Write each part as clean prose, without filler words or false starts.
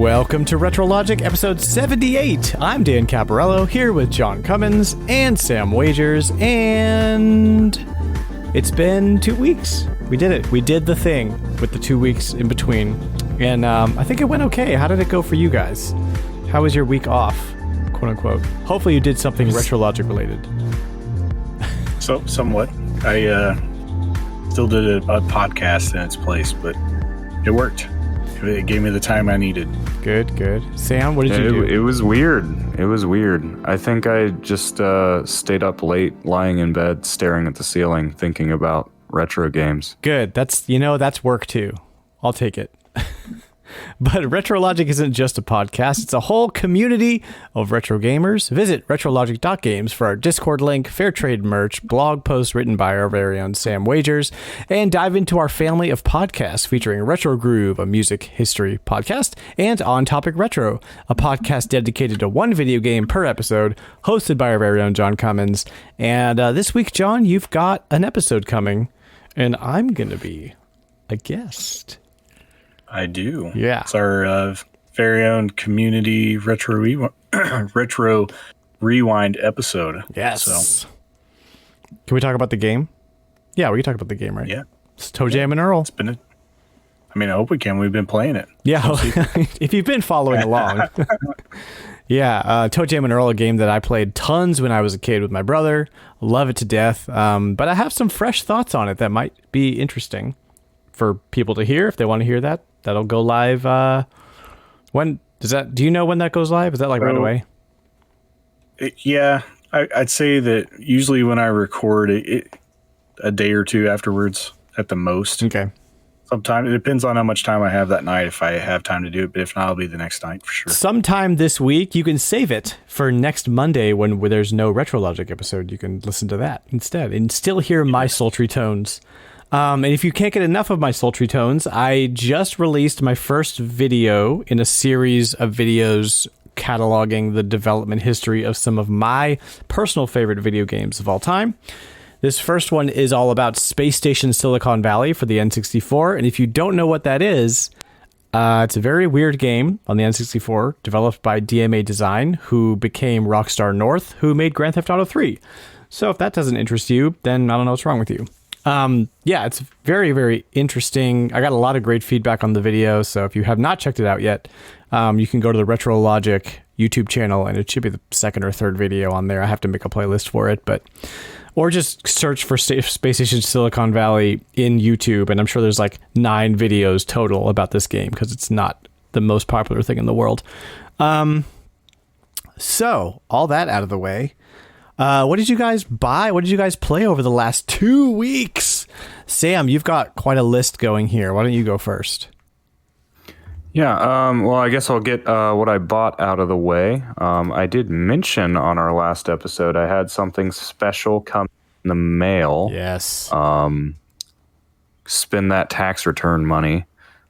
Welcome to RetroLogic episode 78. I'm Dan Caparello here with John Cummins and Sam Wagers, and it's been 2 weeks. We did it. We did the thing with the 2 weeks in between, and I think it went okay. How did it go for you guys? How was your week off, quote unquote? Hopefully you did something RetroLogic related. So, somewhat. I still did a podcast in its place, but it worked. It gave me the time I needed. Good. Sam, what did you do? It was weird. I think I just stayed up late, lying in bed, staring at the ceiling, thinking about retro games. Good. That's work too. I'll take it. But RetroLogic isn't just a podcast, it's a whole community of retro gamers. Visit retrologic.games for our Discord link, fair trade merch, blog posts written by our very own Sam Wagers, and dive into our family of podcasts featuring Retro Groove, a music history podcast, and On Topic Retro, a podcast dedicated to one video game per episode, hosted by our very own John Cummins. And this week, John, you've got an episode coming, and I'm going to be a guest. I do. Yeah. It's our very own community retro rewind episode. Yes. So. Can we talk about the game? Yeah, we can talk about the game, right? Yeah. It's Toejam and Earl. I hope we can. We've been playing it. Yeah. If you've been following along. Yeah. Toejam and Earl, a game that I played tons when I was a kid with my brother. Love it to death. But I have some fresh thoughts on it that might be interesting for people to hear if they want to hear that. That'll go live. When does that? Do you know when that goes live? Is that like right away? Yeah, I'd say that usually when I record it, a day or two afterwards at the most. Okay. Sometimes it depends on how much time I have that night. If I have time to do it, but if not, I'll be the next night for sure. Sometime this week, you can save it for next Monday when there's no RetroLogic episode. You can listen to that instead and still hear my sultry tones. And if you can't get enough of my sultry tones, I just released my first video in a series of videos cataloging the development history of some of my personal favorite video games of all time. This first one is all about Space Station Silicon Valley for the N64. And if you don't know what that is, it's a very weird game on the N64 developed by DMA Design, who became Rockstar North, who made Grand Theft Auto 3. So if that doesn't interest you, then I don't know what's wrong with you. Yeah, it's very, very interesting. I got a lot of great feedback on the video, so if you have not checked it out yet, you can go to the RetroLogic YouTube channel, and it should be the second or third video on there. I have to make a playlist for it, or just search for Space Station Silicon Valley in YouTube, and I'm sure there's like 9 videos total about this game, because it's not the most popular thing in the world. So, all that out of the way. What did you guys buy? What did you guys play over the last 2 weeks? Sam, you've got quite a list going here. Why don't you go first? Yeah, well, I guess I'll get what I bought out of the way. I did mention on our last episode I had something special come in the mail. Yes. Spend that tax return money.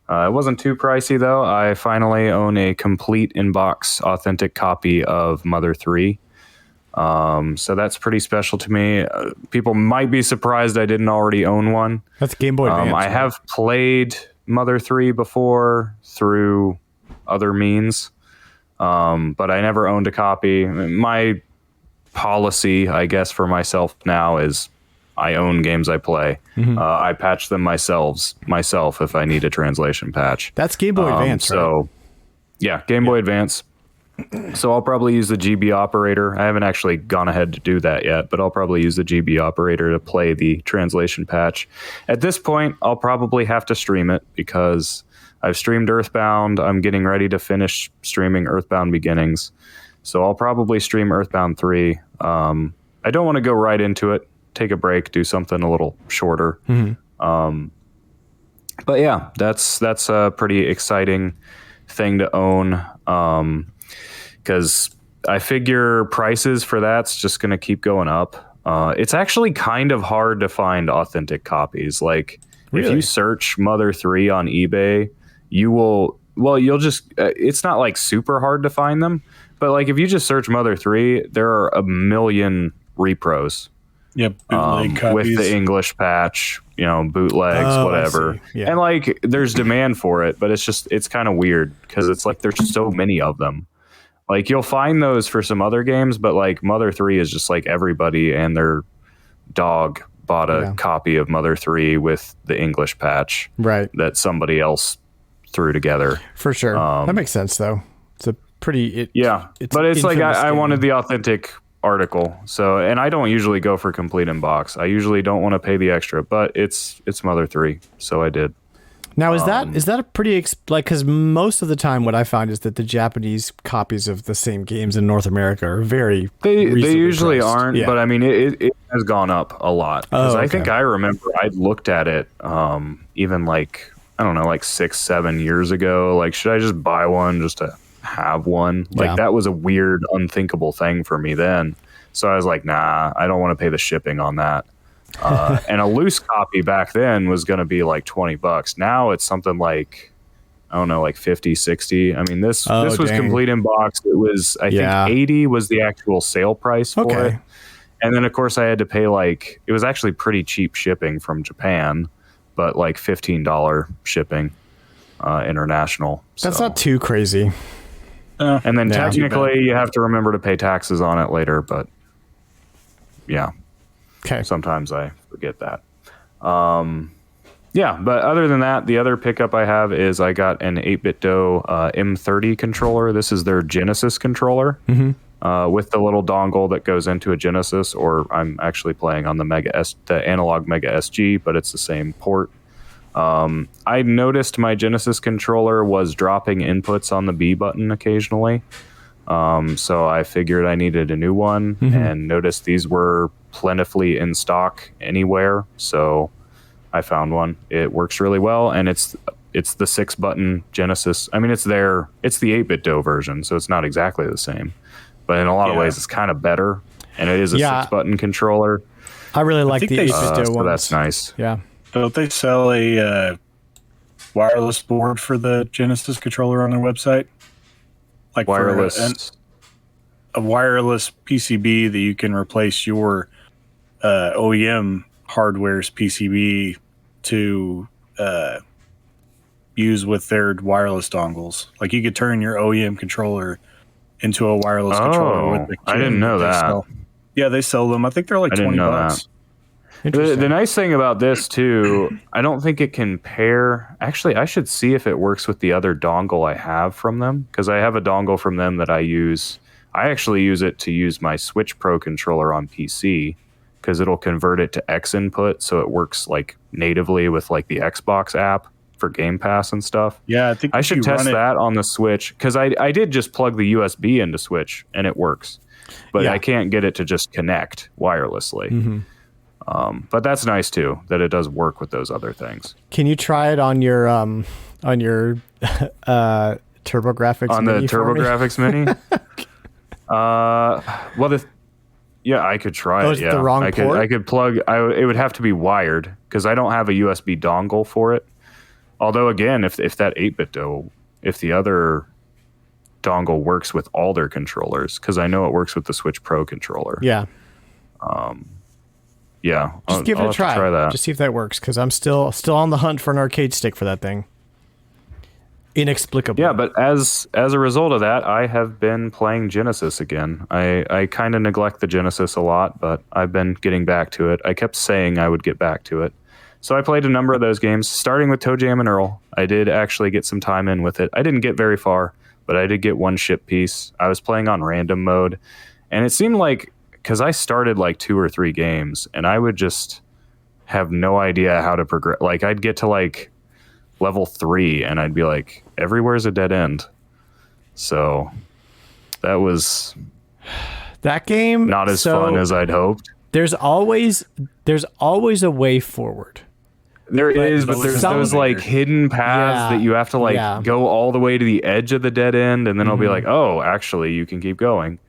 It wasn't too pricey, though. I finally own a complete in-box authentic copy of Mother 3. So that's pretty special to me. People might be surprised I didn't already own one. That's Game Boy Advance. I have played Mother 3 before through other means, but I never owned a copy. My policy, I guess, for myself now is I own games I play. Mm-hmm. I patch them myself if I need a translation patch. That's Game Boy Advance, so, right? Yeah, Game Boy Advance. So I'll probably use the GB operator. I haven't actually gone ahead to do that yet, but I'll probably use the GB operator to play the translation patch. At this point, I'll probably have to stream it because I've streamed Earthbound. I'm getting ready to finish streaming Earthbound Beginnings. So I'll probably stream Earthbound 3. I don't want to go right into it. Take a break, do something a little shorter. Mm-hmm. But yeah, that's a pretty exciting thing to own. Because I figure prices for that's just going to keep going up. It's actually kind of hard to find authentic copies. Like, really? If you search Mother 3 on eBay, you'll just, it's not like super hard to find them, but like if you just search Mother 3, there are a million repros. Yep, bootleg with copies. the English patch, bootlegs, whatever. Yeah. And like, there's demand for it, but it's kind of weird because it's like there's so many of them. Like, you'll find those for some other games, but like Mother 3 is just like everybody and their dog bought a copy of Mother 3 with the English patch, right? That somebody else threw together. For sure, that makes sense though. It's a pretty but it's like I wanted the authentic article, and I don't usually go for complete in box. I usually don't want to pay the extra, but it's Mother 3, so I did. Now is that a pretty because most of the time what I find is that the Japanese copies of the same games in North America are very they usually priced. aren't, but I mean it has gone up a lot because I think I remember I looked at it even like I don't know, like 6-7 years ago, like should I just buy one just to have one? Like that was a weird unthinkable thing for me then, so I was like, nah, I don't want to pay the shipping on that. And a loose copy back then was going to be like $20. Now it's something like, I don't know, like 50, 60. I mean, this was complete in box. It was, I think 80 was the actual sale price for it. And then of course I had to pay it was actually pretty cheap shipping from Japan, but like $15 shipping, international. That's not too crazy. And then technically you have to remember to pay taxes on it later, but yeah. Okay. Sometimes I forget that. But other than that, the other pickup I have is I got an 8BitDo M30 controller. This is their Genesis controller with the little dongle that goes into a Genesis, or I'm actually playing on the analog Mega SG, but it's the same port. I noticed my Genesis controller was dropping inputs on the B button occasionally. So I figured I needed a new one and noticed these were plentifully in stock anywhere. So I found one. It works really well, and it's the 6-button Genesis. I mean, it's the 8BitDo version, so it's not exactly the same, but in a lot of ways it's kind of better, and it is a 6-button controller. I really like the 8BitDo ones. So that's nice. Yeah. Don't they sell a wireless board for the Genesis controller on their website? Like wireless, a wireless PCB that you can replace your OEM hardware's PCB to use with their wireless dongles. Like you could turn your OEM controller into a wireless controller with the kit. I didn't know that. They sell them. I think they're like $20. The nice thing about this too, I don't think it can pair. Actually, I should see if it works with the other dongle I have from them, because I have a dongle from them that I use. I actually use it to use my Switch Pro controller on PC, because it'll convert it to X input, so it works like natively with like the Xbox app for Game Pass and stuff. Yeah, I think I should test that on the Switch, because I did just plug the USB into Switch and it works, but I can't get it to just connect wirelessly. But that's nice too, that it does work with those other things. Can you try it on your TurboGrafx on Mini the TurboGrafx Mini? I could try it. Yeah, the wrong port? I could plug. It would have to be wired, because I don't have a USB dongle for it. Although again, if that 8BitDo, if the other dongle works with all their controllers, because I know it works with the Switch Pro controller. Yeah. Just give it a try. Try that. Just see if that works, because I'm still on the hunt for an arcade stick for that thing. Inexplicably. Yeah, but as a result of that, I have been playing Genesis again. I kind of neglect the Genesis a lot, but I've been getting back to it. I kept saying I would get back to it. So I played a number of those games, starting with Toejam and Earl. I did actually get some time in with it. I didn't get very far, but I did get one ship piece. I was playing on random mode, and it seemed like, because I started like 2 or 3 games, and I would just have no idea how to progress. Like, I'd get to like level 3, and I'd be like, everywhere's a dead end. So that was that game not as fun as I'd hoped. There's always a way forward. There is, but there's those like hidden paths that you have to go all the way to the edge of the dead end, and then it'll be like, oh, actually, you can keep going.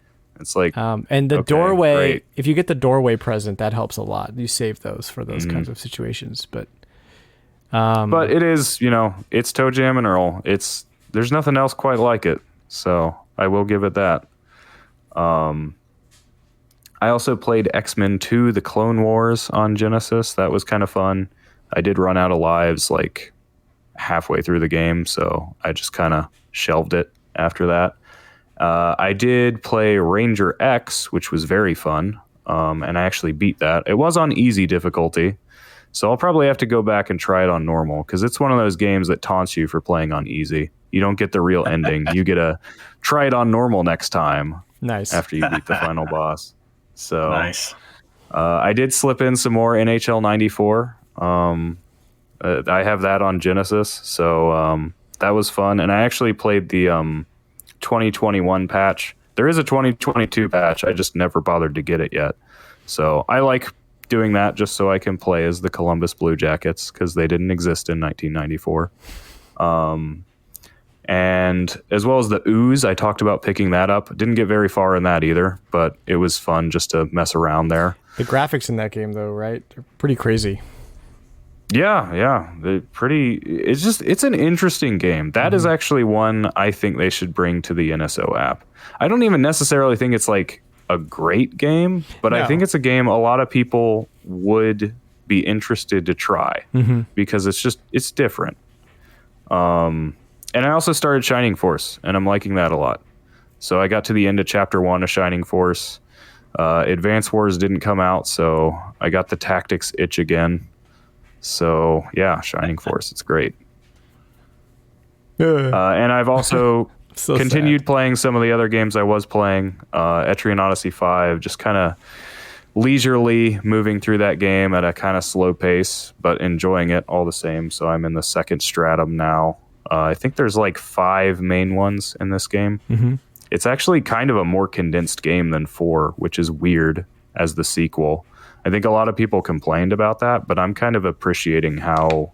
It's like, and the doorway. Great. If you get the doorway present, that helps a lot. You save those for those kinds of situations. But it is, it's Toejam and Earl. There's nothing else quite like it. So I will give it that. I also played X-Men 2, The Clone Wars on Genesis. That was kind of fun. I did run out of lives like halfway through the game, so I just kind of shelved it after that. I did play Ranger X, which was very fun, and I actually beat that. It was on easy difficulty, so I'll probably have to go back and try it on normal, because it's one of those games that taunts you for playing on easy. You don't get the real ending. You get to try it on normal next time. Nice. After you beat the final boss. So Nice. I did slip in some more NHL 94. I have that on Genesis, so that was fun. And I actually played the 2021 patch. There is a 2022 patch. I just never bothered to get it yet. So I like doing that just so I can play as the Columbus Blue Jackets, because they didn't exist in 1994. And as well as the Ooze, I talked about picking that up. Didn't get very far in that either, but it was fun just to mess around there. The graphics in that game, though, right? They're pretty crazy. Yeah. It's an interesting game. That is actually one I think they should bring to the NSO app. I don't even necessarily think it's like a great game, but I think it's a game a lot of people would be interested to try because it's different. And I also started Shining Force, and I'm liking that a lot. So I got to the end of Chapter 1 of Shining Force. Advance Wars didn't come out, so I got the tactics itch again. So, yeah, Shining Force, it's great. And I've also continued playing some of the other games I was playing. Etrian Odyssey V, just kind of leisurely moving through that game at a kind of slow pace, but enjoying it all the same. So I'm in the second stratum now. I think there's like 5 main ones in this game. It's actually kind of a more condensed game than 4, which is weird as the sequel. I think a lot of people complained about that, but I'm kind of appreciating how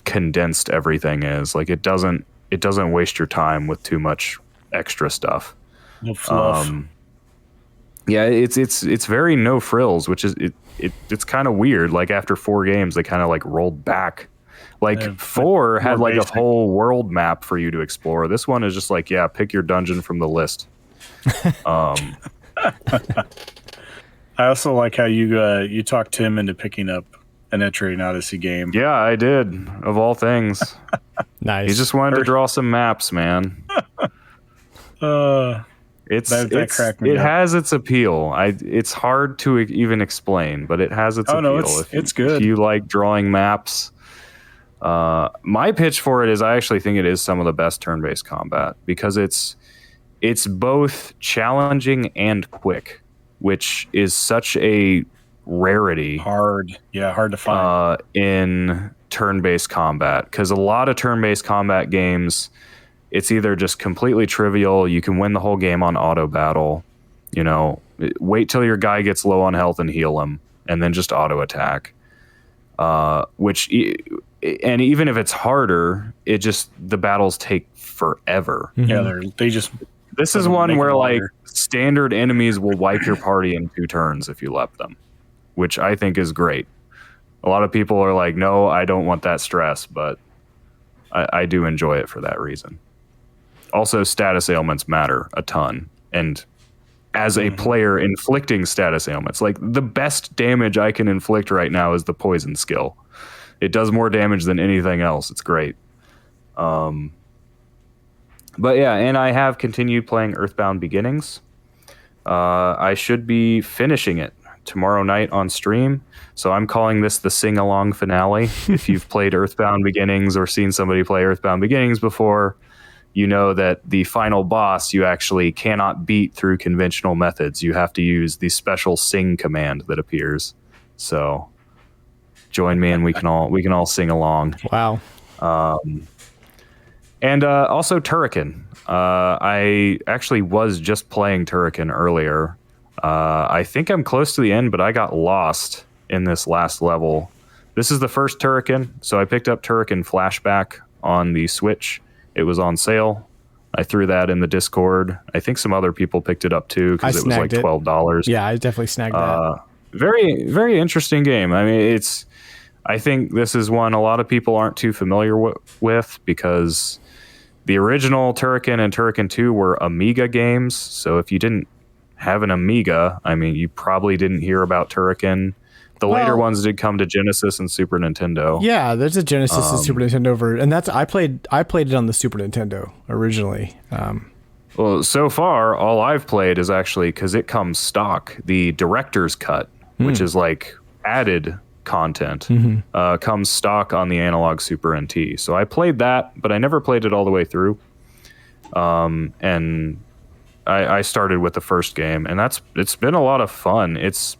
condensed everything is. Like it doesn't waste your time with too much extra stuff. No fluff. Yeah, it's very no frills, which is it's kind of weird. Like after 4 games, they kind of like rolled back. Like 4 had like basic. A whole world map for you to explore. This one is just like, yeah, pick your dungeon from the list. I also like how you talked Tim into picking up an Etrian Odyssey game. Yeah, I did. Of all things, nice. He just wanted to draw some maps, man. It has its appeal. It's hard to even explain, but it has its appeal. No, it's good. If you like drawing maps. My pitch for it is I actually think it is some of the best turn-based combat because it's both challenging and quick, which is such a rarity. Hard to find in turn-based combat, because a lot of turn-based combat games, it's either just completely trivial. You can win the whole game on auto battle. You know, wait till your guy gets low on health and heal him, and then just auto attack. And even if it's harder, the battles take forever. Yeah, This is one where like standard enemies will wipe your party in 2 turns if you let them, which I think is great. A lot of people are like, no, I don't want that stress, but I do enjoy it for that reason. Also, status ailments matter a ton, and as a player inflicting status ailments, like the best damage I can inflict right now is the poison skill. It does more damage than anything else. It's great. But yeah, and I have continued playing Earthbound Beginnings. I should be finishing it tomorrow night on stream. So I'm calling this the sing-along finale. If you've played Earthbound Beginnings or seen somebody play Earthbound Beginnings before, you know that the final boss you actually cannot beat through conventional methods. You have to use the special sing command that appears. So join me and we can all sing along. Wow. And also Turrican. I actually was just playing Turrican earlier. I think I'm close to the end, but I got lost in this last level. This is the first Turrican, so I picked up Turrican Flashback on the Switch. It was on sale. I threw that in the Discord. I think some other people picked it up too because it was like $12. Yeah, I definitely snagged that. Very, very interesting game. I mean, I think this is one a lot of people aren't too familiar with because the original Turrican and Turrican 2 were Amiga games. So if you didn't have an Amiga, I mean, you probably didn't hear about Turrican. The later ones did come to Genesis and Super Nintendo. Yeah, there's a Genesis and Super Nintendo and I played it on the Super Nintendo originally. Well, so far, all I've played is actually, because it comes stock, the director's cut, which is like added content, comes stock on the analog Super NT. So I played that, but I never played it all the way through. And I started with the first game, and it's been a lot of fun. It's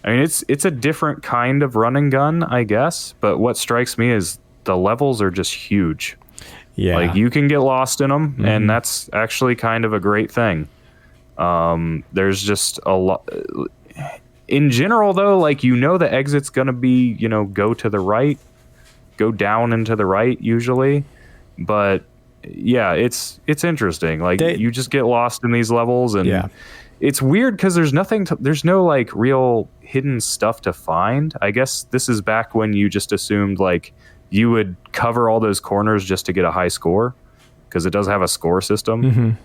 a different kind of run and gun, I guess. But what strikes me is the levels are just huge. Yeah, like you can get lost in them, and that's actually kind of a great thing. There's just a lot. In general, though, like the exit's gonna be go to the right, go down and to the right usually, but yeah, it's interesting. Like you just get lost in these levels, and it's weird because there's no like real hidden stuff to find. I guess this is back when you just assumed like you would cover all those corners just to get a high score, because it does have a score system.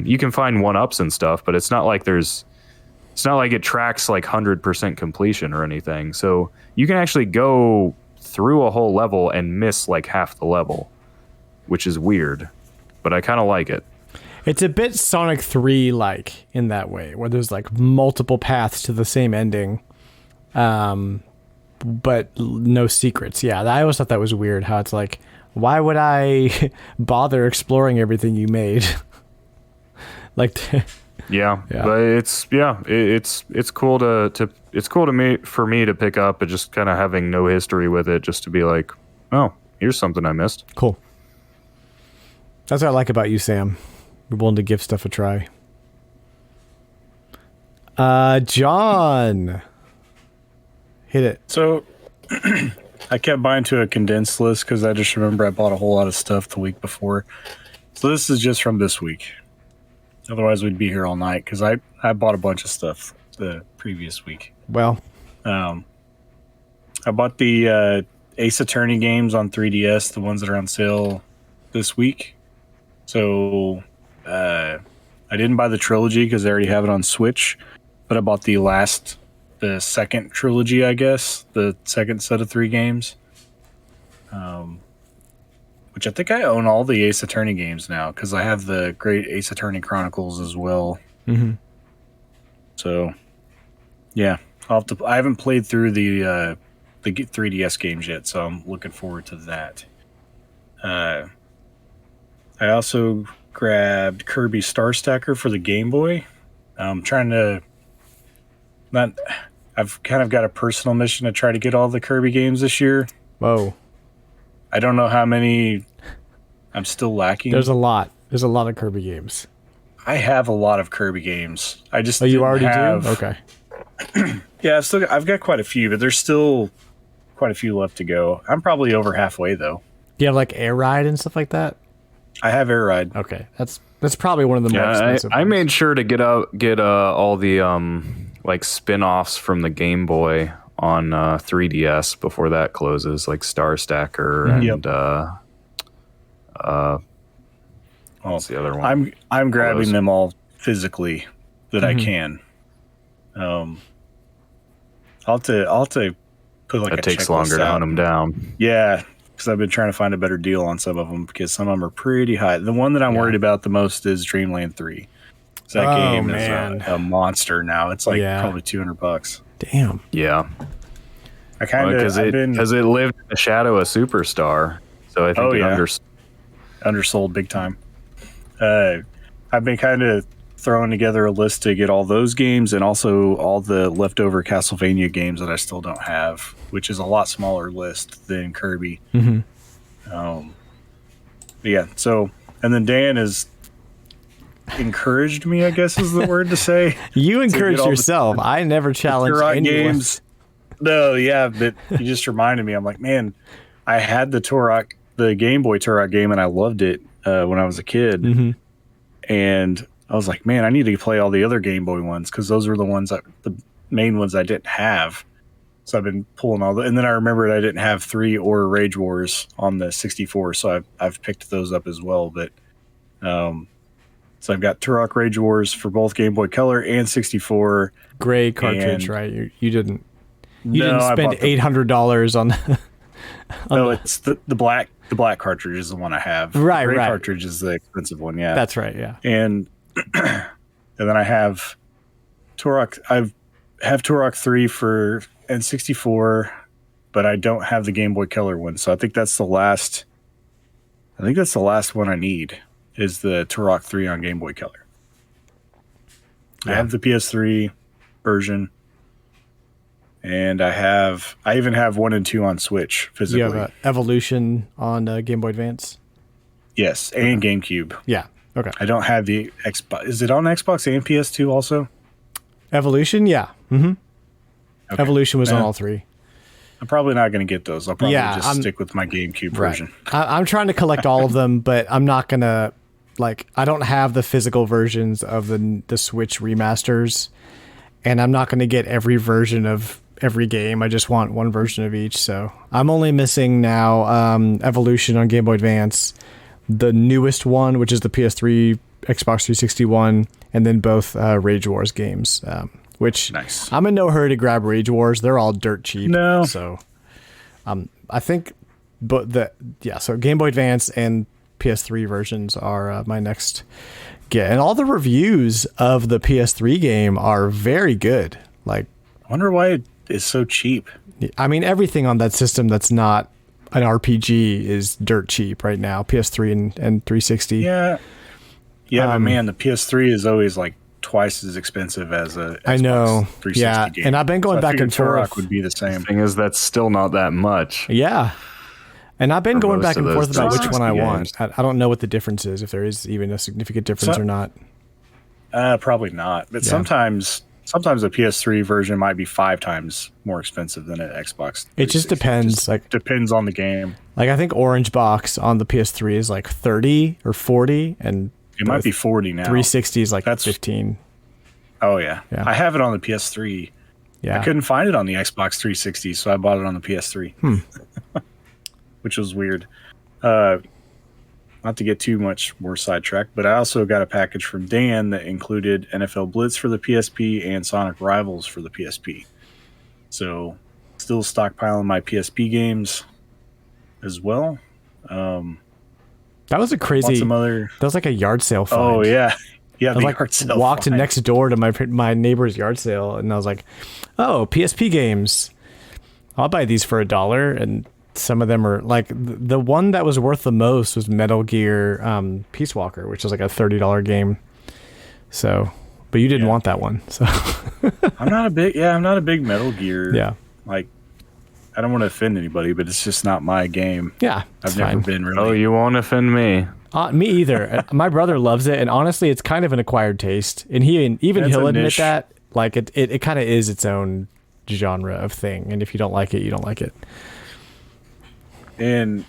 You can find 1-ups and stuff, but it's not like it tracks like 100% completion or anything. So you can actually go through a whole level and miss like half the level, which is weird, but I kind of like it. It's a bit Sonic 3 like in that way, where there's like multiple paths to the same ending, but no secrets. Yeah, I always thought that was weird, how it's like, why would I bother exploring everything you made? Like yeah, but it's cool for me to pick up, and just kind of having no history with it, just to be like, oh, here's something I missed. Cool. That's what I like about you, Sam. You're willing to give stuff a try. John, hit it. So I kept buying to a condensed list because I just remember I bought a whole lot of stuff the week before. So this is just from this week. Otherwise, we'd be here all night because I bought a bunch of stuff the previous week. Well, I bought the Ace Attorney games on 3DS, the ones that are on sale this week. So I didn't buy the trilogy because I already have it on Switch, but I bought the second trilogy, I guess, the second set of 3 games. Which I think I own all the Ace Attorney games now because I have the Great Ace Attorney Chronicles as well. So, yeah, I haven't played through the 3DS games yet, so I'm looking forward to that. I also grabbed Kirby Star Stacker for the Game Boy. I'm trying to I've kind of got a personal mission to try to get all the Kirby games this year. Whoa. I don't know how many I'm still lacking. There's a lot. There's a lot of Kirby games. I have a lot of Kirby games. I just you already have... do? Okay. Yeah, I've got quite a few, but there's still quite a few left to go. I'm probably over halfway though. Do you have like Air Ride and stuff like that? I have Air Ride. Okay, that's probably one of the more expensive. I made sure to get all the like spin-offs from the Game Boy on 3DS before that closes, like Star Stacker and what's the other one? I'm grabbing them all physically that I can. I'll have to put like that takes longer to hunt them down. Yeah, because I've been trying to find a better deal on some of them because some of them are pretty high. The one that I'm worried about the most is Dreamland 3. So that game is a monster now. It's like probably $200. Damn. Yeah. I kind of because it lived in the shadow of Superstar, so I think it undersold big time. I've been kind of throwing together a list to get all those games and also all the leftover Castlevania games that I still don't have, which is a lot smaller list than Kirby. Yeah. So, and then Dan has encouraged me, I guess is the word to say. You encouraged yourself. I never challenged any games. No, yeah, but you just reminded me. I'm like, man, I had the Turok, the Game Boy Turok game, and I loved it when I was a kid. And I was like, man, I need to play all the other Game Boy ones because those were the main ones I didn't have. So I've been pulling all and then I remembered I didn't have 3 or Rage Wars on the 64, so I've picked those up as well. But So I've got Turok Rage Wars for both Game Boy Color and 64. Gray cartridge, right? You didn't. You No, didn't spend $800 on. No, it's the black. The black cartridge is the one I have. Right, the gray right. cartridge is the expensive one. Yeah, That's right. Yeah. And and then I have Turok. I have Turok 3 for N64, but I don't have the Game Boy Color one. So I think that's the last. I think that's the last one I need is the Turok 3 on Game Boy Color. Yeah. I have the PS3 version, and I even have 1 and 2 on Switch physically. You have Evolution on Game Boy Advance. Yes, and GameCube. Yeah. Okay. I don't have the Xbox. Is it on Xbox and PS2 also? Evolution. Yeah. Mm-hmm. Okay. Evolution was on all three. I'm probably not going to get those. I'll probably I'm stick with my GameCube Right. version. I'm trying to collect all of them, but I'm not gonna I don't have the physical versions of the Switch remasters, and I'm not gonna get every version of every game. I just want one version of each. So I'm only missing now Evolution on Game Boy Advance, the newest one, which is the PS3, Xbox 360 one, and then both Rage Wars games. Which Nice. I'm in no hurry to grab Rage Wars. They're all dirt cheap. No. So I think, so Game Boy Advance and PS3 versions are my next get. And all the reviews of the PS3 game are very good. I wonder why it is so cheap. I mean, everything on that system that's not an RPG is dirt cheap right now. PS3 and 360. Yeah. Yeah, but man, the PS3 is always twice as expensive as a Xbox I know. 360 Yeah, game. and I've been going back and Turok forth. would be the same. Thing is, that's still not that much. Yeah. And I've been For going most back of and forth those about which one I 360 want. games. I don't know what the difference is, if there is even a significant difference or not. Probably not. But Yeah. sometimes a PS3 version might be 5 times more expensive than an Xbox. It just 360. depends. Depends on the game. I think Orange Box on the PS3 is 30 or 40, and It might be 40 now. 360 is That's 15. Oh yeah. Yeah. I have it on the PS3. Yeah. I couldn't find it on the Xbox 360, so I bought it on the PS3. Which was weird. Not to get too much more sidetracked, but I also got a package from Dan that included NFL Blitz for the PSP and Sonic Rivals for the PSP. So, still stockpiling my PSP games as well. That was a Want crazy. some other? That was like a yard sale find. Oh yeah, yeah. I The was yard sale walked find. next door to my neighbor's yard sale, and I was like, "Oh, PSP games! I'll buy these for $1." And some of them are the one that was worth the most was Metal Gear Peace Walker, which is a $30 game. So, but you didn't want that one, so I'm not a big Metal Gear. yeah, I don't want to offend anybody, but it's just not my game. yeah, I've it's never fine. been really. Oh, you won't offend me. Me either. My brother loves it, and honestly, it's kind of an acquired taste, and It's he'll a admit niche. that. It kind of is its own genre of thing, and if you don't like it, you don't like it. And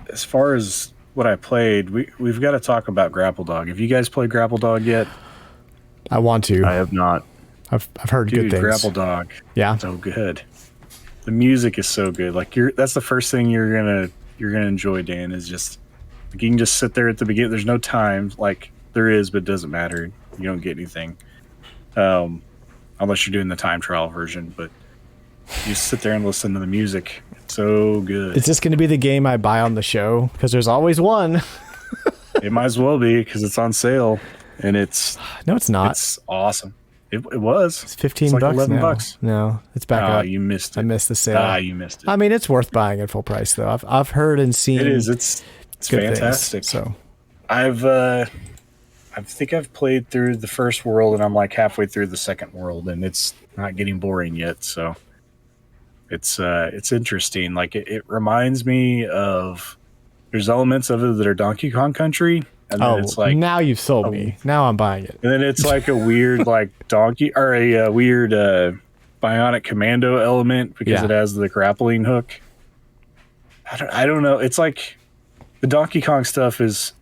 as far as what I played, we've got to talk about Grapple Dog. Have you guys played Grapple Dog yet? I want to. I have not. I've heard Dude, good things. Grapple Dog, Yeah. so good. The music is so good. That's the first thing you're gonna enjoy, Dan. Is just you can just sit there at the beginning. There's no time, there is, but it doesn't matter. You don't get anything, unless you're doing the time trial version. But you just sit there and listen to the music. It's so good. Is this going to be the game I buy on the show? Because there's always one. It might as well be because it's on sale, and it's No, it's not. It's awesome. It was. It's 15 It's like bucks 11 now. bucks. No, it's back Ah, up. you missed it. I missed the sale. You missed it. I mean, it's worth buying at full price, though. I've heard and seen. It is. It's good things, fantastic. so I think I've played through the first world, and I'm halfway through the second world, and it's not getting boring yet. So it's interesting. It reminds me of there's elements of it that are Donkey Kong Country, and then it's now you've sold me. Now I'm buying it. and then it's a weird donkey or a weird bionic commando element because Yeah. it has the grappling hook. I don't know. It's the Donkey Kong stuff is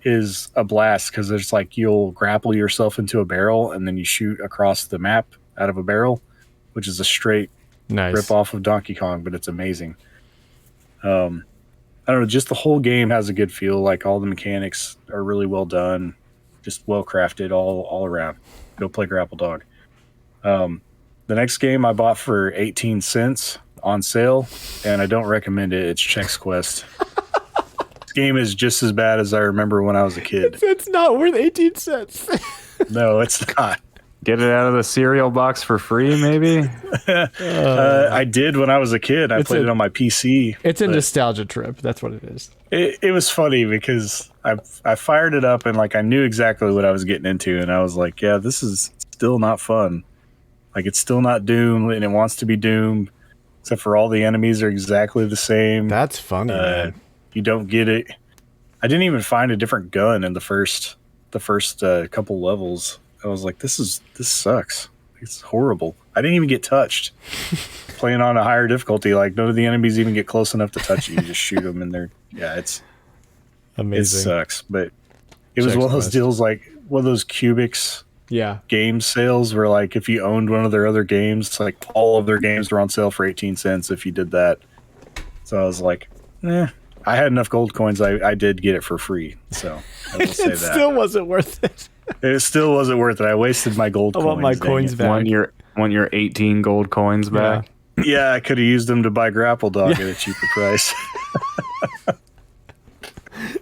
a blast because there's you'll grapple yourself into a barrel and then you shoot across the map out of a barrel, which is a straight Nice. rip off of Donkey Kong, but it's amazing. I don't know, just the whole game has a good feel. All the mechanics are really well done. just well crafted all around. Go play Grapple Dog. The next game I bought for 18 cents on sale, and I don't recommend it. It's Chex Quest. This game is just as bad as I remember when I was a kid. It's not worth 18 cents. No, it's not. Get it out of the cereal box for free, maybe? I did when I was a kid. I played it on my PC. It's a nostalgia trip. That's what it is. It was funny because I fired it up and like I knew exactly what I was getting into, and I was like, yeah, this is still not fun. Like, it's still not Doom, and it wants to be Doom, except for all the enemies are exactly the same. That's funny, man. You don't get it. I didn't even find a different gun in the first couple levels. I was like, this sucks. It's horrible. I didn't even get touched. Playing on a higher difficulty, like none of the enemies even get close enough to touch you. You just shoot them, and it's amazing. It sucks, but it was one of those deals, like one of those Cubics. Yeah. Game sales where like if you owned one of their other games, like all of their games were on sale for 18 cents if you did that. So I was like, I had enough gold coins. I did get it for free. So I will say that. Still wasn't worth it. It still wasn't worth it. I wasted my gold coins. I want my coins back. Want your 18 gold coins back? Yeah, I could have used them to buy Grapple Dog at a cheaper price.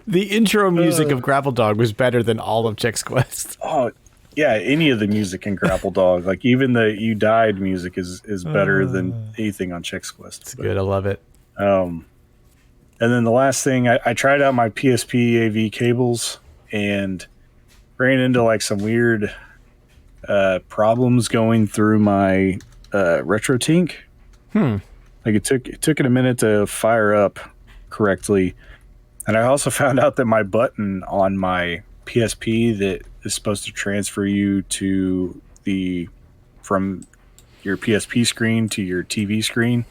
The intro music of Grapple Dog was better than all of Chex Quest. Oh, yeah, any of the music in Grapple Dog, like even the You Died music is better than anything on Chex Quest. It's good. I love it. And then the last thing, I tried out my PSP AV cables and ran into like some weird problems going through my RetroTink. Like it took it a minute to fire up correctly. And I also found out that my button on my PSP that is supposed to transfer you from your PSP screen to your TV screen,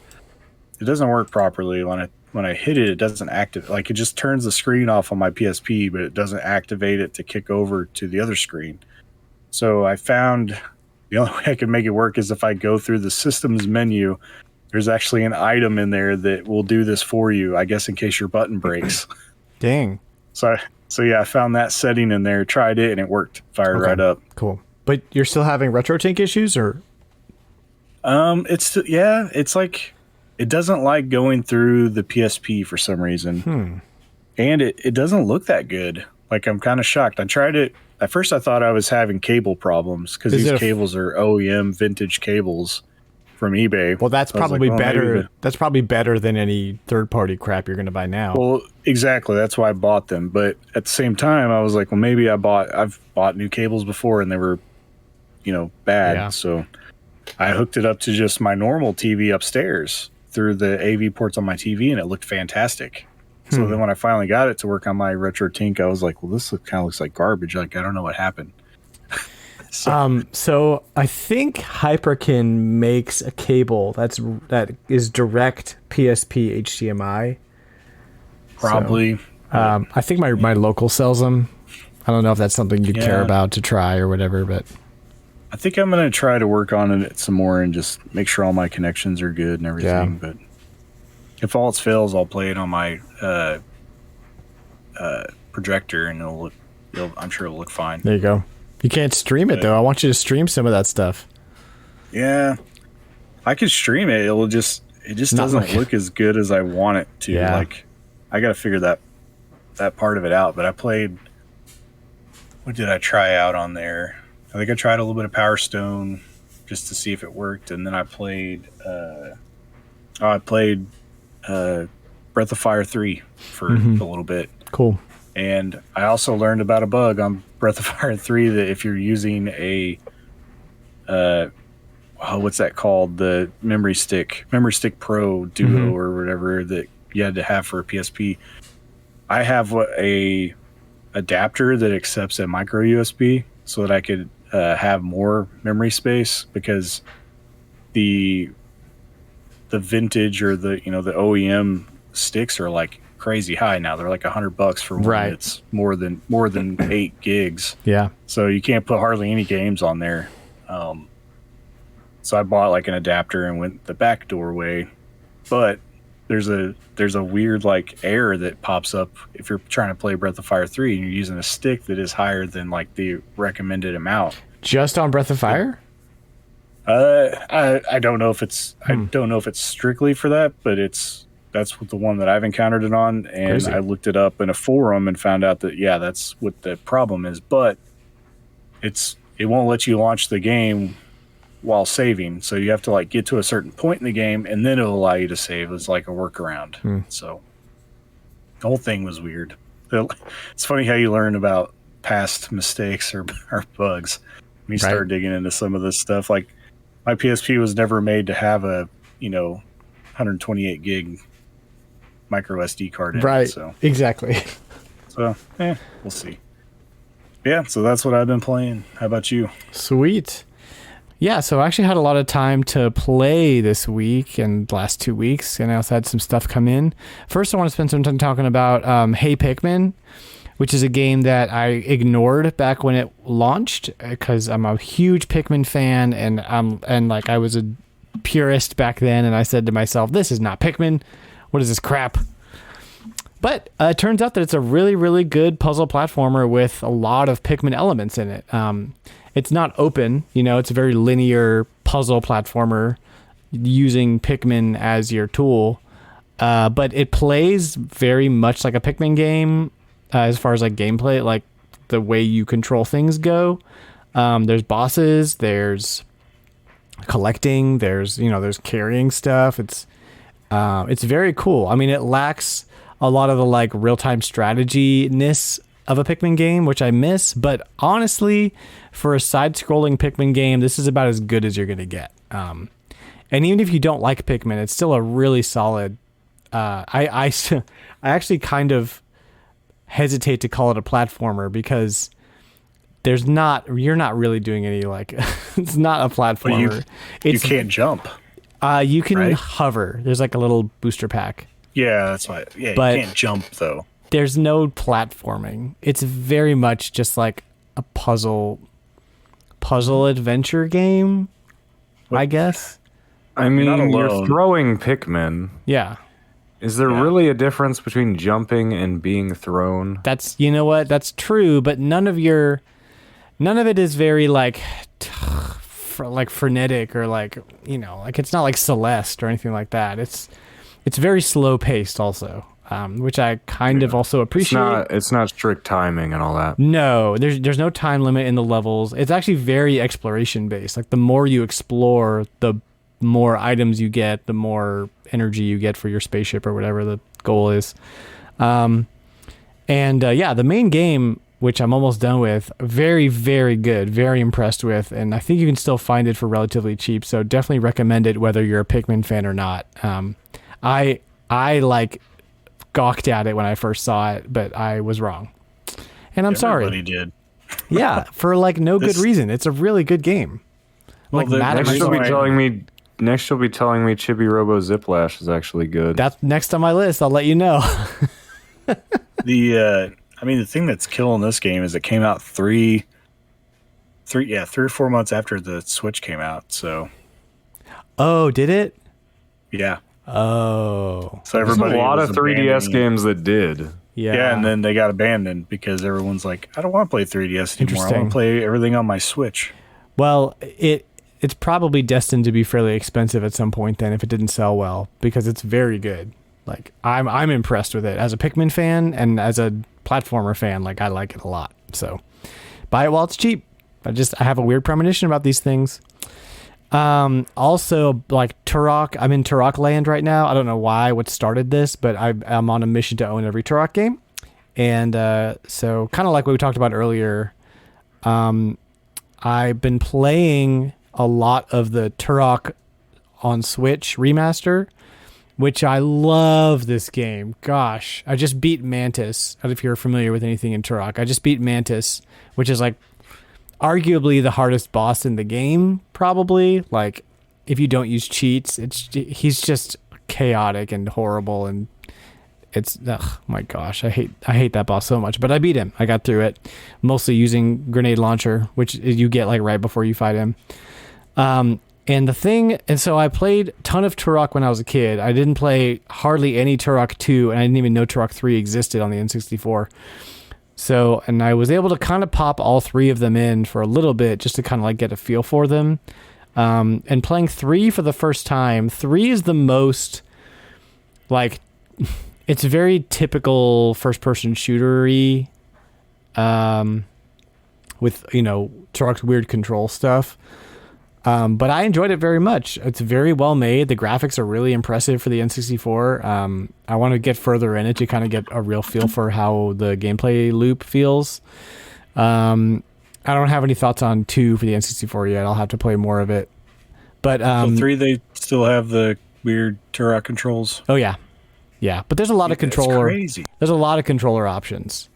it doesn't work properly. When I hit it, it doesn't activate. Like it just turns the screen off on my PSP, but it doesn't activate it to kick over to the other screen. So I found the only way I can make it work is if I go through the systems menu. There's actually an item in there that will do this for you, I guess, in case your button breaks. Dang. So yeah, I found that setting in there, tried it, and it worked. Fired right up. Cool. But you're still having RetroTink issues, or? It's like it doesn't like going through the PSP for some reason, and it doesn't look that good. Like I'm kind of shocked. I tried it at first. I thought I was having cable problems because these cables are OEM vintage cables from eBay. Well, that's probably better. That's probably better than any third-party crap you're going to buy now. Well, exactly. That's why I bought them. But at the same time, I was like, well, maybe I've bought new cables before and they were, bad. Yeah. So I hooked it up to just my normal TV upstairs through the AV ports on my TV, and it looked fantastic. So then when I finally got it to work on my RetroTink, I was like, well, this kind of looks like garbage. Like, I don't know what happened. So I think Hyperkin makes a cable that is direct PSP HDMI. Probably. So, I think my local sells them. I don't know if that's something you'd care about to try or whatever, but I think I'm going to try to work on it some more and just make sure all my connections are good and everything. Yeah. But if all else fails, I'll play it on my projector, and I'm sure it'll look fine. There you go. You can't stream it though. I want you to stream some of that stuff. Yeah, I could stream it. It just doesn't look as good as I want it to. Yeah. Like, I got to figure that part of it out. But I played. What did I try out on there? I think I tried a little bit of Power Stone just to see if it worked, and then I played. Breath of Fire 3 for a little bit. Cool. And I also learned about a bug on Breath of Fire 3 that if you're using a, what's that called? The Memory Stick Pro Duo or whatever that you had to have for a PSP. I have a adapter that accepts a micro USB so that I could have more memory space, because the vintage or the OEM sticks are like crazy high now. They're like $100 for one that's more than 8 gigs. Yeah. So you can't put hardly any games on there. So I bought like an adapter and went the back doorway. But there's a weird like error that pops up if you're trying to play Breath of Fire 3 and you're using a stick that is higher than like the recommended amount. Just on Breath of Fire? I don't know if it's I don't know if it's strictly for that, but that's what the one that I've encountered it on, and Crazy. I looked it up in a forum and found out that that's what the problem is, but it won't let you launch the game while saving, so you have to like get to a certain point in the game and then it'll allow you to save as like a workaround. So the whole thing was weird. It's funny how you learn about past mistakes or bugs when you start digging into some of this stuff. Like my PSP was never made to have a 128 gig micro SD card in it, so exactly. we'll see. Yeah, so that's what I've been playing. How about you? Sweet. Yeah, so I actually had a lot of time to play this week and last 2 weeks, and I also had some stuff come in. First, I want to spend some time talking about Hey Pikmin, which is a game that I ignored back when it launched because I'm a huge Pikmin fan, and I was a purist back then, and I said to myself, "This is not Pikmin. What is this crap?" But it turns out that it's a really, really good puzzle platformer with a lot of Pikmin elements in it. It's not open, it's a very linear puzzle platformer using Pikmin as your tool. But it plays very much like a Pikmin game as far as like gameplay, like the way you control things go. There's bosses, there's collecting, there's carrying stuff. It's very cool. I mean, it lacks a lot of the like real-time strategy-ness of a Pikmin game, which I miss, but honestly, for a side-scrolling Pikmin game, this is about as good as you're going to get. And even if you don't like Pikmin, it's still a really solid... I actually kind of hesitate to call it a platformer because you're not really doing any like... it's not a platformer. You can't jump. You can hover. There's like a little booster pack. Yeah, that's why. Yeah, But you can't jump though. There's no platforming. It's very much just like a puzzle adventure game, I guess. I mean, you're throwing Pikmin. Yeah. Is there really a difference between jumping and being thrown? That's that's true, but none of it is very like frenetic or like it's not like Celeste or anything like that. It's very slow paced also, which I kind of also appreciate. It's not strict timing and all that. No, there's no time limit in the levels. It's actually very exploration based. Like the more you explore, the more items you get, the more energy you get for your spaceship or whatever the goal is. The main game, which I'm almost done with, very, very good, very impressed with, and I think you can still find it for relatively cheap, so definitely recommend it whether you're a Pikmin fan or not. I like gawked at it when I first saw it, but I was wrong. And I'm sorry. Everybody did. Yeah, for like no good reason. It's a really good game. Next you'll be telling me Chibi Robo Ziplash is actually good. That's next on my list. I'll let you know. The thing that's killing this game is it came out 3 or 4 months after the Switch came out. So. Oh, did it? Yeah. Oh. So everybody. There's a lot of 3DS games that did. Yeah. Yeah, and then they got abandoned because everyone's like, I don't want to play 3DS anymore. I want to play everything on my Switch. Well, it's probably destined to be fairly expensive at some point then if it didn't sell well, because it's very good. Like I'm impressed with it as a Pikmin fan and as a platformer fan. Like I like it a lot. So buy it while it's cheap. I have a weird premonition about these things. Also, like Turok, I'm in Turok land right now. I don't know what started this, but I'm on a mission to own every Turok game. And so kind of like what we talked about earlier, I've been playing a lot of the Turok on Switch remaster, which I love this game. Gosh, I just beat Mantis. I don't know if you're familiar with anything in Turok. I just beat Mantis, which is like arguably the hardest boss in the game, probably. Like, if you don't use cheats, he's just chaotic and horrible, and it's my gosh, I hate that boss so much. But I beat him. I got through it, mostly using grenade launcher, which you get like right before you fight him. And so I played a ton of Turok when I was a kid. I didn't play hardly any Turok 2, and I didn't even know Turok 3 existed on the N64. So, and I was able to kind of pop all three of them in for a little bit just to kind of like get a feel for them. And playing 3 for the first time, 3 is the most, like, it's very typical first-person shooter-y, with, you know, Turok's weird control stuff. But I enjoyed it very much. It's very well made. The graphics are really impressive for the N64. I want to get further in it to kind of get a real feel for how the gameplay loop feels. I don't have any thoughts on 2 for the N64 yet. I'll have to play more of it. But so 3, they still have the weird Turok controls. Oh yeah, yeah. But there's a lot of controller. Crazy. There's a lot of controller options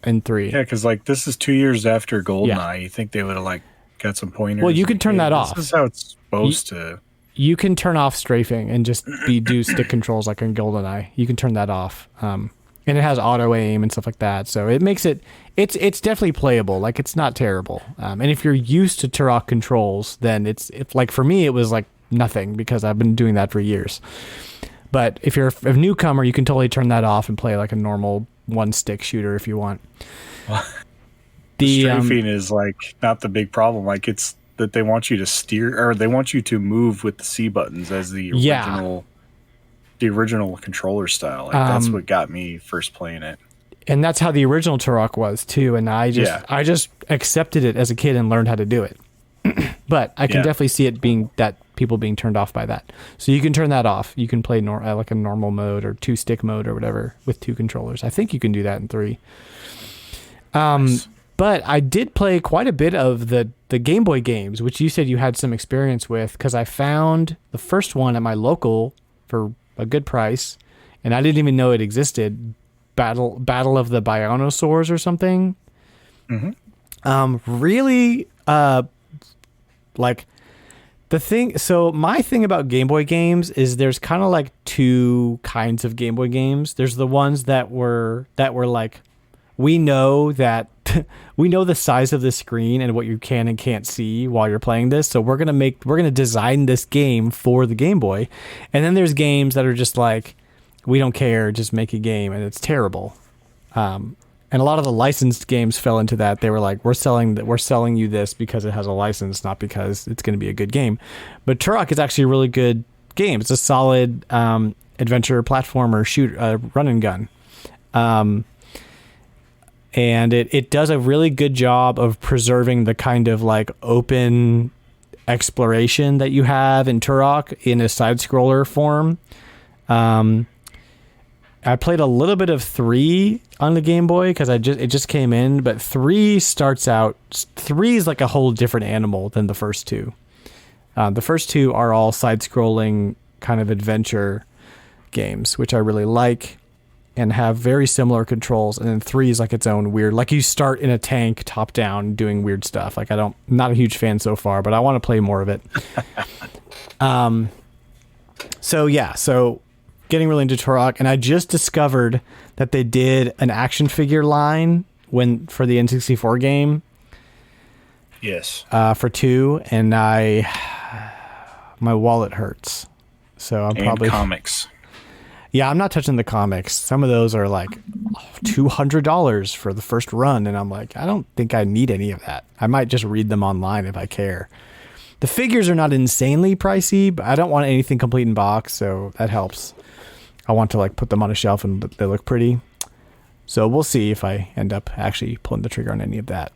in 3. Yeah, because like this is 2 years after GoldenEye. You think they would have like got some pointers? Well, you can turn that off. This is how it's supposed to. You can turn off strafing and just do stick controls like in GoldenEye. You can turn that off. And it has auto aim and stuff like that. So it makes it's definitely playable. Like, it's not terrible. And if you're used to Turok controls, then it's like, for me, it was like nothing because I've been doing that for years. But if you're a newcomer, you can totally turn that off and play like a normal one stick shooter if you want. The strafing is like not the big problem. Like, it's that they want you to steer, or they want you to move with the C buttons as the original controller style. Like, that's what got me first playing it. And that's how the original Turok was too. And I just accepted it as a kid and learned how to do it. But I can definitely see it being that people being turned off by that. So you can turn that off. You can play like a normal mode or 2-stick mode or whatever with 2 controllers. I think you can do that in 3. Nice. But I did play quite a bit of the Game Boy games, which you said you had some experience with, because I found the first one at my local for a good price, and I didn't even know it existed. Battle of the Bionosaurs or something. Mm-hmm. Really, like the thing. So my thing about Game Boy games is there's kind of like 2 kinds of Game Boy games. There's the ones that were like, we know that we know the size of the screen and what you can and can't see while you're playing this. So we're going to design this game for the Game Boy. And then there's games that are just like, we don't care, just make a game, and it's terrible. And a lot of the licensed games fell into that. They were like, we're selling you this because it has a license, not because it's going to be a good game. But Turok is actually a really good game. It's a solid adventure platformer run and gun. And it does a really good job of preserving the kind of like open exploration that you have in Turok in a side-scroller form. I played a little bit of 3 on the Game Boy because it just came in, but 3 is like a whole different animal than the first 2. The first 2 are all side-scrolling kind of adventure games, which I really like and have very similar controls. And then 3 is like its own weird, like you start in a tank top down doing weird stuff. Like, not a huge fan so far, but I want to play more of it. So getting really into Turok, and I just discovered that they did an action figure line for the N64 game. Yes. For 2, and my wallet hurts. So I'm probably comics. Yeah, I'm not touching the comics. Some of those are like $200 for the first run, and I'm like, I don't think I need any of that. I might just read them online if I care. The figures are not insanely pricey, but I don't want anything complete in box, so that helps. I want to like put them on a shelf and they look pretty. So we'll see if I end up actually pulling the trigger on any of that.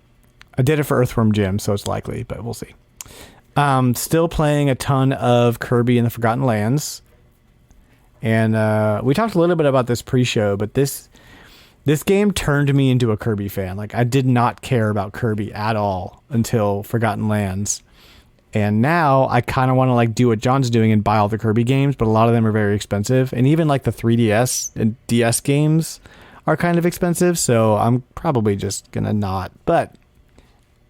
I did it for Earthworm Jim, so it's likely, but we'll see. Still playing a ton of Kirby and the Forgotten Lands. And we talked a little bit about this pre-show, but this game turned me into a Kirby fan. Like, I did not care about Kirby at all until Forgotten Lands. And now I kind of want to like do what John's doing and buy all the Kirby games, but a lot of them are very expensive. And even like the 3DS and DS games are kind of expensive, so I'm probably just going to not. But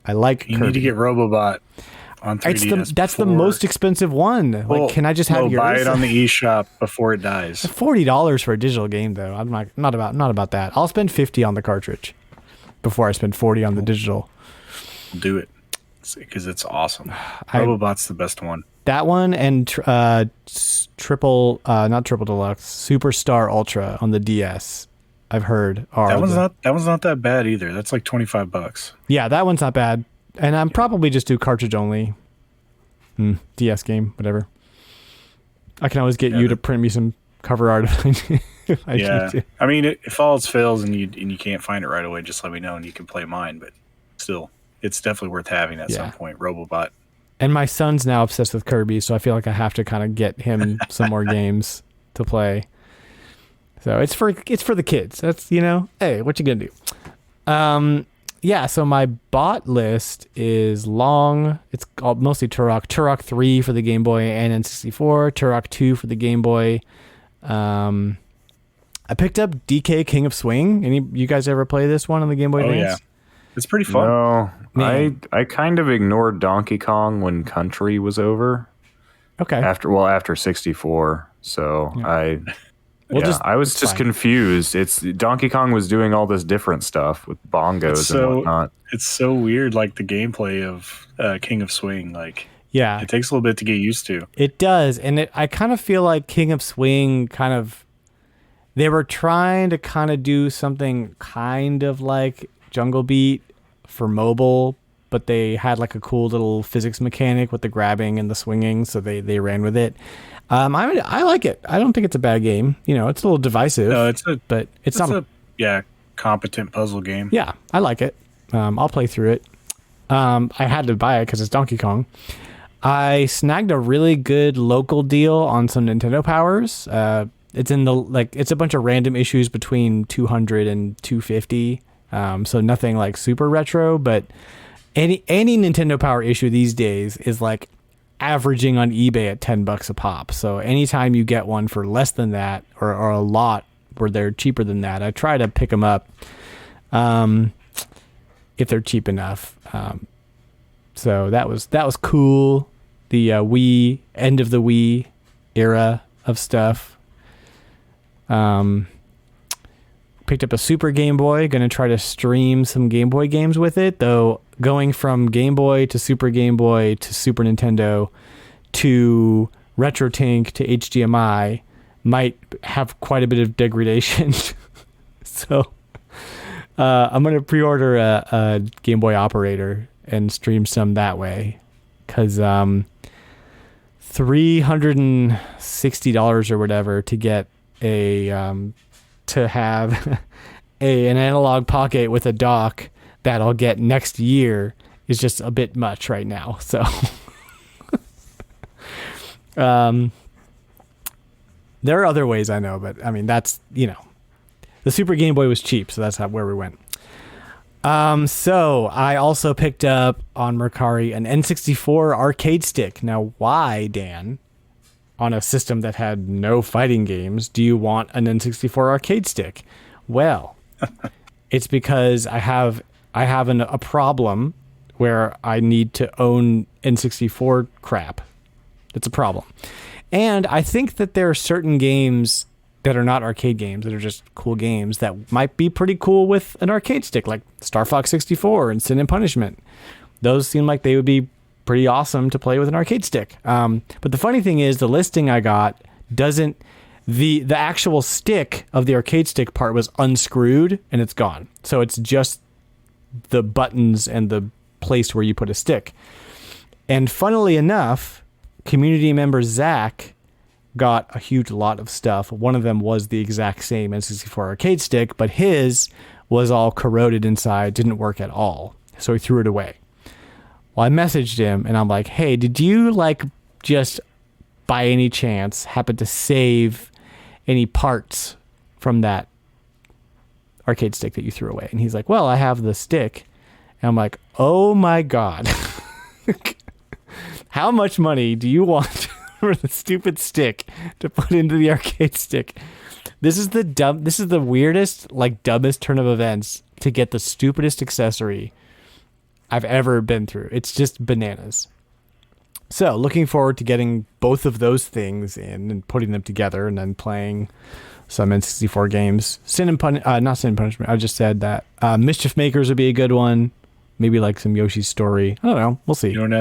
I like Kirby. You need to get Robobot on 3DS. That's the most expensive one. Like, can I just have yours? Buy it on the eShop before it dies. $40 for a digital game, though. I'm not about that. I'll spend $50 on the cartridge before I spend $40 on the digital. Do it. because it's awesome. Robobot's the best one. That one and not Triple Deluxe, Superstar Ultra on the DS. I've heard that one's not that bad either. That's like $25. Yeah, that one's not bad. And I'm probably just do cartridge only. DS game, whatever. I can always get you to print me some cover art if I need to. I mean, if all else fails and you can't find it right away, just let me know and you can play mine. But still, it's definitely worth having at some point. Robobot. And my son's now obsessed with Kirby, so I feel like I have to kind of get him some more games to play. So it's for the kids. That's, hey, what you gonna do? So my bot list is long. It's called mostly Turok. Turok 3 for the Game Boy and N64. Turok 2 for the Game Boy. I picked up DK King of Swing. Any you guys ever play this one on the Game Boy Advance? Yeah. It's pretty fun. No, I kind of ignored Donkey Kong when Country was over. Okay. After 64. So I was just confused. It's Donkey Kong was doing all this different stuff with bongos and whatnot. It's so weird, like the gameplay of King of Swing. Like, it takes a little bit to get used to. It does, and I kind of feel like King of Swing they were trying to kind of do something kind of like Jungle Beat for mobile, but they had like a cool little physics mechanic with the grabbing and the swinging, so they ran with it. I like it. I don't think it's a bad game. It's a little divisive. No, it's not a competent puzzle game. Yeah, I like it. I'll play through it. I had to buy it because it's Donkey Kong. I snagged a really good local deal on some Nintendo Powers. It's it's a bunch of random issues between 200 and 250. So nothing like super retro, but any Nintendo Power issue these days is like averaging on eBay at $10 a pop. So anytime you get one for less than that or a lot where they're cheaper than that, I try to pick them up if they're cheap enough. So that was cool. The Wii, end of the Wii era of stuff. Picked up a Super Game Boy, gonna try to stream some Game Boy games with it, though going from Game Boy to Super Game Boy to Super Nintendo to RetroTink to HDMI might have quite a bit of degradation. So I'm gonna pre-order a Game Boy operator and stream some that way, because $360 or whatever to get to have an analog pocket with a dock that I'll get next year is just a bit much right now. So there are other ways I know, but I mean, that's, the Super Game Boy was cheap, so that's where we went. So I also picked up on Mercari an N64 arcade stick. Now, why, Dan, on a system that had no fighting games, do you want an N64 arcade stick? Well, it's because I have a problem where I need to own N64 crap. It's a problem. And I think that there are certain games that are not arcade games, that are just cool games that might be pretty cool with an arcade stick, like Star Fox 64 and Sin and Punishment. Those seem like they would be pretty awesome to play with an arcade stick. But the funny thing is, the listing I got doesn't... The actual stick of the arcade stick part was unscrewed, and it's gone. So it's just the buttons and the place where you put a stick. And funnily enough, community member Zach got a huge lot of stuff. One of them was the exact same N64 arcade stick, but his was all corroded inside, didn't work at all. So he threw it away. Well, I messaged him and I'm like, hey, did you just by any chance happen to save any parts from that arcade stick that you threw away? And he's like, well, I have the stick. And I'm like, oh my God. How much money do you want for the stupid stick to put into the arcade stick? This is the weirdest, dumbest turn of events to get the stupidest accessory I've ever been through. It's just bananas. So looking forward to getting both of those things in and putting them together and then playing some N64 games. Not Sin and Punishment. I just said that. Mischief Makers would be a good one. Maybe like some Yoshi's Story. I don't know. We'll see. You don't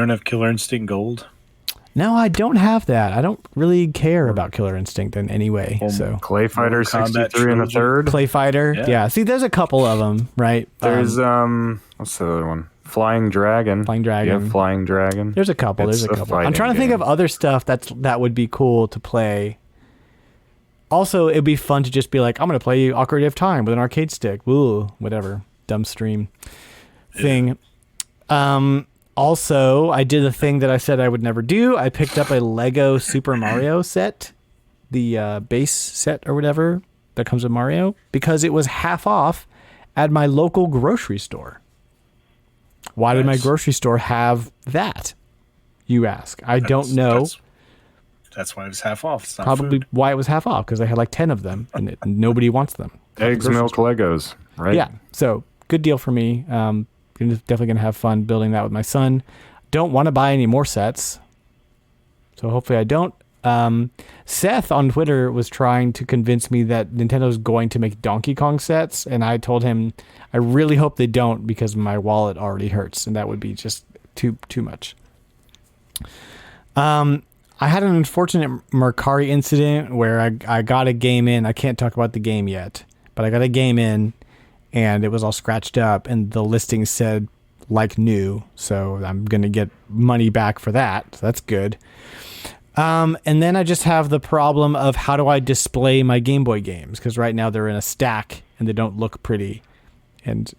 have Killer Instinct Gold? No, I don't have that. I don't really care about Killer Instinct in any way. So Clay Fighter 63 and a third. Clay Fighter. Yeah. See, there's a couple of them, right? There's what's the other one? Flying Dragon. Yeah, Flying Dragon. There's a couple. I'm trying to think of other stuff that would be cool to play. Also, it'd be fun to just be like, I'm going to play Ocarina of Time with an arcade stick. Woo, whatever. Dumb stream thing. Also, I did the thing that I said I would never do. I picked up a Lego Super Mario set, the base set or whatever that comes with Mario, because it was half off at my local grocery store. Why did my grocery store have that, you ask? I don't know. That's why it was half off. It's not probably food. Why it was half off, because they had like 10 of them, and nobody wants them. Eggs, milk, Legos, right? Yeah, so good deal for me. Definitely going to have fun building that with my son. Don't want to buy any more sets, so hopefully I don't. Seth on Twitter was trying to convince me that Nintendo's going to make Donkey Kong sets, and I told him I really hope they don't, because my wallet already hurts, and that would be just too much. I had an unfortunate Mercari incident where I got a game in. I can't talk about the game yet, but I got a game in, and it was all scratched up, and the listing said like new, so I'm going to get money back for that. So that's good. And then I just have the problem of how do I display my Game Boy games? Because right now they're in a stack and they don't look pretty, and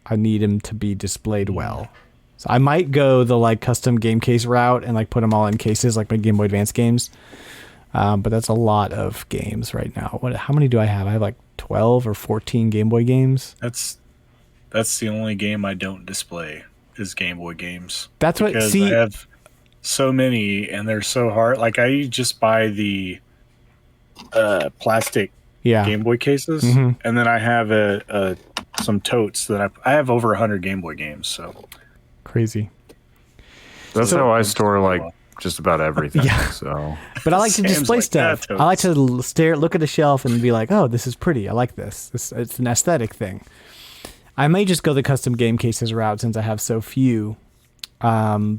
I need them to be displayed well. So I might go the like custom game case route and like put them all in cases like my Game Boy Advance games. But that's a lot of games right now. How many do I have? I have like 12 or 14 Game Boy games. That's the only game I don't display is Game Boy games. That's what. Because I have so many and they're so hard. Like I just buy the plastic Game Boy cases, and then I have some totes that I have over 100 Game Boy games. So crazy. That's how I store like just about everything. Yeah. So, but I like to display stuff. I like to look at a shelf and be like, "Oh, this is pretty. I like this. It's an aesthetic thing." I may just go the custom game cases route since I have so few. But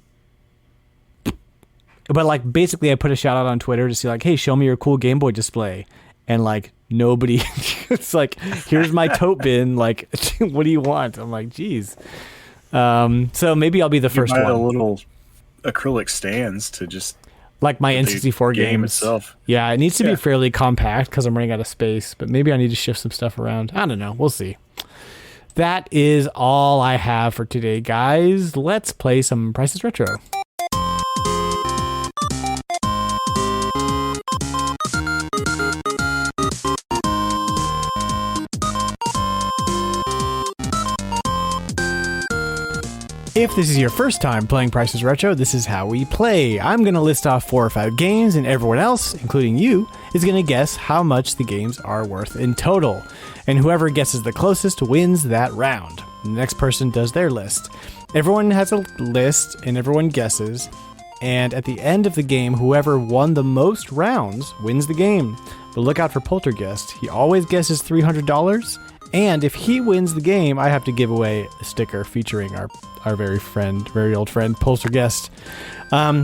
like basically, I put a shout out on Twitter to see like, "Hey, show me your cool Game Boy display," and like nobody. It's like, "Here's my tote bin. Like, what do you want?" I'm like, "Geez." So maybe I'll be the first one. A little acrylic stands to just like my N64 game games. itself. Yeah, it needs to be fairly compact because I'm running out of space. But maybe I need to shift some stuff around. I don't know. We'll see. That is all I have for today, guys. Let's play some Price is Retro. If this is your first time playing Price is Retro, this is how we play. I'm going to list off 4 or 5 games, and everyone else, including you, is going to guess how much the games are worth in total. And whoever guesses the closest wins that round. The next person does their list. Everyone has a list, and everyone guesses. And at the end of the game, whoever won the most rounds wins the game. But look out for Poltergeist. He always guesses $300. And if he wins the game, I have to give away a sticker featuring our very old friend, Poltergeist,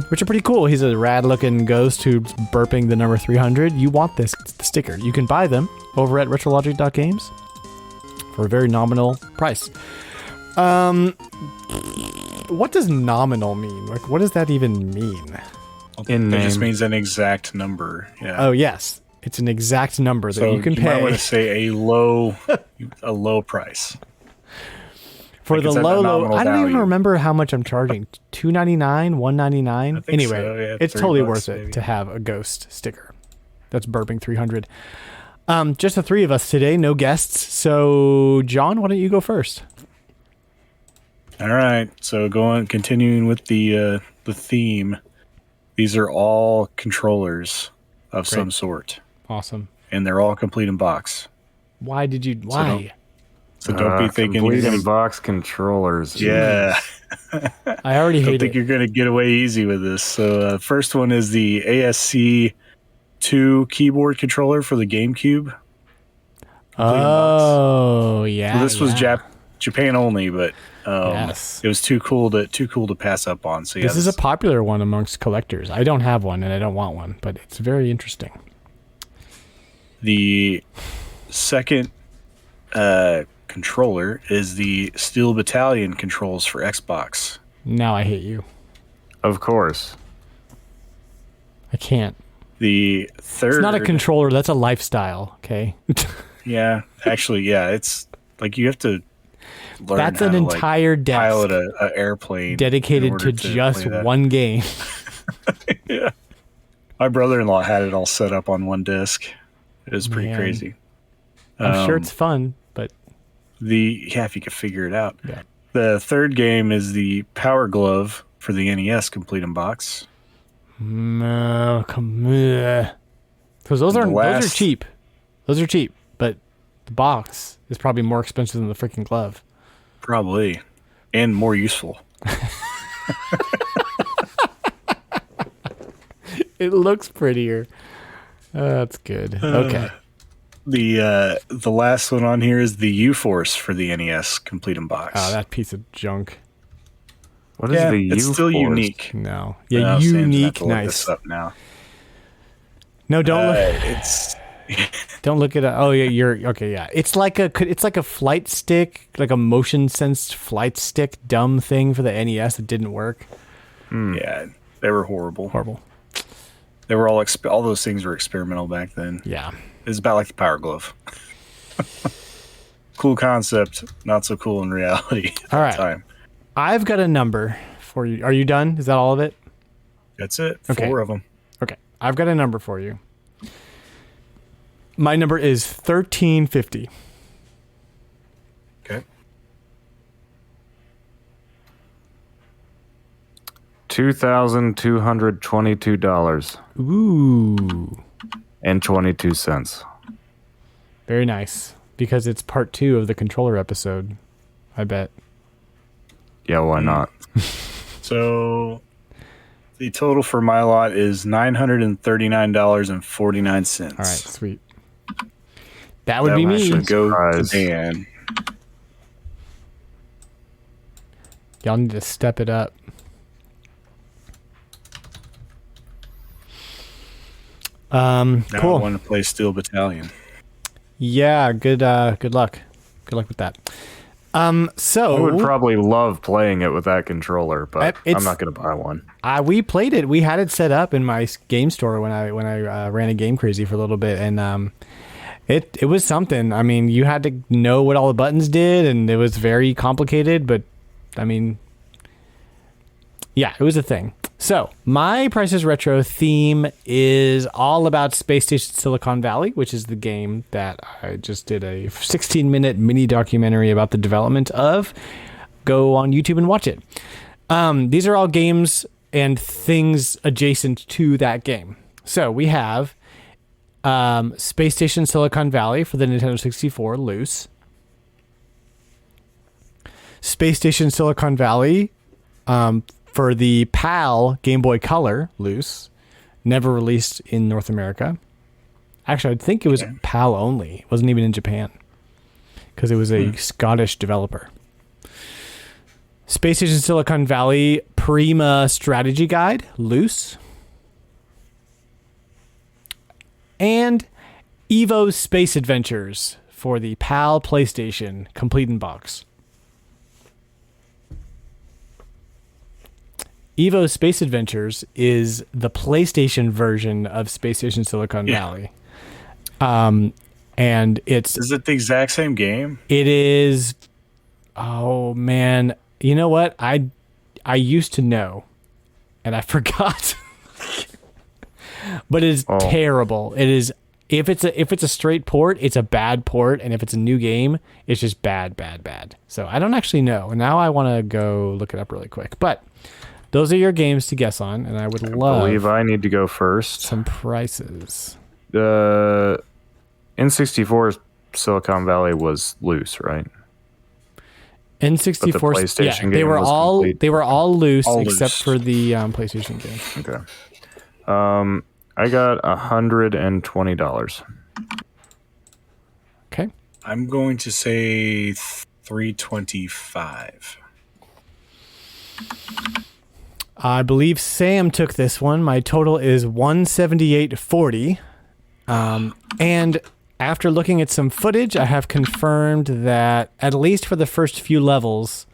which are pretty cool. He's a rad-looking ghost who's burping the number 300. You want this sticker. You can buy them over at RetroLogic.games for a very nominal price. What does nominal mean? Like, what does that even mean? It just means an exact number. Yeah. Oh, yes. It's an exact number that you can pay. I want to say a low price. For the low, I don't even remember how much I'm charging. $2.99, $1.99. Anyway, so, yeah, it's totally worth maybe. it to have a ghost sticker. That's burping 300. Just the 3 of us today, no guests. So, John, why don't you go first? All right. So, continuing with the theme. These are all controllers of some sort. Awesome. And they're all complete in box. Why? So don't be thinking complete in box controllers. Yeah. I already hate it. I don't think you're going to get away easy with this. So first one is the ASC2 keyboard controller for the GameCube. Oh, yeah. So this was Japan only, but Yes. it was too cool to pass up on. So yeah, This is a popular one amongst collectors. I don't have one, and I don't want one, but it's very interesting. The second controller is the Steel Battalion controls for Xbox. Now I hate you. Of course. I can't. The third... It's not a controller. That's a lifestyle, okay? Yeah, actually, yeah. It's like you have to learn That's how an to, entire desk pilot a airplane dedicated to just one game. Yeah. My brother-in-law had it all set up on one disc. It was pretty crazy. I'm sure it's fun, but... If you could figure it out. Yeah. The third game is the Power Glove for the NES Complete in Box. No, come on. Because those are cheap. Those are cheap, but the box is probably more expensive than the freaking glove. Probably. And more useful. It looks prettier. That's good. Okay. The last one on here is the U-Force for the NES Complete in Box. Oh, that piece of junk. What is the U-Force? It's still unique. No. Yeah, unique. Nice. Look this up now. No, don't look. It's don't look at it. Oh yeah, you're okay. Yeah, it's like a flight stick, like a motion sensed flight stick, dumb thing for the NES that didn't work. Yeah, they were horrible. Horrible. They were all those things were experimental back then. Yeah, it's about like the Power Glove. Cool concept, not so cool in reality. At all right. the time. I've got a number for you. Are you done? Is that all of it? That's it. Okay. 4 of them. Okay. I've got a number for you. My number is 1350. Okay. $2,222. Ooh. And 22 cents. Very nice. Because it's part 2 of the controller episode, I bet. Yeah, why not? So the total for my lot is $939.49. All right, sweet. That would be me. Should go to Dan. Y'all need to step it up. Now cool. I want to play Steel Battalion. Yeah, good luck. Good luck with that. So I would probably love playing it with that controller, but I'm not going to buy one. We played it. We had it set up in my game store when I ran a Game Crazy for a little bit, and it was something. I mean, you had to know what all the buttons did, and it was very complicated. But I mean, yeah, it was a thing. So my Price is Retro theme is all about Space Station Silicon Valley, which is the game that I just did a 16-minute mini documentary about the development of. Go on YouTube and watch it. These are all games and things adjacent to that game. So we have Space Station Silicon Valley for the Nintendo 64, loose. Space Station Silicon Valley for the PAL Game Boy Color, loose. Never released in North America. Actually, I think it was PAL only. It wasn't even in Japan. Because it was a Scottish developer. Space Station Silicon Valley Prima Strategy Guide, loose. And Evo Space Adventures for the PAL PlayStation, complete in box. Evo Space Adventures is the PlayStation version of Space Station Silicon Valley. And Is it the exact same game? It is. Oh man, you know what? I used to know, and I forgot. But it's terrible. It is. If it's a straight port, it's a bad port, and if it's a new game, it's just bad. So I don't actually know. Now I want to go look it up really quick. But those are your games to guess on, and I would love. I believe I need to go first. Some prices. The N64 Silicon Valley was loose, right? N64. But the PlayStation game they were was all complete. They were all loose All except loose. for the PlayStation game. Okay. I got $120. Okay. I'm going to say $325. I believe Sam took this one. My total is $178.40. And after looking at some footage, I have confirmed that at least for the first few levels,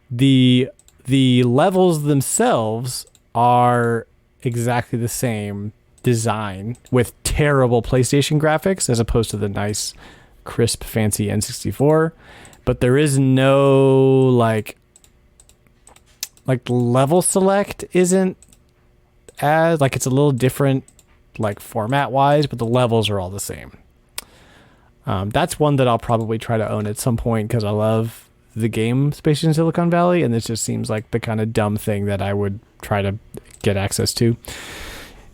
the levels themselves are exactly the same design with terrible PlayStation graphics as opposed to the nice, crisp, fancy N64. But there is no like level select isn't as like it's a little different like format wise, but the levels are all the same. That's one that I'll probably try to own at some point because I love the game Space in Silicon Valley, and this just seems like the kind of dumb thing that I would try to get access to.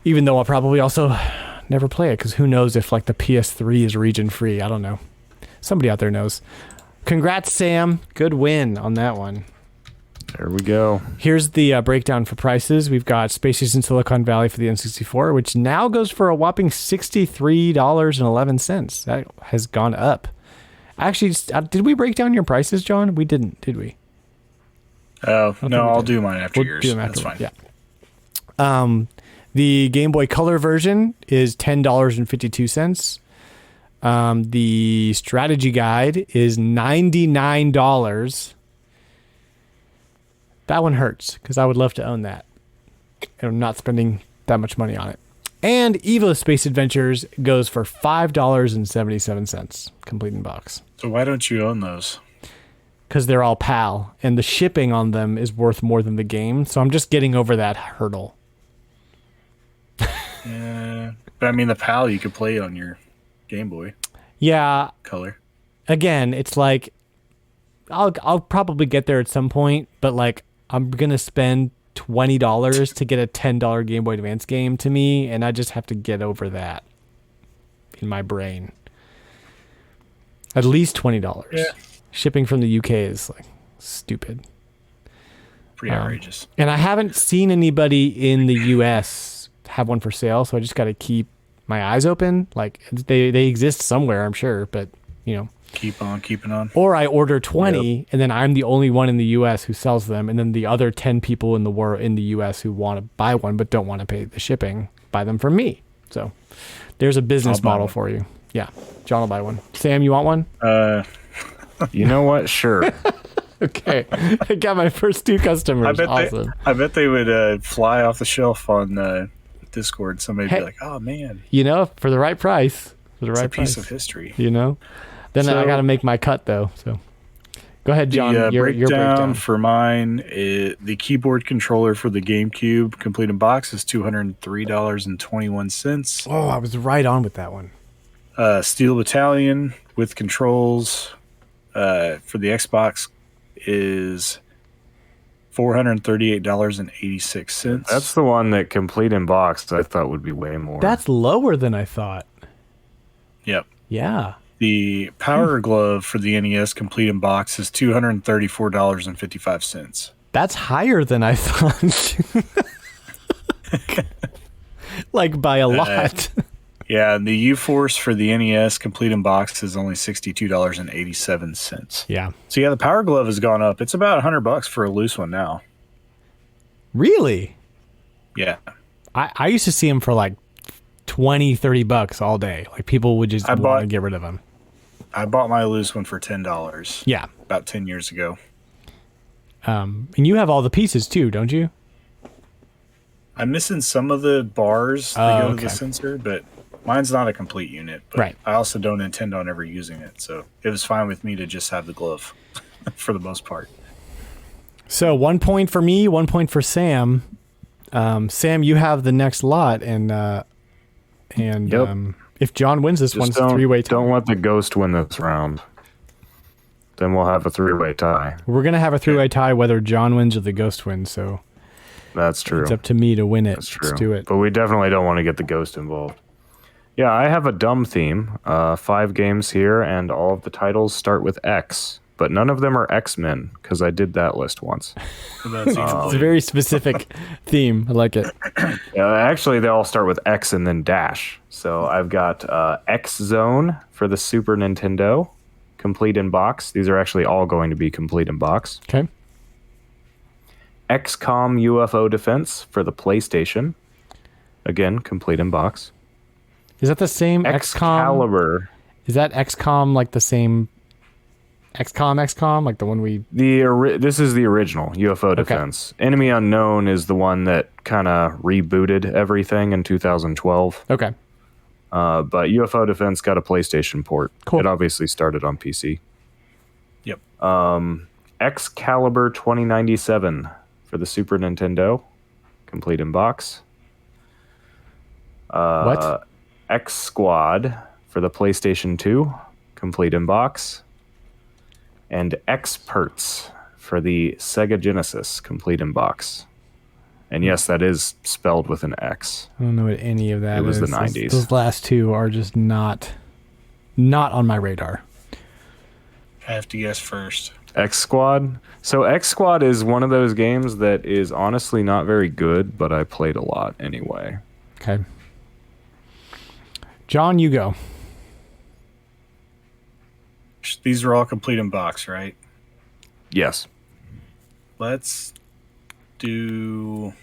Even though I'll probably also never play it because who knows if like the PS3 is region free. I don't know. Somebody out there knows. Congrats, Sam. Good win on that one. There we go. Here's the breakdown for prices. We've got Space Station Silicon Valley for the N64, which now goes for a whopping $63.11. That has gone up. Actually, did we break down your prices, John? We didn't, did we? Oh, no, I'll do mine after yours. Do them after. That's fine. Yeah. The Game Boy Color version is $10.52. The strategy guide is $99. That one hurts because I would love to own that. And I'm not spending that much money on it. And Evo Space Adventures goes for $5.77, complete in box. So why don't you own those? Because they're all PAL, and the shipping on them is worth more than the game. So I'm just getting over that hurdle. Yeah, but I mean the PAL you could play on your Game Boy. Yeah. Color. Again, it's like I'll probably get there at some point, but like I'm gonna spend $20 to get a $10 Game Boy Advance game to me, and I just have to get over that in my brain. At least $20. Yeah. Shipping from the UK is like stupid. Pretty outrageous. And I haven't seen anybody in the US have one for sale, so I just got to keep my eyes open. Like they exist somewhere, I'm sure, but you know. Keep on keeping on. Or I order 20 and then I'm the only one in the US who sells them, and then the other 10 people in the world in the US who want to buy one but don't want to pay the shipping buy them from me. So there's a business model for you. Yeah. John will buy one. Sam, you want one? You know what? Sure. Okay. I got my first 2 customers. Awesome. I bet they would fly off the shelf on Discord. Somebody'd be like, "Oh man, you know, for the right price, it's a piece of history." You know. Then I got to make my cut though. So, go ahead, John. Your breakdown for mine. The keyboard controller for the GameCube, complete in box, is $203.21. Oh, I was right on with that one. Steel Battalion with controls for the Xbox is $438.86. That's the one that complete in box I thought would be way more. That's lower than I thought. Yep. Yeah. The Power Glove for the NES complete in box is $234.55. That's higher than I thought. Like by a lot. Yeah, and the U-Force for the NES complete in box is only $62.87. Yeah. So yeah, the Power Glove has gone up. It's about $100 for a loose one now. Really? Yeah. I used to see them for like $20-$30 all day. Like people would just want to get rid of them. I bought my loose one for $10. Yeah. About 10 years ago. And you have all the pieces too, don't you? I'm missing some of the bars that go to the sensor, but mine's not a complete unit. But right. I also don't intend on ever using it, so it was fine with me to just have the glove for the most part. So 1 point for me, 1 point for Sam. Sam, you have the next lot, and if John wins this one, it's a 3-way tie. Don't let the ghost win this round. Then we'll have a 3-way tie. We're gonna have a 3-way tie whether John wins or the ghost wins. So that's true. It's up to me to win it. That's true. Let's do it. But we definitely don't want to get the ghost involved. Yeah, I have a dumb theme. 5 games here, and all of the titles start with X. But none of them are X-Men, because I did that list once. It's a very specific theme. I like it. Actually, they all start with X and then dash. So I've got X Zone for the Super Nintendo, complete in box. These are actually all going to be complete in box. Okay. XCOM UFO Defense for the PlayStation. Again, complete in box. Is that the same XCOM? Excalibur. Is that XCOM like the same XCOM, like the one we... This is the original UFO Defense. Enemy Unknown is the one that kind of rebooted everything in 2012. Okay. But UFO Defense got a PlayStation port. Cool. It obviously started on PC. Yep. Excalibur 2097 for the Super Nintendo. Complete in box. What? X Squad for the PlayStation 2. Complete in box. And Experts for the Sega Genesis. Complete in box. And yes, that is spelled with an X. I don't know what any of that is. It was the 90s. Those last two are just not on my radar. I have to guess first. X Squad. So X Squad is one of those games that is honestly not very good, but I played a lot anyway. Okay. John, you go. These are all complete in box, right? Yes. Let's do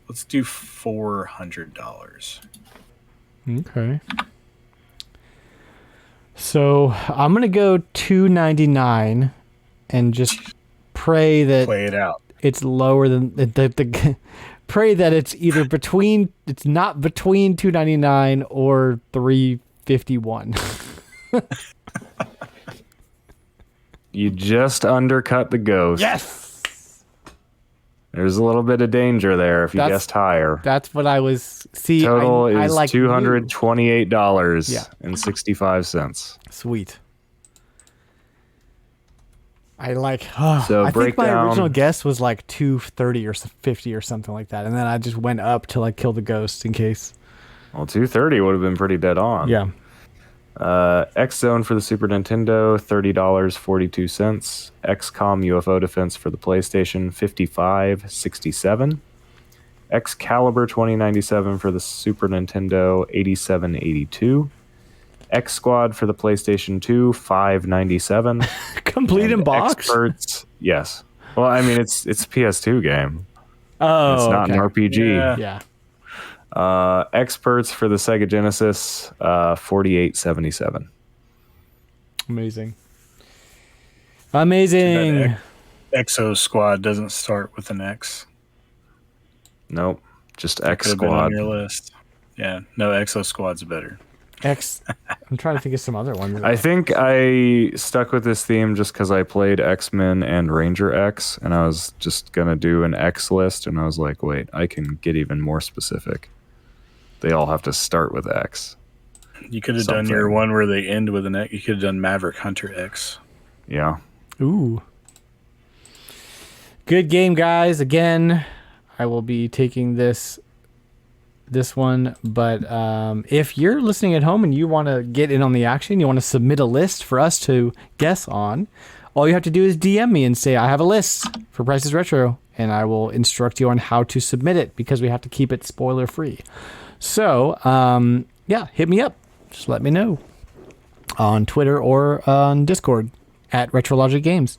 $400. Okay. So I'm gonna go $299 and just pray that Play it out. it's lower than the pray that it's either it's not between $299 or $351. You just undercut the ghost. Yes. There's a little bit of danger there if you guessed higher. That's what I was. See, Total I is like $228.65. Sweet. I like. So I think my breakdown- original guess was like 230 or 50 or something like that, and then I just went up till I killed the ghost in case. Well, 230 would have been pretty dead on. Yeah. X Zone for the Super Nintendo, $30.42. XCOM UFO Defense for the PlayStation, $55.67. Excalibur 2097 for the Super Nintendo, $87.82. X Squad for the PlayStation 2, $5.97. Complete in box. Experts, yes. Well, I mean, it's a PS2 game. Oh, It's not an RPG. Yeah. Experts for the Sega Genesis, $48.77. Amazing. Amazing. Exo Squad doesn't start with an X. Nope, just X Could have been on Squad. your list. Yeah, no, Exo Squad's better. I'm trying to think of some other ones. I think I stuck with this theme just because I played X-Men and Ranger X, and I was just gonna do an X list, and I was like, wait, I can get even more specific. They all have to start with X. You could have done your one where they end with an X. You could have done Maverick Hunter X. Yeah. Ooh. Good game, guys. Again, I will be taking this one, but if you're listening at home and you want to get in on the action, you want to submit a list for us to guess on, all you have to do is DM me and say, I have a list for Prices Retro, and I will instruct you on how to submit it because we have to keep it spoiler free. So, yeah, hit me up. Just let me know on Twitter or on Discord at RetroLogic Games.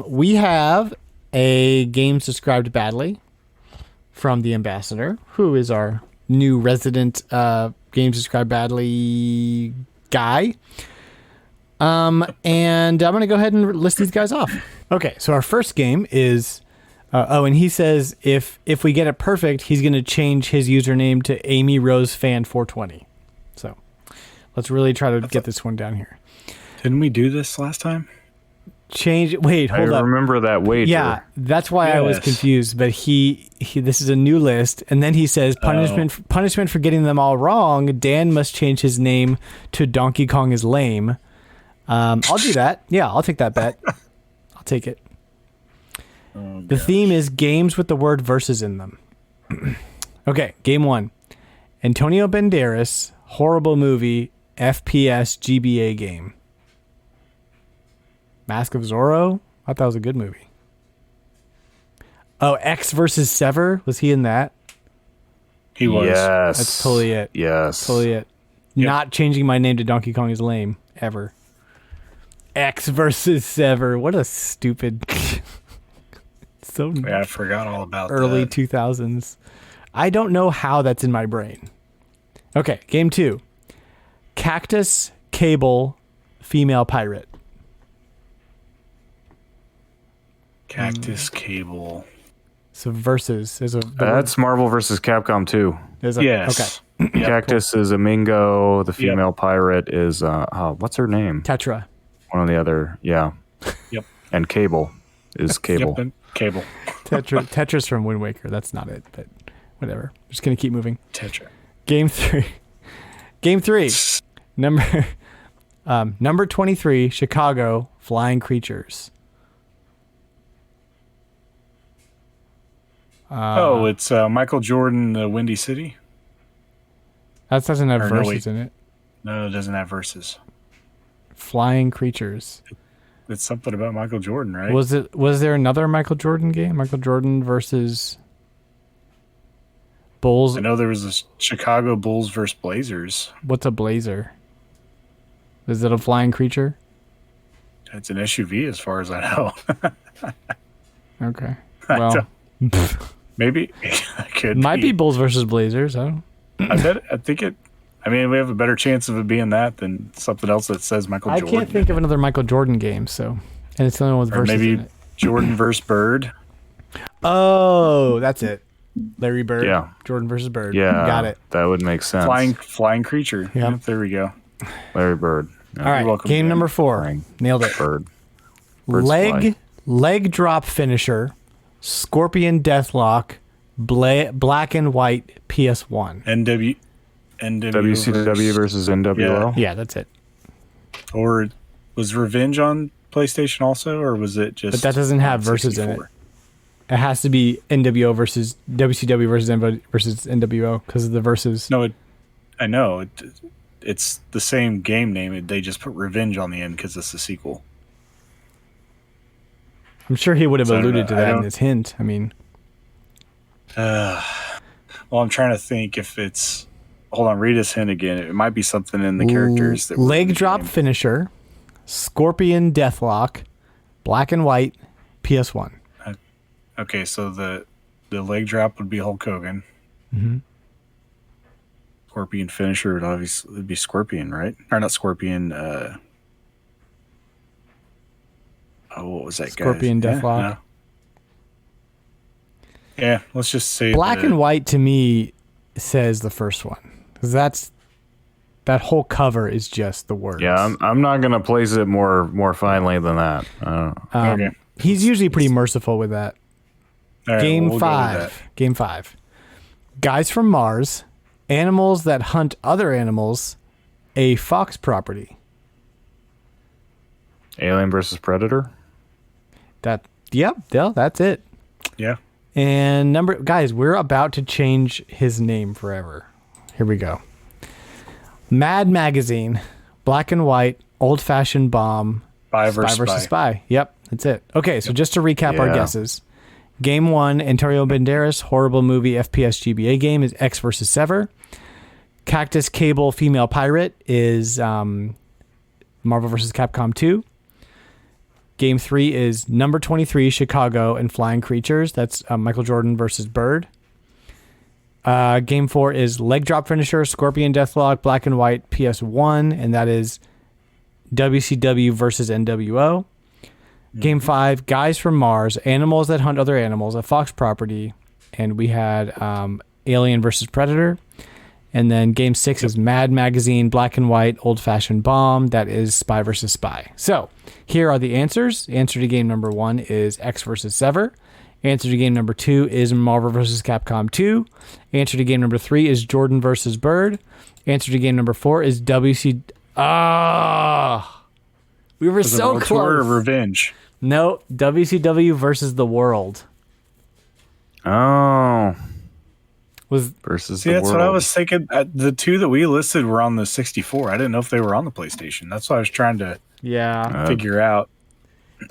We have a Games Described Badly from the Ambassador, who is our new resident Games Described Badly guy. And I'm going to go ahead and list these guys off. Okay, so our first game is... and he says if we get it perfect, he's going to change his username to Amy Rose Fan 420. So let's really try to get this one down here. Didn't we do this last time? Wait, hold up. I remember that wager. Yeah, that's why I was confused. But he this is a new list, and then he says punishment for getting them all wrong. Dan must change his name to Donkey Kong is lame. I'll do that. Yeah, I'll take that bet. I'll take it. The theme is games with the word versus in them. Okay, game 1. Antonio Banderas, horrible movie, FPS GBA game. Mask of Zorro? I thought it was a good movie. Oh, X versus Sever? Was he in that? He was. Yes. That's totally it. Yes. Totally it. Yep. Not changing my name to Donkey Kong is lame, ever. X versus Sever. What a stupid. So Yeah, I forgot all about early that. 2000s. I don't know how that's in my brain. Okay, game 2. Cactus, Cable, Female Pirate. Cactus Cable. So versus is a That's Marvel versus Capcom 2. is a, Yes. Okay. Cactus is a Mingo. The female pirate is what's her name? Tetra. One of the other, yeah. Yep. And Cable is Cable. Yep. Cable. Tetra's from Wind Waker. That's not it, but whatever. Just gonna keep moving. Tetra. Game 3. Game 3. Number 23. Chicago. Flying Creatures. It's Michael Jordan, the Windy City. That doesn't have Or no, verses wait. in it. No, it doesn't have verses. Flying Creatures. It's something about Michael Jordan, right? Was there another Michael Jordan game? Michael Jordan versus Bulls. I know there was a Chicago Bulls versus Blazers. What's a blazer? Is it a flying creature? It's an SUV, as far as I know. Okay. Well, Maybe it could might be Bulls versus Blazers. I think it. I mean, we have a better chance of it being that than something else that says Michael Jordan. can't think of another Michael Jordan game. So, and it's the only one with Or verses maybe in it. Jordan versus Bird. Oh, that's it. Larry Bird. Yeah. Jordan versus Bird. Yeah. Got it. That would make sense. Flying creature. Yeah. Yep, there we go. Larry Bird. Yeah. All right. welcome, Game Dan. number 4. Flying Nailed it. Bird. Birds Leg fly. drop finisher. Scorpion Deathlock. Black and white NW. NW WCW versus NWO. Yeah, that's it. Or was Revenge on PlayStation also, or was it just? But that doesn't have on verses in it. 64? It has to be NWO versus WCW versus NWO because of the verses. No, I know. It's the same game name. They just put Revenge on the end because it's the sequel. I'm sure he would have So, alluded to I that in don't- his hint. I mean, Well, I'm trying to think if it's. Hold on, read his hint again. It might be something in the characters that were in leg the drop game. finisher, Scorpion Deathlock, black and white, PS1. Okay, so the leg drop would be Hulk Hogan. Mm-hmm. Scorpion finisher would obviously be Scorpion, right? Or not Scorpion. What was that? Scorpion guy? Deathlock. Yeah, let's just say Black and white to me says the first one because that whole cover is just the words. Yeah, I'm not gonna place it more finely than that. Okay. He's usually pretty merciful with that. All right, Game we'll go with that. 5. Game 5. Guys from Mars. Animals that hunt other animals. A Fox property. Alien versus Predator. Yep, that's it. Yeah. And guys, we're about to change his name forever. Here we go. Mad Magazine, Black and White, Old Fashioned Bomb, Spy Spy versus Spy. Yep, that's it. Okay, so just to recap our Yeah. guesses. Game 1, Antonio Banderas, horrible movie FPS GBA game is X versus Sever. Cactus Cable Female Pirate is Marvel vs. Capcom 2. Game 3 is number 23, Chicago and Flying Creatures. That's Michael Jordan versus Bird. Game 4 is Leg Drop Finisher, Scorpion Deathlock, Black and White, PS1, and that is WCW versus NWO. Game 5, Guys from Mars, Animals that Hunt Other Animals, a Fox property, and we had Alien versus Predator. And then Game 6 is Mad Magazine, Black and White, Old Fashioned Bomb. That is Spy versus Spy. So here are the answers. Answer to game number 1 is X versus Sever. Answer to game number 2 is Marvel vs. Capcom 2. Answer to game number 3 is Jordan versus Bird. Answer to game number 4 is WC. We were Was it so World Tour or close. Revenge? No, WCW versus the World Oh, was. versus See, the that's world. what I was thinking. The two that we listed were on the 64. I didn't know if they were on the PlayStation. That's what I was trying to Yeah. figure out.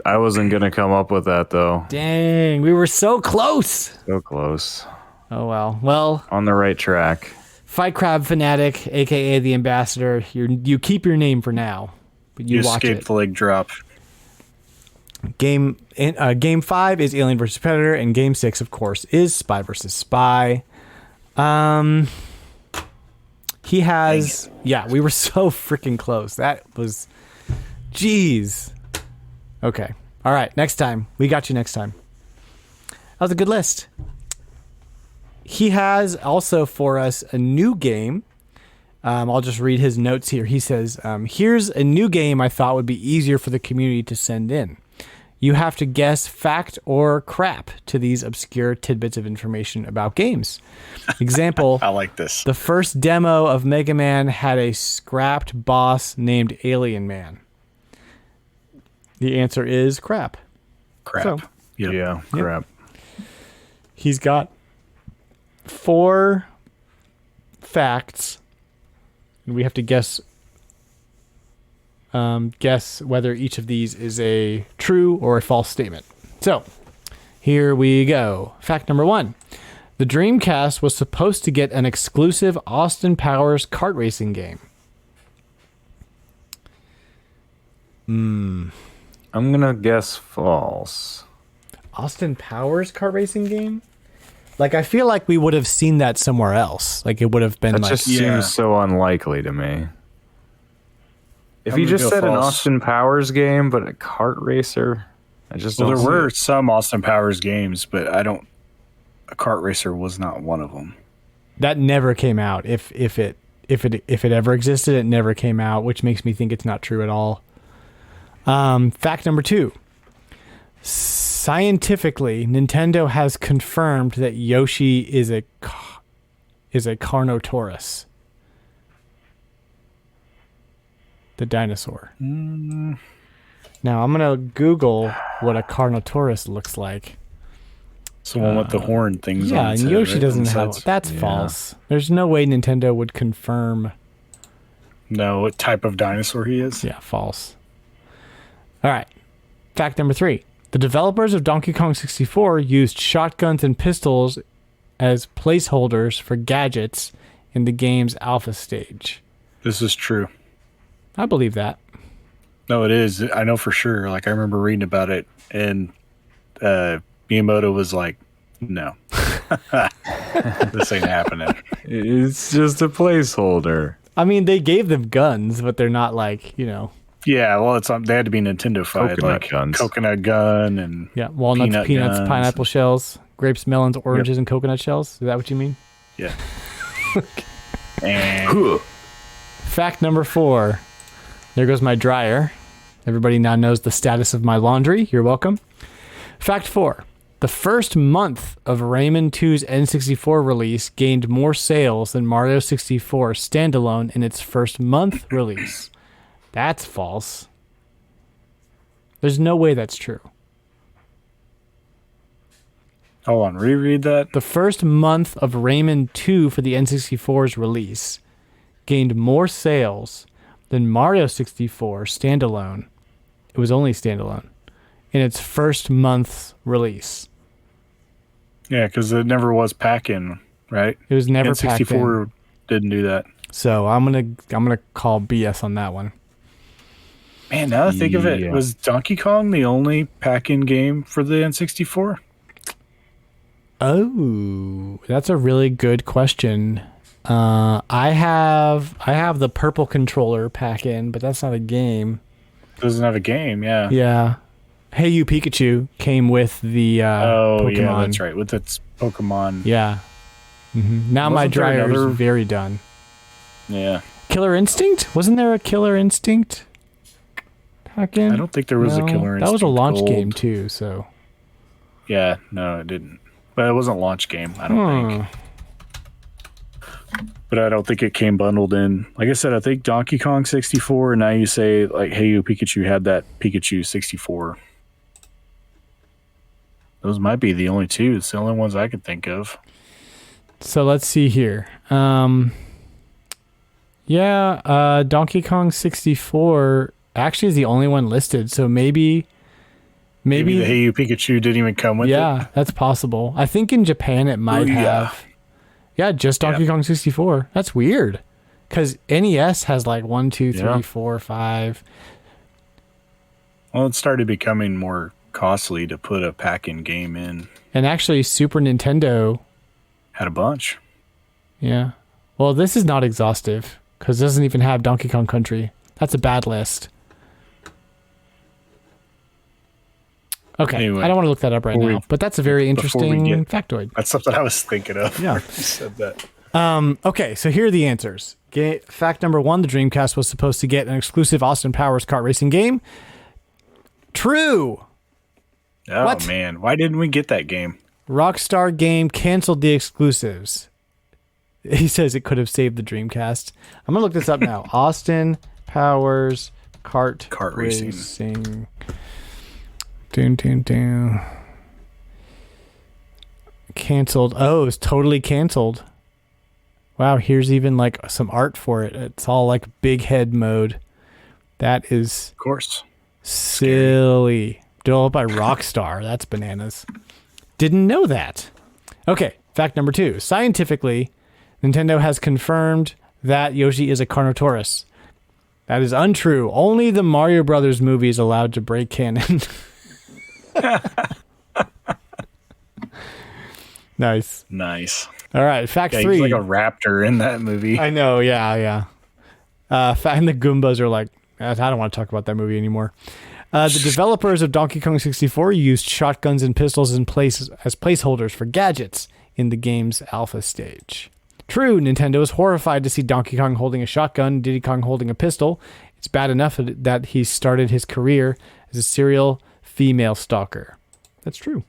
I wasn't gonna come up with that though. Dang, we were so close. So close. Oh well. Well, On the right track. Fight Crab Fanatic, aka the Ambassador, you keep your name for now. but you watch escaped it. the leg drop. Game 5 is Alien vs Predator, and Game 6, of course, is Spy vs Spy. He has, we were so freaking close. That was, jeez. Okay, all right. Next time, we got you. Next time. That was a good list. He has also for us a new game. I'll just read his notes here. He says, "Here's a new game I thought would be easier for the community to send in. You have to guess fact or crap to these obscure tidbits of information about games. Example, I like this. The first demo of Mega Man had a scrapped boss named Alien Man. The answer is crap. Crap. So, Yeah, crap. He's got 4 facts. And we have to guess whether each of these is a true or a false statement. So, here we go. Fact number 1. The Dreamcast was supposed to get an exclusive Austin Powers kart racing game. I'm going to guess false. Austin Powers kart racing game? Like, I feel like we would have seen that somewhere else. Like, it would have been That like... just seems so unlikely to me. If I'm you gonna just go said an false. Austin Powers game, but a kart racer, I just Well, don't there see were it. some Austin Powers games, but a kart racer was not one of them. That never came out. If it ever existed, it never came out, which makes me think it's not true at all. Fact number 2. Scientifically, Nintendo has confirmed that Yoshi is a Carnotaurus. The dinosaur. Now I'm gonna Google what a Carnotaurus looks like. It's the one with the horn things on Yeah, its and head, Yoshi right? doesn't On the have. sides. That's false. There's no way Nintendo would confirm. No, what type of dinosaur he is? Yeah, false. All right. Fact number 3. The developers of Donkey Kong 64 used shotguns and pistols as placeholders for gadgets in the game's alpha stage. This is true. I believe that. No, it is. I know for sure. Like, I remember reading about it, and Miyamoto was like, no. This ain't happening. It's just a placeholder. I mean, they gave them guns, but they're not like, Yeah, well, they had to be Nintendo-fied. Coconut Like, guns. coconut gun and... yeah, walnuts, Peanut peanuts, guns. pineapple shells, grapes, melons, oranges, and coconut shells. Is that what you mean? Yeah. And Fact number 4. There goes my dryer. Everybody now knows the status of my laundry. You're welcome. Fact 4. The first month of Rayman 2's N64 release gained more sales than Mario 64 standalone in its first month release. That's false. There's no way that's true. hold on, reread that. The first month of Rayman 2 for the N64's release gained more sales than Mario 64 standalone. It was only standalone in its first month's release. Yeah, because it never was pack-in, right? It was never packed in. N64 didn't do that. So I'm gonna call BS on that one. Man, now that I think of it, Yeah. was Donkey Kong the only pack-in game for the N64? Oh, that's a really good question. I have the purple controller pack in, but that's not a game. Doesn't have a game, yeah. Yeah. Hey You Pikachu came with the Pokemon. Yeah, that's right. With its Pokemon. Yeah. Now my Wasn't there dryer another- is very done. Yeah. Killer Instinct? Wasn't there a Killer Instinct pack in? I don't think there was a No, Killer Instinct That was a launch Gold. game too, so. Yeah, no, it didn't. But it wasn't a launch game, I don't think. But I don't think it came bundled in. Like I said, I think Donkey Kong 64, and now you say, like, Hey You Pikachu had that Pikachu 64. Those might be the only two. It's the only ones I could think of. So let's see here. Donkey Kong 64 actually is the only one listed. So maybe Maybe the Hey You Pikachu didn't even come with it. yeah, that's possible. I think in Japan it might yeah. have. Yeah, just Donkey Kong 64. That's weird. Because NES has like 1, 2, 3, Yeah. 4, 5. Well, it started becoming more costly to put a pack-in game in. And actually, Super Nintendo Had a bunch. Yeah. Well, this is not exhaustive because it doesn't even have Donkey Kong Country. That's a bad list. Okay. Anyway, I don't want to look that up right now, but that's a very interesting factoid. That's something I was thinking of. Yeah. when you said that. Okay, so here are the answers. Fact number 1, the Dreamcast was supposed to get an exclusive Austin Powers kart racing game. True. Oh, What? man. Why didn't we get that game? Rockstar Game canceled the exclusives. He says it could have saved the Dreamcast. I'm going to look this up now. Austin Powers kart racing. Dun. Canceled. Oh, it's totally canceled. Wow, here's even like some art for it. It's all like big head mode. That is Of course. silly. Developed by Rockstar. That's bananas. Didn't know that. Okay, fact number 2. Scientifically, Nintendo has confirmed that Yoshi is a Carnotaurus. That is untrue. Only the Mario Brothers movie is allowed to break canon. Nice. All right, fact 3. He's like a raptor in that movie. I know, yeah. And the Goombas are like, I don't want to talk about that movie anymore. The developers of Donkey Kong 64 used shotguns and pistols as placeholders for gadgets in the game's alpha stage. True, Nintendo is horrified to see Donkey Kong holding a shotgun, Diddy Kong holding a pistol. It's bad enough that he started his career as a serial female stalker. That's true.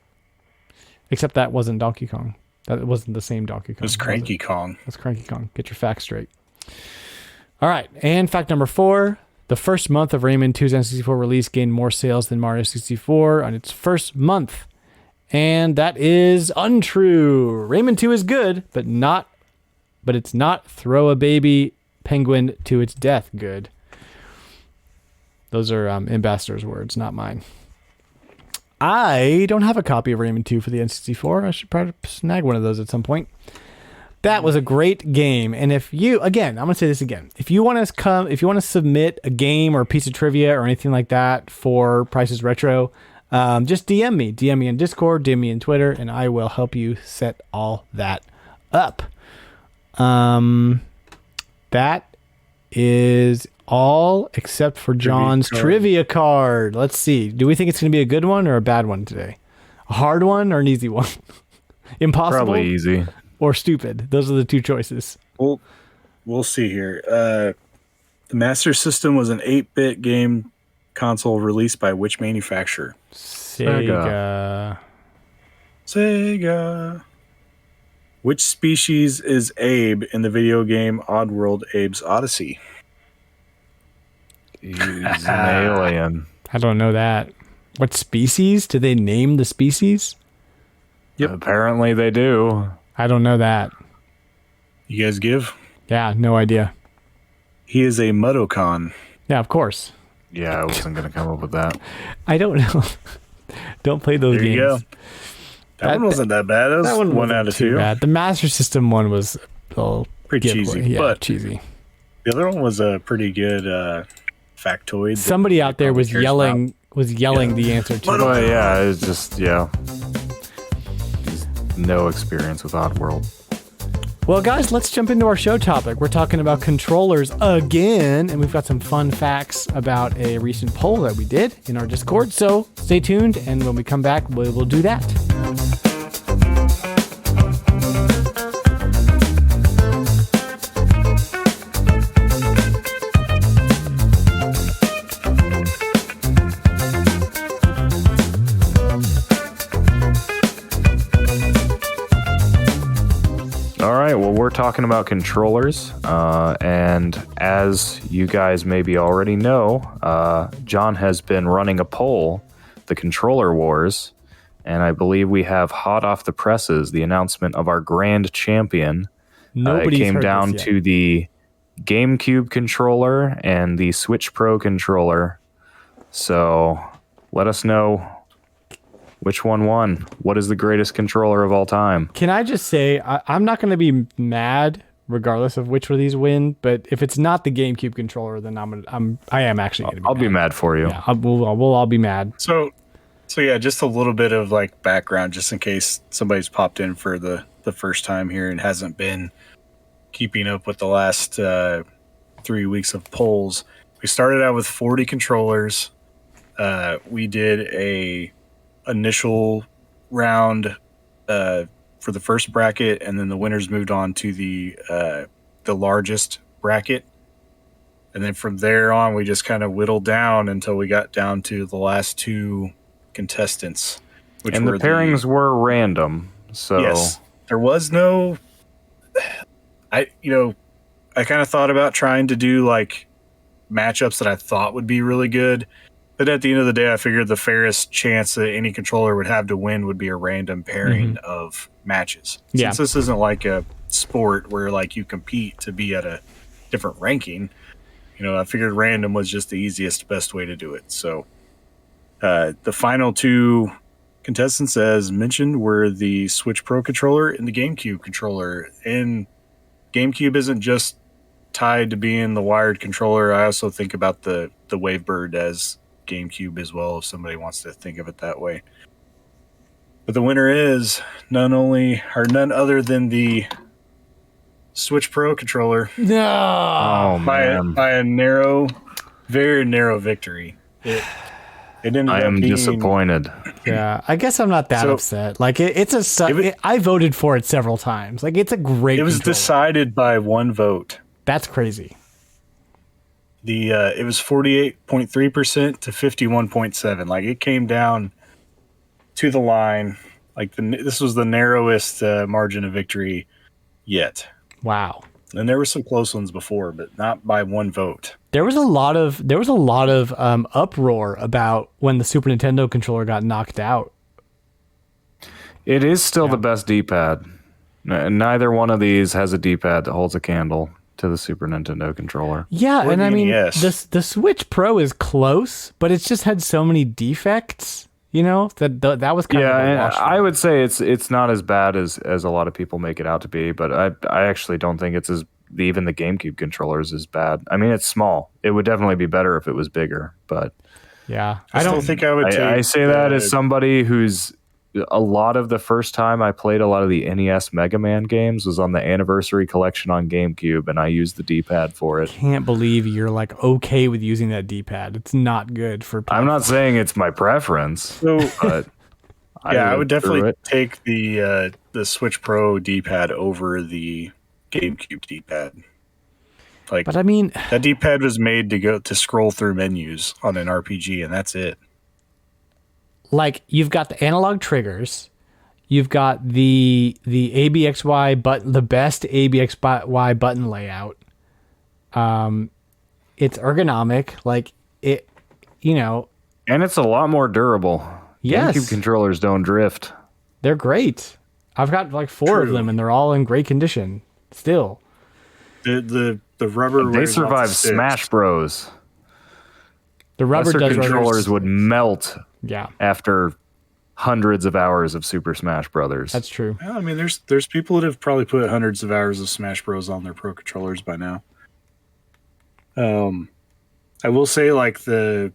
Except that wasn't Donkey Kong. That wasn't the same Donkey Kong. It was Cranky Kong. That's Cranky Kong. Get your facts straight. All right. And fact number 4. The first month of Rayman 2's N64 release gained more sales than Mario 64 on its first month. And that is untrue. Rayman 2 is good, but it's not throw a baby penguin to its death good. Those are Ambassador's words, not mine. I don't have a copy of Rayman 2 for the N64. I should probably snag one of those at some point. That was a great game. And if you, again, I'm going to say this again. If you want to submit a game or a piece of trivia or anything like that for Prices Retro, just DM me. DM me in Discord, DM me in Twitter, and I will help you set all that up. That is all except for John's trivia card. Let's see. Do we think it's going to be a good one or a bad one today? A hard one or an easy one? Impossible? Probably easy. Or stupid. Those are the two choices. We'll see here. The Master System was an 8-bit game console released by which manufacturer? Sega. Which species is Abe in the video game Oddworld Abe's Odyssey? He's an alien. I don't know that. What species? Did they name the species? Yep. Apparently they do. I don't know that. You guys give? Yeah, no idea. He is a Mudokon. Yeah, of course. Yeah, I wasn't going to come up with that. I don't know. Don't play those games. There you go. That one wasn't that bad. That was 1 out of 2. Bad. The Master System one was a little pretty cheesy. Yeah, but cheesy. The other one was a pretty good factoid. Somebody out there was yelling the answer to it. But yeah, it's just, no experience with Oddworld. Well, guys, let's jump into our show topic. We're talking about controllers again, and we've got some fun facts about a recent poll that we did in our Discord. So stay tuned, and when we come back, we'll do that. We're talking about controllers, and as you guys maybe already know, John has been running a poll, the Controller Wars, and I believe we have hot off the presses the announcement of our grand champion. It came down to the GameCube controller and the Switch Pro controller. So let us know which one won. What is the greatest controller of all time? Can I just say, I'm not going to be mad regardless of which of these win. But if it's not the GameCube controller, then I am actually going to be I'll be mad for you. Yeah, we'll all be mad. So yeah, just a little bit of like background, just in case somebody's popped in for the first time here and hasn't been keeping up with the last 3 weeks of polls. We started out with 40 controllers. We did a initial round for the first bracket, and then the winners moved on to the largest bracket. And then from there on, we just kind of whittled down until we got down to the last two contestants. And the pairings were random. So yes, there was no... I kind of thought about trying to do like matchups that I thought would be really good. But at the end of the day, I figured the fairest chance that any controller would have to win would be a random pairing of matches. Yeah. Since this isn't like a sport where like you compete to be at a different ranking, I figured random was just the easiest, best way to do it. So the final two contestants, as mentioned, were the Switch Pro controller and the GameCube controller. And GameCube isn't just tied to being the wired controller. I also think about the Wavebird as GameCube as well, if somebody wants to think of it that way. But the winner is none other than the Switch Pro controller. No, by a very narrow victory. It ended I up am being disappointed. yeah. I guess I'm not that upset. Like I voted for it several times. Like it's a great. It was controller. decided by one vote. That's crazy. It was 48.3% to 51.7%. Like it came down to the line. Like this was the narrowest margin of victory yet. Wow. And there were some close ones before, but not by one vote. There was a lot of uproar about when the Super Nintendo controller got knocked out. It is still the best D-pad. Neither one of these has a D-pad that holds a candle to the Super Nintendo controller. Yeah, Or and the I mean, NES. the Switch Pro is close, but it's just had so many defects, that was kind of a And wash. I would say it's not as bad as a lot of people make it out to be, but I actually don't think it's even the GameCube controller is as bad. I mean, it's small. It would definitely be better if it was bigger, but Yeah, I don't think I would take... I say that as somebody who's a lot of the first time I played a lot of the NES Mega Man games was on the Anniversary Collection on GameCube, and I used the D-pad for it. Can't believe you're like okay with using that D-pad. It's not good for. I'm not saying it's my preference, but I would definitely it. take the Switch Pro D-pad over the GameCube D-pad. Like, But I mean, that D-pad was made to scroll through menus on an RPG, and that's it. like you've got the analog triggers, you've got the ABXY button, the best ABXY button layout. It's ergonomic, like it, And it's a lot more durable. Yes. GameCube controllers don't drift. they're great. I've got like 4 of True. them, and they're all in great condition still. The rubber... They wears off the survived sticks. Smash Bros. The rubber Lesser does controllers would melt Yeah, after hundreds of hours of Super Smash Brothers. that's true. Yeah, I mean, there's people that have probably put hundreds of hours of Smash Bros on their Pro controllers by now. I will say, like, the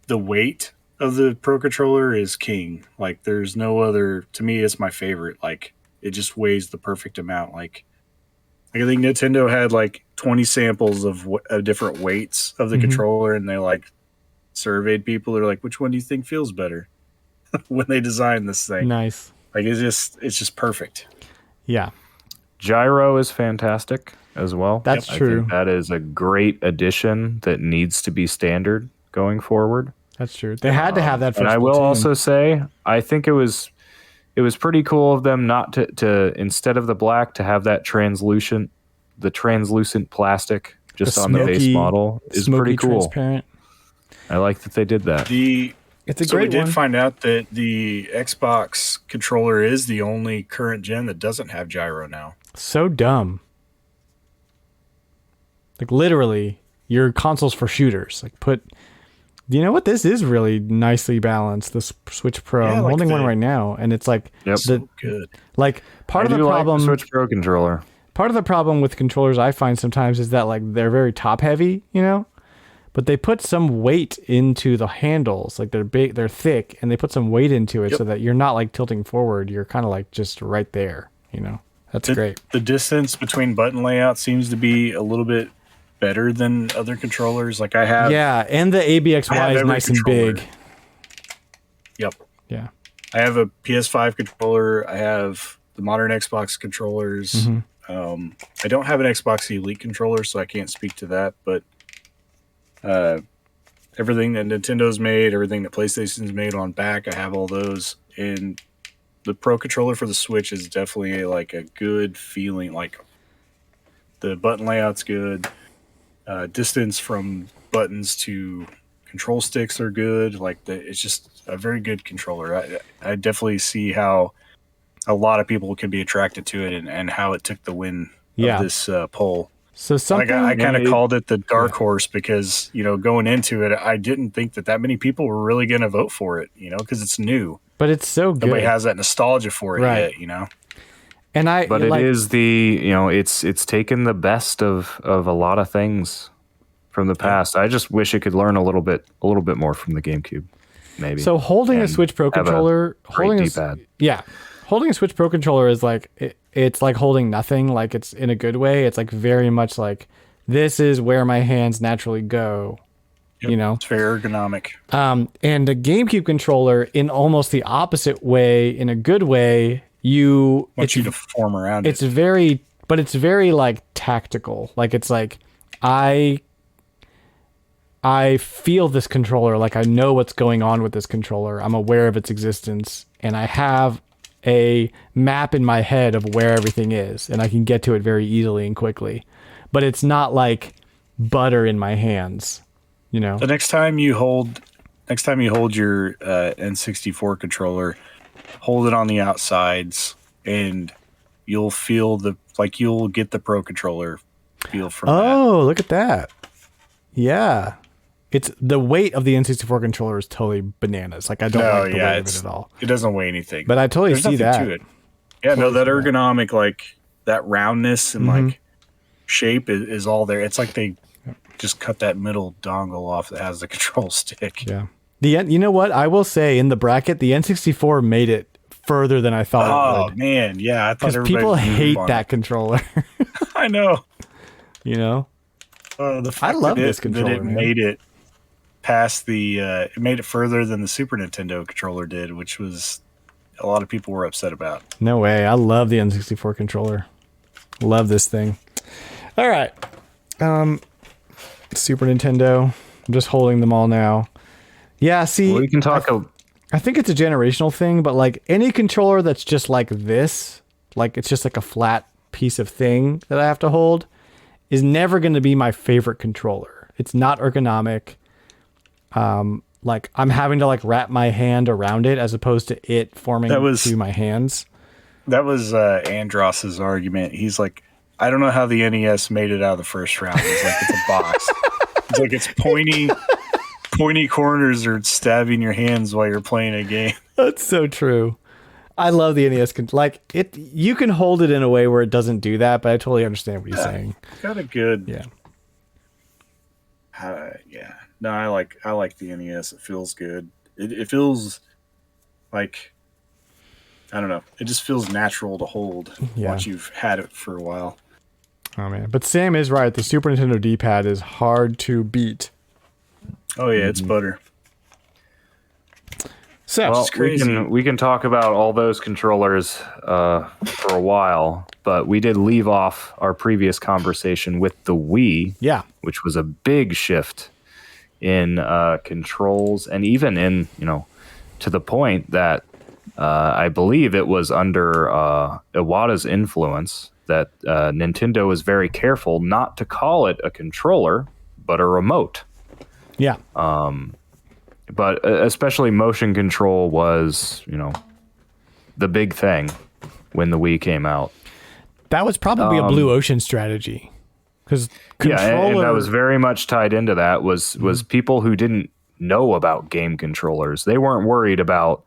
weight of the Pro controller is king. Like, there's no other... To me, it's my favorite. Like, it just weighs the perfect amount. Like I think Nintendo had like 20 samples of different weights of the controller, and they like surveyed people. They're like, which one do you think feels better when they designed this thing? Nice. Like it's just perfect. Yeah, Gyro is fantastic as well. That's I true. think that is a great addition that needs to be standard going forward. That's true. They had to have that for And I will Splatoon. also say, I think it was pretty cool of them not to instead of the black to have that translucent plastic just The on the base smoky- model is smoky pretty cool. transparent. I like that they did that. It's a So we great did one. find out that the Xbox controller is the only current gen that doesn't have gyro now. So dumb. Like literally, your console's for shooters. Like you know what? This is really nicely balanced. This Switch Pro. Yeah, I'm like holding one the- right now, and it's like Yep. the Good. like part I of the do like problem. the Switch Pro controller. part of the problem with controllers I find sometimes is that like they're very top heavy, you know, but they put some weight into the handles. Like they're big, they're thick, and they put some weight into it so that you're not like tilting forward. You're kind of like just right there, you know. That's great. The distance between button layout seems to be a little bit better than other controllers. Like I have, and the ABXY is nice and big. Yep. Yeah. I have a PS5 controller. I have the modern Xbox controllers. I don't have an Xbox Elite controller, so I can't speak to that. But everything that Nintendo's made, everything that PlayStation's made on back, I have all those. And the Pro controller for the Switch is definitely like a good feeling. Like the button layout's good. Distance from buttons to control sticks are good. Like it's just a very good controller. I definitely see how a lot of people can be attracted to it and how it took the win of this poll. So something I kind of called it the dark horse because, you know, going into it, I didn't think that many people were really going to vote for it, you know, because it's new. But it's so good. Nobody has that nostalgia for it yet, you know. But it is it's taken the best of a lot of things from the past. I just wish it could learn a little bit more from the GameCube, maybe. So holding a Switch Pro controller, holding a Switch Pro controller is like it's like holding nothing. Like it's in a good way. It's like very much like this is where my hands naturally go. You know, it's very ergonomic. And a GameCube controller, in almost the opposite way, in a good way. Want you to form around it. It's very like tactical. Like it's like I feel this controller, like I know what's going on with this controller. I'm aware of its existence, and I have a map in my head of where everything is, and I can get to it very easily and quickly. But it's not like butter in my hands, you know. The next time you hold your N64 controller, hold it on the outsides, and you'll feel you'll get the Pro controller feel from that. Oh, look at that. Yeah. It's the weight of the N64 controller is totally bananas. Like I don't like the weight of it at all. It doesn't weigh anything. But I totally see that. To it. Yeah, no, that ergonomic, like that roundness and like shape is all there. It's like they just cut that middle dongle off that has the control stick. Yeah. You know what? I will say in the bracket, the N64 made it further than I thought it would. Oh, man. Yeah. I thought people hate that controller. I know. You know? The fact I love this controller. That it made it past it made it further than the Super Nintendo controller did, which was a lot of people were upset about. No way. I love the N64 controller. Love this thing. All right. Super Nintendo. I'm just holding them all now. Yeah, see, we can talk. I think it's a generational thing, but like any controller that's just like this, like it's just like a flat piece of thing that I have to hold, is never going to be my favorite controller. It's not ergonomic. Like I'm having to like wrap my hand around it as opposed to it forming to my hands. That was Andross's argument. He's like, I don't know how the NES made it out of the first round. It's like it's a box. It's like it's pointy corners are stabbing your hands while you're playing a game. That's so true. I love the NES. Like it, you can hold it in a way where it doesn't do that, but I totally understand what you're saying. Got a good. Yeah. Yeah. No, I like the NES. It feels good. It feels like, I don't know. It just feels natural to hold once you've had it for a while. Oh man, but Sam is right. The Super Nintendo D-pad is hard to beat. Oh yeah, it's butter. So we can talk about all those controllers for a while, but we did leave off our previous conversation with the Wii, which was a big shift in controls, and even in to the point that I believe it was under Iwata's influence that Nintendo was very careful not to call it a controller but a remote. Yeah. But especially motion control was, the big thing when the Wii came out. That was probably a blue ocean strategy. Because and that was very much tied into that was people who didn't know about game controllers. They weren't worried about,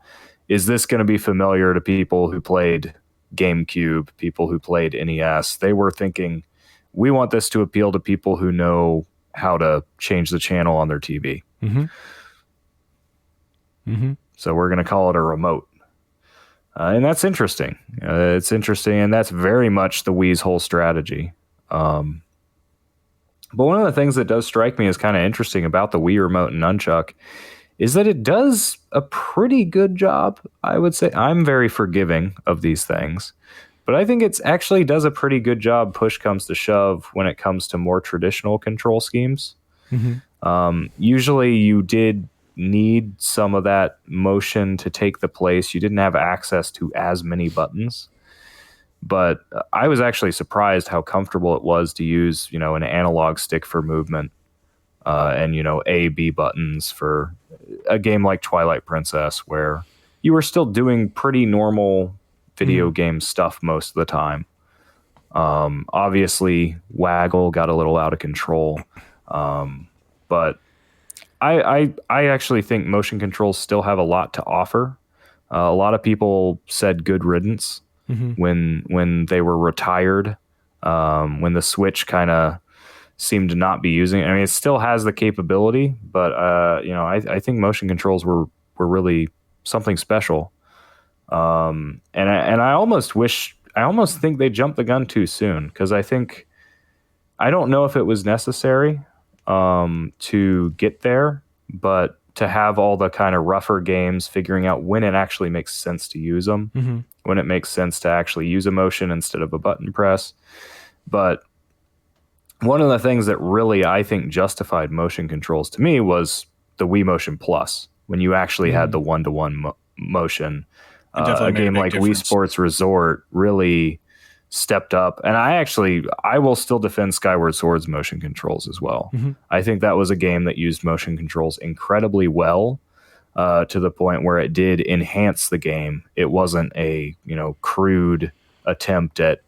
is this going to be familiar to people who played GameCube, people who played NES, they were thinking, we want this to appeal to people who know how to change the channel on their TV. So we're going to call it a remote. And that's interesting. It's interesting, and that's very much the Wii's whole strategy. But one of the things that does strike me as kind of interesting about the Wii Remote and Nunchuck is that it does a pretty good job, I would say. I'm very forgiving of these things, but I think it actually does a pretty good job, push comes to shove, when it comes to more traditional control schemes. Usually you did need some of that motion to take the place. You didn't have access to as many buttons. But I was actually surprised how comfortable it was to use, an analog stick for movement, and A, B buttons for a game like Twilight Princess, where you were still doing pretty normal video game stuff most of the time. Obviously, Waggle got a little out of control, but I actually think motion controls still have a lot to offer. A lot of people said good riddance when they were retired, when the Switch kind of seemed to not be using it. I mean, it still has the capability, but I think motion controls were really something special. And I almost think they jumped the gun too soon, because I don't know if it was necessary to get there, but to have all the kind of rougher games, figuring out when it actually makes sense to use them, when it makes sense to actually use a motion instead of a button press. But one of the things that really, I think, justified motion controls to me was the Wii Motion Plus, when you actually had the one-to-one motion. A game like Wii Sports Resort really stepped up. And I will still defend Skyward Sword's motion controls as well. I think that was a game that used motion controls incredibly well, to the point where it did enhance the game. It wasn't a crude attempt at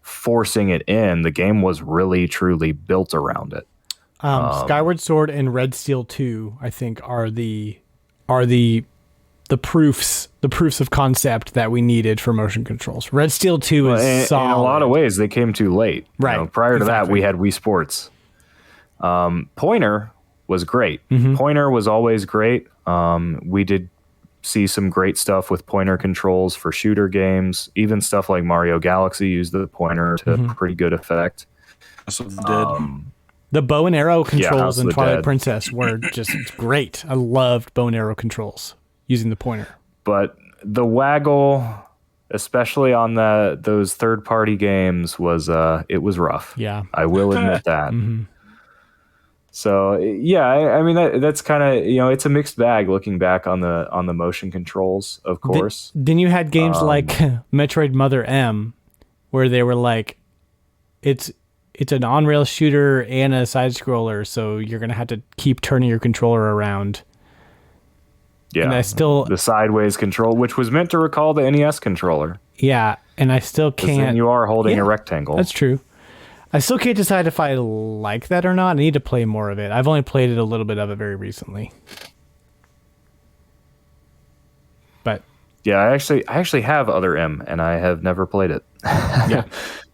forcing it in. The game was really truly built around it. Skyward Sword and Red Steel 2, I think, are the proofs of concept that we needed for motion controls. Red Steel 2 is solid. In a lot of ways, they came too late. Right. Prior to that, we had Wii Sports. Pointer was great. Pointer was always great. We did see some great stuff with pointer controls for shooter games. Even stuff like Mario Galaxy used the pointer to pretty good effect. That's what they did. The bow and arrow controls in Twilight Dead. Princess were just great. I loved bow and arrow controls using the pointer. But the waggle, especially on those third-party games, was rough. Yeah, I will admit that. So yeah, I mean that's kind of it's a mixed bag looking back on the motion controls, of course. Then you had games like Metroid Mother M, where they were like, it's an on-rail shooter and a side scroller, so you're gonna have to keep turning your controller around. Yeah, and the sideways control, which was meant to recall the NES controller. Yeah, and I still can't. Then you are holding a rectangle. That's true. I still can't decide if I like that or not. I need to play more of it. I've only played it a little bit of it very recently. But yeah, I actually have Other M, and I have never played it. Yeah.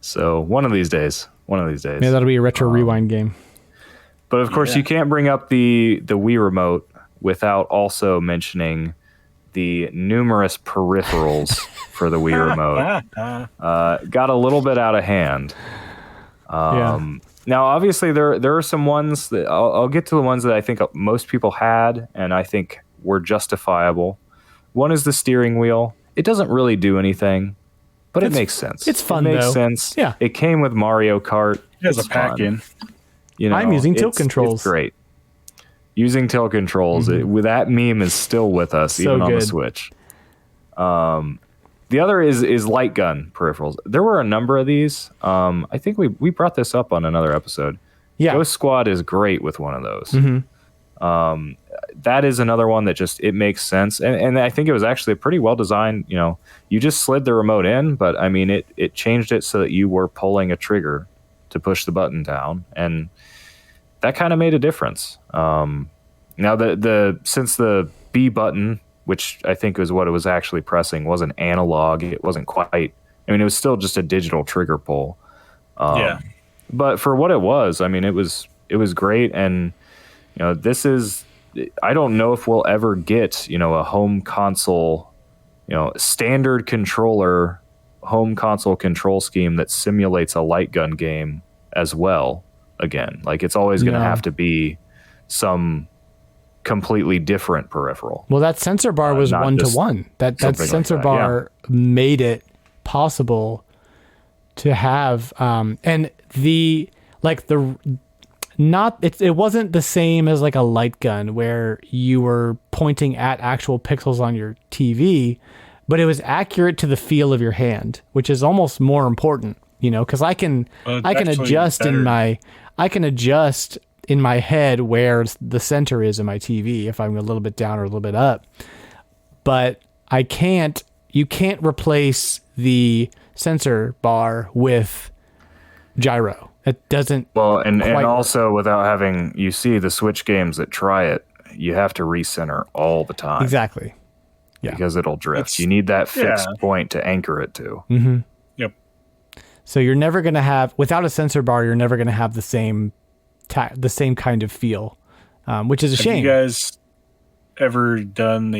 So one of these days. Yeah, that'll be a retro rewind game. But of course, you can't bring up the Wii Remote without also mentioning the numerous peripherals for the Wii Remote. Got a little bit out of hand. Now, obviously, there are some ones that I'll get to the ones that I think most people had and I think were justifiable. One is the steering wheel. It doesn't really do anything, but it makes sense. It's fun, It makes though. sense. Yeah. It came with Mario Kart. It has a pack in. I'm using tilt controls. It's great. Using tilt controls. That meme is still with us, So even on the good. Switch. The other is light gun peripherals. There were a number of these. I think we brought this up on another episode. Yeah. Ghost Squad is great with one of those. That is another one that just, it makes sense. And I think it was actually pretty well designed. You just slid the remote in, but I mean, it changed it so that you were pulling a trigger to push the button down. And that kind of made a difference. Now since the B button, which I think was what it was actually pressing, wasn't analog. It wasn't quite I mean, it was still just a digital trigger pull. Yeah. But for what it was, I mean, it was great. And, you know, I don't know if we'll ever get, you know, a home console, you know, standard controller home console control scheme that simulates a light gun game as well again. Like, it's always going to have to be some completely different peripheral. Well, that sensor bar was 1-to-1. That sensor bar made it possible to have and it wasn't the same as like a light gun where you were pointing at actual pixels on your TV, but it was accurate to the feel of your hand, which is almost more important, you know, because I can adjust in my head where the center is in my TV if I'm a little bit down or a little bit up, but you can't replace the sensor bar with gyro. It doesn't. Well, and also without having, you see the Switch games that try it, you have to recenter all the time. Exactly. Yeah. Because it'll drift. You need that fixed point to anchor it to. Mm-hmm. Yep. So you're never going to have, without a sensor bar, you're never going to have the same kind of feel, which is a shame. Have you guys ever done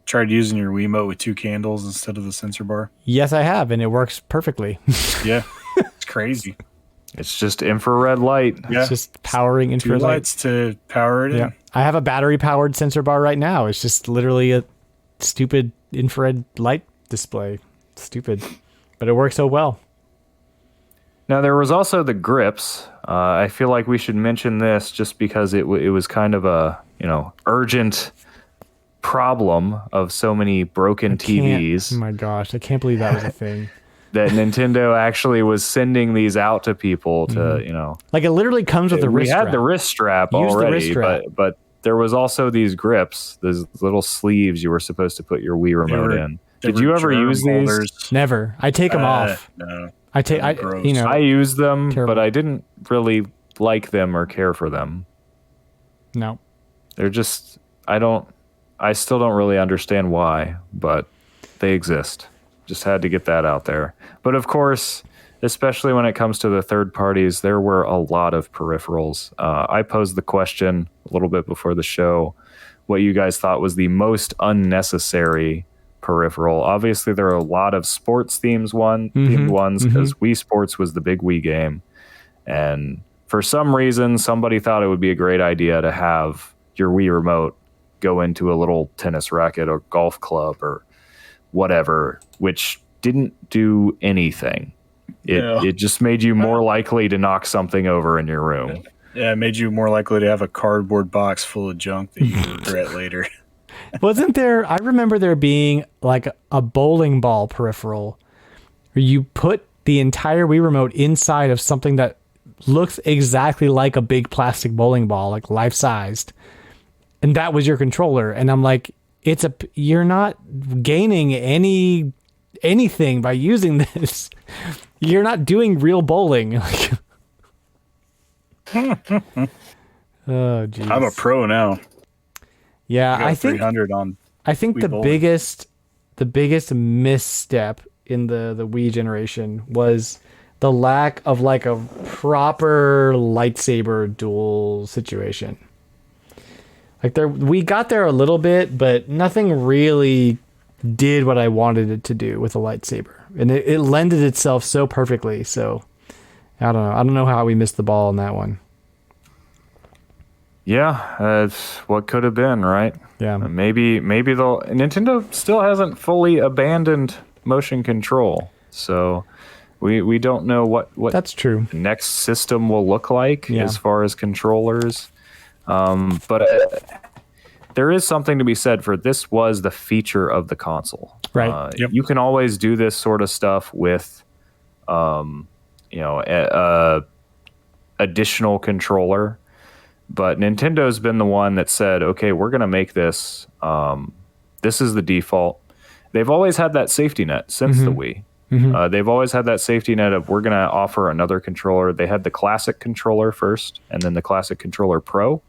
tried using your Wiimote with 2 candles instead of the sensor bar? Yes, I have, and it works perfectly. Yeah. It's crazy. It's just infrared light. Yeah. It's just powering infrared 2 lights to power it in. I have a battery-powered sensor bar right now. It's just literally a stupid infrared light display. Stupid. But it works so well. Now, there was also the grips. I feel like we should mention this just because it was kind of a, you know, urgent problem of so many broken TVs. Oh my gosh, I can't believe that was a thing. That Nintendo actually was sending these out to people to, you know. Like, it literally comes with a wrist strap. We had the wrist strap already, but there was also these grips, those little sleeves you were supposed to put your Wii remote in. Did you ever use these? Never. I take them off. No. I use them, but I didn't really like them or care for them. No. They're just, I still don't really understand why, but they exist. Just had to get that out there. But of course, especially when it comes to the third parties, there were a lot of peripherals. I posed the question a little bit before the show, what you guys thought was the most unnecessary peripheral. Obviously, there are a lot of sports themed ones because Wii Sports was the big Wii game. And for some reason, somebody thought it would be a great idea to have your Wii remote go into a little tennis racket or golf club or whatever, which didn't do anything. It just made you more likely to knock something over in your room. Yeah, it made you more likely to have a cardboard box full of junk that you regret later. Wasn't there, I remember there being like a bowling ball peripheral where you put the entire Wii remote inside of something that looks exactly like a big plastic bowling ball, like life-sized. And that was your controller. And I'm like, you're not gaining anything by using this. You're not doing real bowling. Oh, geez. I'm a pro now. Yeah, I think 300 on. I think Wii the bowling. biggest misstep in the Wii generation was the lack of like a proper lightsaber duel situation. Like we got there a little bit, but nothing really did what I wanted it to do with a lightsaber, and it lended itself so perfectly. So I don't know. I don't know how we missed the ball on that one. Yeah, it's what could have been, right? Yeah. Maybe Nintendo still hasn't fully abandoned motion control, so we don't know what That's true. the next system will look like as far as controllers. But there is something to be said for this was the feature of the console. Right. You can always do this sort of stuff with, additional controller. But Nintendo's been the one that said, okay, we're going to make this. This is the default. They've always had that safety net since the Wii. They've always had that safety net of we're going to offer another controller. They had the classic controller first and then the classic controller Pro.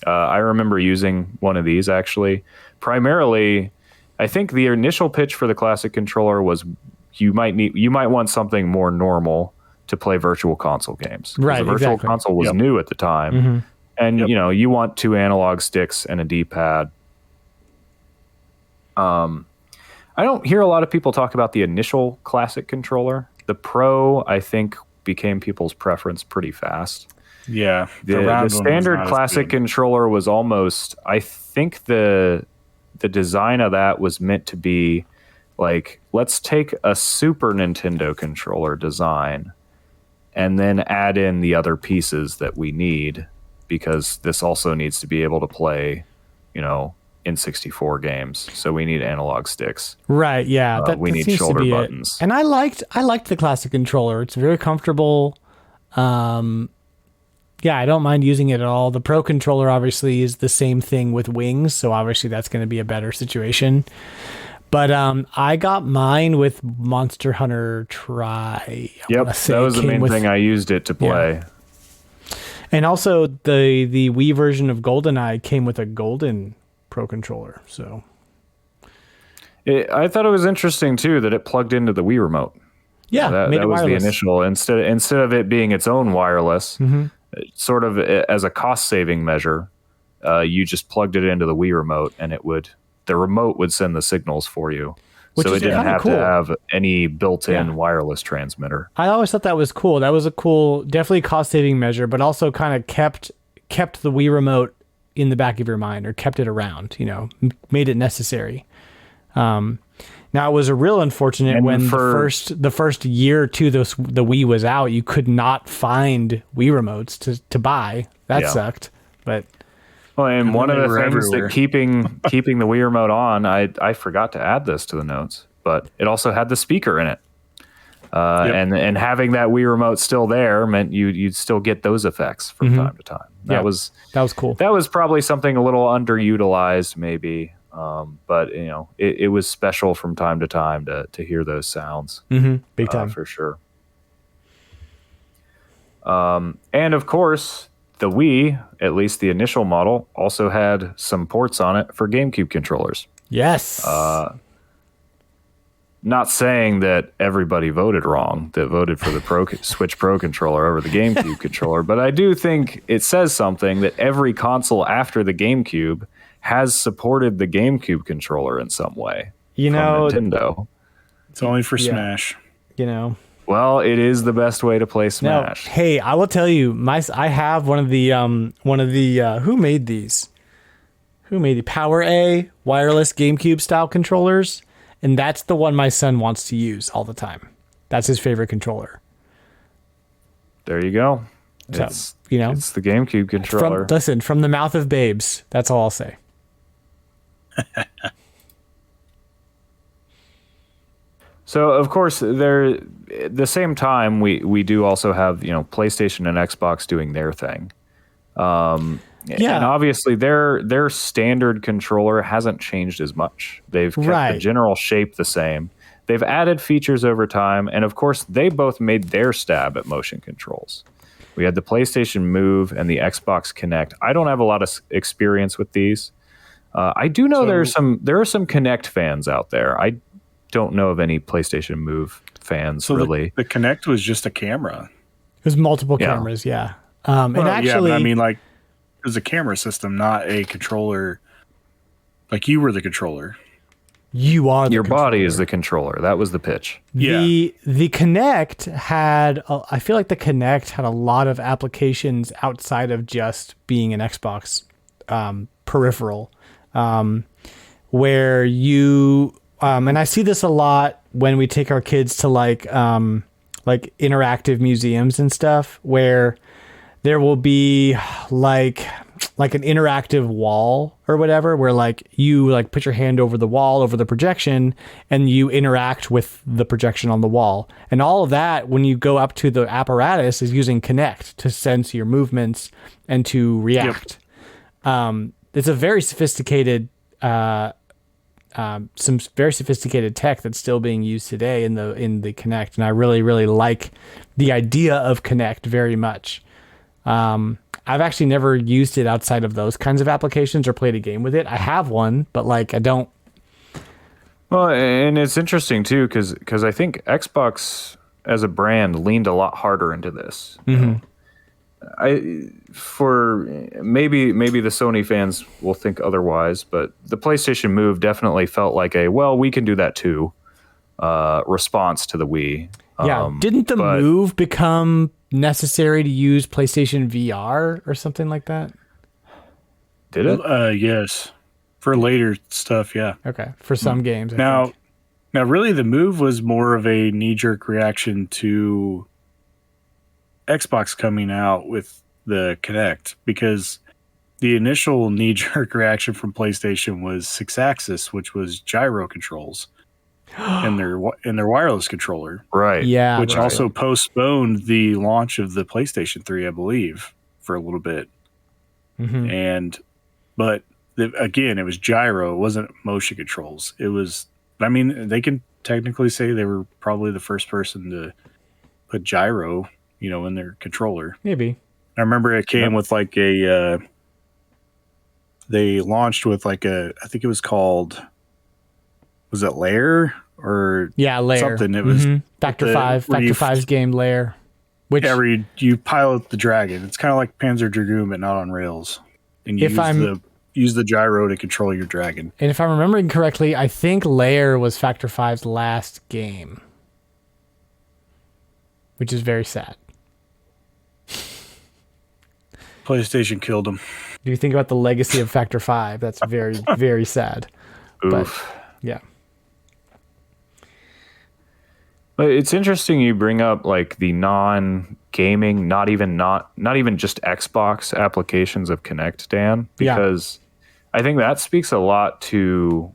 I remember using one of these actually. Primarily, I think the initial pitch for the classic controller was you might want something more normal to play virtual console games. Right, the virtual exactly. console was new at the time, and you want 2 analog sticks and a D-pad. I don't hear a lot of people talk about the initial classic controller. The Pro, I think, became people's preference pretty fast. Yeah, the standard classic controller was almost, I think the design of that was meant to be like, let's take a Super Nintendo controller design and then add in the other pieces that we need, because this also needs to be able to play, N64 games. So we need analog sticks. Right, yeah. We need shoulder buttons. And I liked the classic controller. It's very comfortable. Yeah, I don't mind using it at all. The Pro controller obviously is the same thing with wings, so obviously that's going to be a better situation. But I got mine with Monster Hunter Tri. That was the main thing I used it to play. Yeah. And also the Wii version of GoldenEye came with a golden Pro controller. So I thought it was interesting too that it plugged into the Wii remote. Yeah, that was wireless. The initial. Instead of it being its own wireless, sort of as a cost saving measure, you just plugged it into the Wii remote, and the remote would send the signals for you. So it didn't have to have any built-in wireless transmitter. I always thought that was cool. That was a cool, definitely cost-saving measure, but also kind of kept the Wii remote in the back of your mind, or kept it around, made it necessary. Now, it was a real unfortunate when the first year or two the Wii was out, you could not find Wii remotes to buy. That sucked. But and one of the things that keeping the Wii remote on, I forgot to add this to the notes, but it also had the speaker in it. And having that Wii remote still there meant you'd still get those effects from time to time. That was cool. That was probably something a little underutilized, maybe. But it was special from time to time to hear those sounds. Big time for sure. And of course, the Wii, at least the initial model, also had some ports on it for GameCube controllers. Yes. Not saying that everybody voted wrong, that voted for the Switch Pro controller over the GameCube controller, but I do think it says something that every console after the GameCube has supported the GameCube controller in some way. From Nintendo. It's only for Smash. Well, it is the best way to play Smash. Now, hey, I will tell you, I have one of the who made these? Who made the Power A wireless GameCube style controllers? And that's the one my son wants to use all the time. That's his favorite controller. There you go. So, it's the GameCube controller. From the mouth of babes. That's all I'll say. So, of course, at the same time, we do also have, PlayStation and Xbox doing their thing. And obviously, their standard controller hasn't changed as much. They've kept the general shape the same. They've added features over time. And, of course, they both made their stab at motion controls. We had the PlayStation Move and the Xbox Kinect. I don't have a lot of experience with these. I do know there are some Kinect fans out there. I don't know of any PlayStation Move fans, really. The Kinect was just a camera. It was multiple cameras, yeah. And actually, I mean, like, it was a camera system, not a controller. Like, you were the controller. You are the Your controller. body is the controller. That was the pitch. The Kinect had, I feel like the Kinect had a lot of applications outside of just being an Xbox peripheral, where you, and I see this a lot when we take our kids to like interactive museums and stuff, where there will be like an interactive wall or whatever, where like you like put your hand over the wall, over the projection, and you interact with the projection on the wall. And all of that, when you go up to the apparatus, is using Kinect to sense your movements and to react. It's a very sophisticated, some very sophisticated tech that's still being used today in the Kinect. And I really, really like the idea of Kinect very much. I've actually never used it outside of those kinds of applications or played a game with it. I have one, but like I don't Well, and it's interesting too because I think Xbox as a brand leaned a lot harder into this. For maybe the Sony fans will think otherwise, but the PlayStation Move definitely felt like we can do that too response to the Wii. Yeah, didn't the Move become necessary to use PlayStation VR or something like that? Did it? Yes. For later stuff, yeah. Okay, for some games. Now, think. really, the Move was more of a knee-jerk reaction to Xbox coming out with the Kinect, because the initial knee-jerk reaction from PlayStation was 6-axis, which was gyro controls in their wireless controller, right? Yeah, which also postponed the launch of the PlayStation 3, I believe, for a little bit. But again, it was gyro. It wasn't motion controls. It was. I mean, they can technically say they were probably the first person to put gyro, in their controller. Maybe. I remember it came with like a. They launched with like I think it was called. Was it Lair or Lair something? It was Factor 5's game Lair. Which where you pilot the dragon. It's kind of like Panzer Dragoon, but not on rails. And you use the gyro to control your dragon. And if I'm remembering correctly, I think Lair was Factor 5's last game, which is very sad. PlayStation killed him. Do you think about the legacy of Factor 5? That's very, very sad. Oof. But, yeah. But it's interesting you bring up like the non-gaming, not even just Xbox applications of Kinect, Dan, because I think that speaks a lot to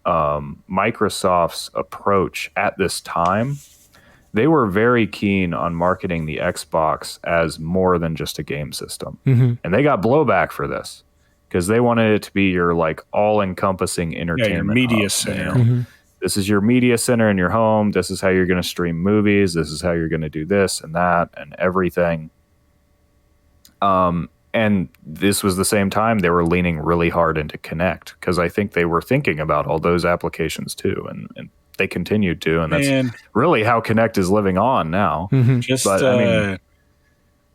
Microsoft's approach at this time. They were very keen on marketing the Xbox as more than just a game system. And they got blowback for this because they wanted it to be your like all-encompassing entertainment your media hub, center. This is your media center in your home. This is how you're going to stream movies. This is how you're going to do this and that and everything. And this was the same time they were leaning really hard into Kinect because I think they were thinking about all those applications too. And they continued to. And that's really how Kinect is living on now.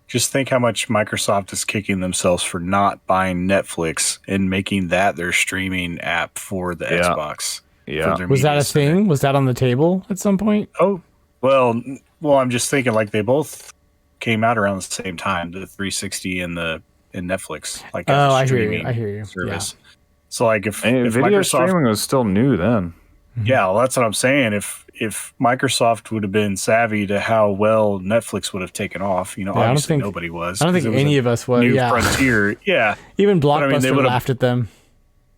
Just think how much Microsoft is kicking themselves for not buying Netflix and making that their streaming app for the Xbox. Yeah. Was that a thing? Was that on the table at some point? Oh, well, I'm just thinking like they both came out around the same time, the 360 and Netflix. Like, I hear you. Service. Yeah. So like if video Microsoft, streaming was still new then. Yeah, well, that's what I'm saying. If Microsoft would have been savvy to how well Netflix would have taken off, obviously nobody was. I don't think any of us was. New frontier. Yeah. Even Blockbuster they laughed at them.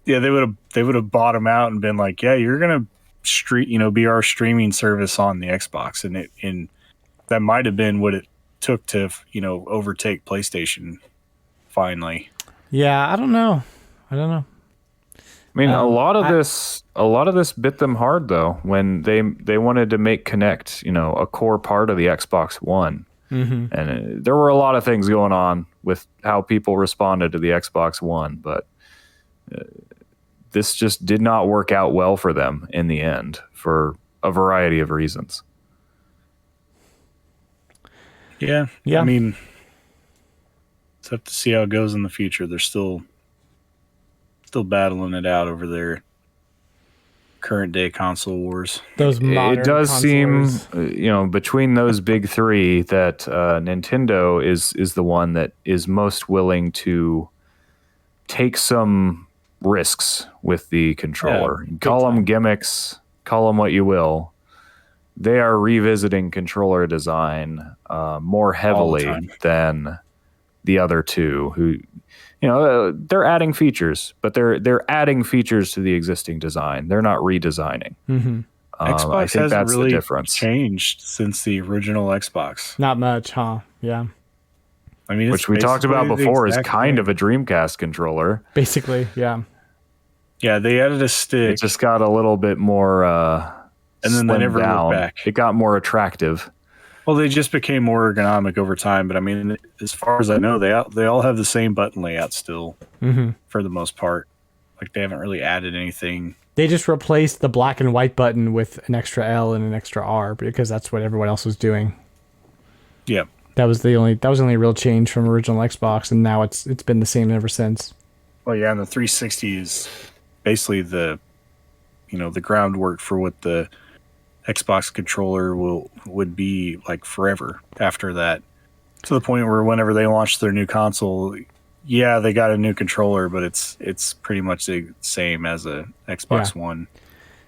Yeah, they would have bought them out and been like, yeah, you're gonna be our streaming service on the Xbox, and that might have been what it took to overtake PlayStation finally. Yeah, I don't know. I mean, a lot of this bit them hard though when they wanted to make Kinect, a core part of the Xbox One, and there were a lot of things going on with how people responded to the Xbox One, but. This just did not work out well for them in the end for a variety of reasons. Yeah. I mean, let's have to see how it goes in the future. They're still battling it out over their current day console wars. Those modern it does consoles. Seem, between those big three that Nintendo is the one that is most willing to take some risks with the controller. Call them gimmicks, call them what you will. They are revisiting controller design more heavily than the other two who, they're adding features, but they're adding features to the existing design. They're not redesigning. Xbox I think hasn't that's really the difference. Changed since the original Xbox. Not much, huh? Yeah. I mean, which we talked about before is kind of a Dreamcast controller. Basically, yeah. Yeah, they added a stick. It just got a little bit more and then they never looked back. It got more attractive. Well, they just became more ergonomic over time, but I mean, as far as I know, they all have the same button layout still, for the most part. Like, they haven't really added anything. They just replaced the black and white button with an extra L and an extra R because that's what everyone else was doing. Yeah. That was the only real change from original Xbox, and now it's been the same ever since. Well, yeah, and the 360 is basically the groundwork for what the Xbox controller would be like forever after that. To the point where whenever they launch their new console, yeah, they got a new controller, but it's pretty much the same as a Xbox One.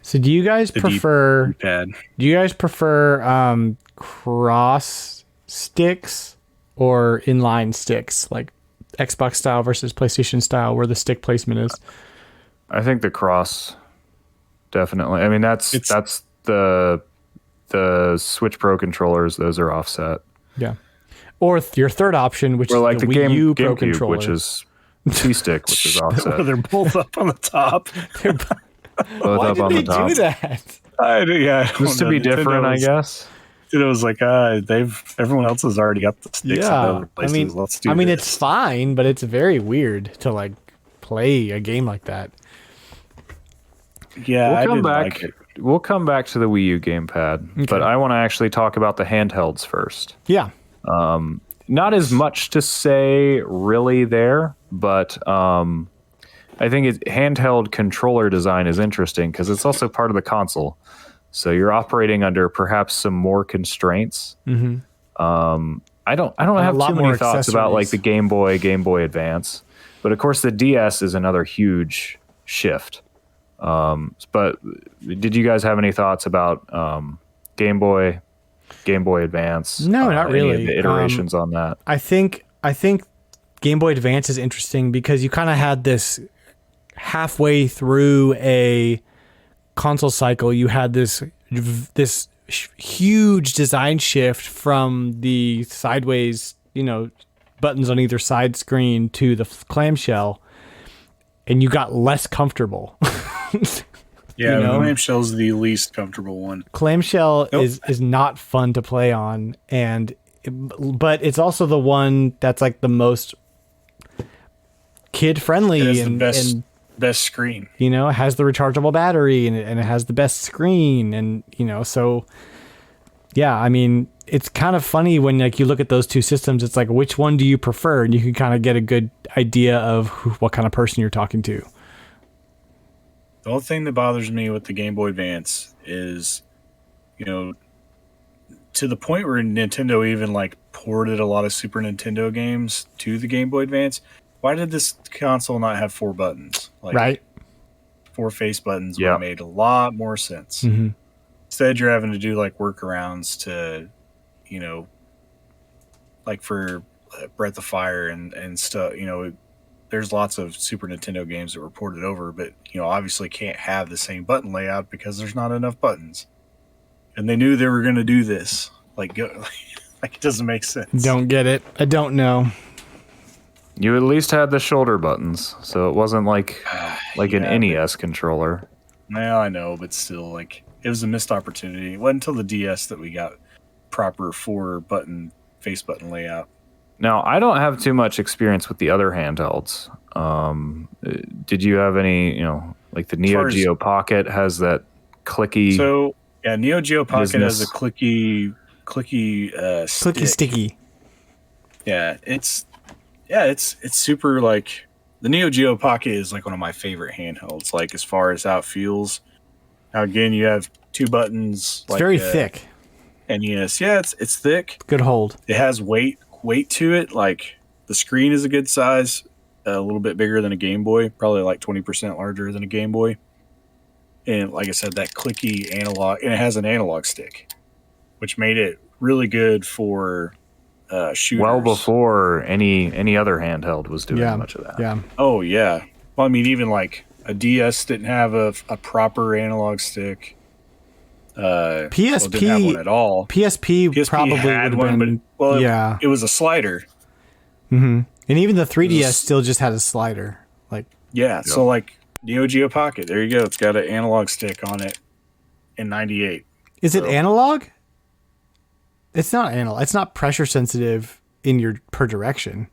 So do you guys prefer D-pad. Do you guys prefer cross sticks or inline sticks, like Xbox style versus PlayStation style, where the stick placement is? I think the cross, definitely. I mean, that's the Switch Pro controllers. Those are offset. Yeah. Or your third option, which is like the the Wii U Pro GameCube, controller, which is T-stick, which is offset. They're both up on the top. Both Why up did on they the top. do that? I don't Just to know. be different, I guess. It was like everyone else has already up the sticks in other places. Let's do this. It's fine, but it's very weird to like play a game like that. Yeah, I didn't back. like it. We'll come back to the Wii U gamepad, but I want to actually talk about the handhelds first. Yeah. Not as much to say really there, but I think handheld controller design is interesting because it's also part of the console. So you're operating under perhaps some more constraints. Mm-hmm. I don't have too many thoughts about like the Game Boy Advance, but of course the DS is another huge shift. But did you guys have any thoughts about Game Boy Advance? No, not really. Any of the iterations on that. I think Game Boy Advance is interesting because you kind of had this halfway through a console cycle. You had this huge design shift from the sideways, buttons on either side screen to the clamshell, and you got less comfortable. Yeah, clamshell's the least comfortable one. Clamshell is not fun to play on, but it's also the one that's like the most kid friendly and best screen. It has the rechargeable battery and it has the best screen, and so yeah, I mean, it's kind of funny when like you look at those two systems. It's like, which one do you prefer? And you can kind of get a good idea of what kind of person you're talking to. The only thing that bothers me with the Game Boy Advance is, to the point where Nintendo even like ported a lot of Super Nintendo games to the Game Boy Advance. Why did this console not have 4 buttons? Like, right. 4 face buttons would have made a lot more sense. Mm-hmm. Instead, you're having to do like workarounds to, like for Breath of Fire and stuff. There's lots of Super Nintendo games that were ported over, but obviously can't have the same button layout because there's not enough buttons. And they knew they were going to do this. Like it doesn't make sense. Don't get it. I don't know. You at least had the shoulder buttons, so it wasn't like an NES controller. Well, I know, but still, like, it was a missed opportunity. It wasn't until the DS that we got proper 4-button face button layout. Now, I don't have too much experience with the other handhelds. Did you have any, like the Neo Geo Pocket has that clicky... So, yeah, Neo Geo Pocket business. has a clicky Clicky sticky. Yeah, it's super, like, the Neo Geo Pocket is like one of my favorite handhelds, like as far as how it feels. Now, again, you have 2 buttons. It's very thick. NES, yeah, it's thick. Good hold. It has weight to it. Like the screen is a good size, a little bit bigger than a Game Boy, probably like 20% larger than a Game Boy. And like I said, that clicky analog, and it has an analog stick, which made it really good for shooters. Well before any other handheld was doing much of that. Yeah. Oh yeah. Well, I mean, even like a DS didn't have a proper analog stick. PSP didn't have one at all. PSP probably had would have one, been. but yeah. it was a slider. Mm-hmm. And even the 3DS still just had a slider. Like so like Neo Geo Pocket, there you go. It's got an analog stick on it in '98. Is it analog? It's not analog. It's not pressure sensitive in your per direction.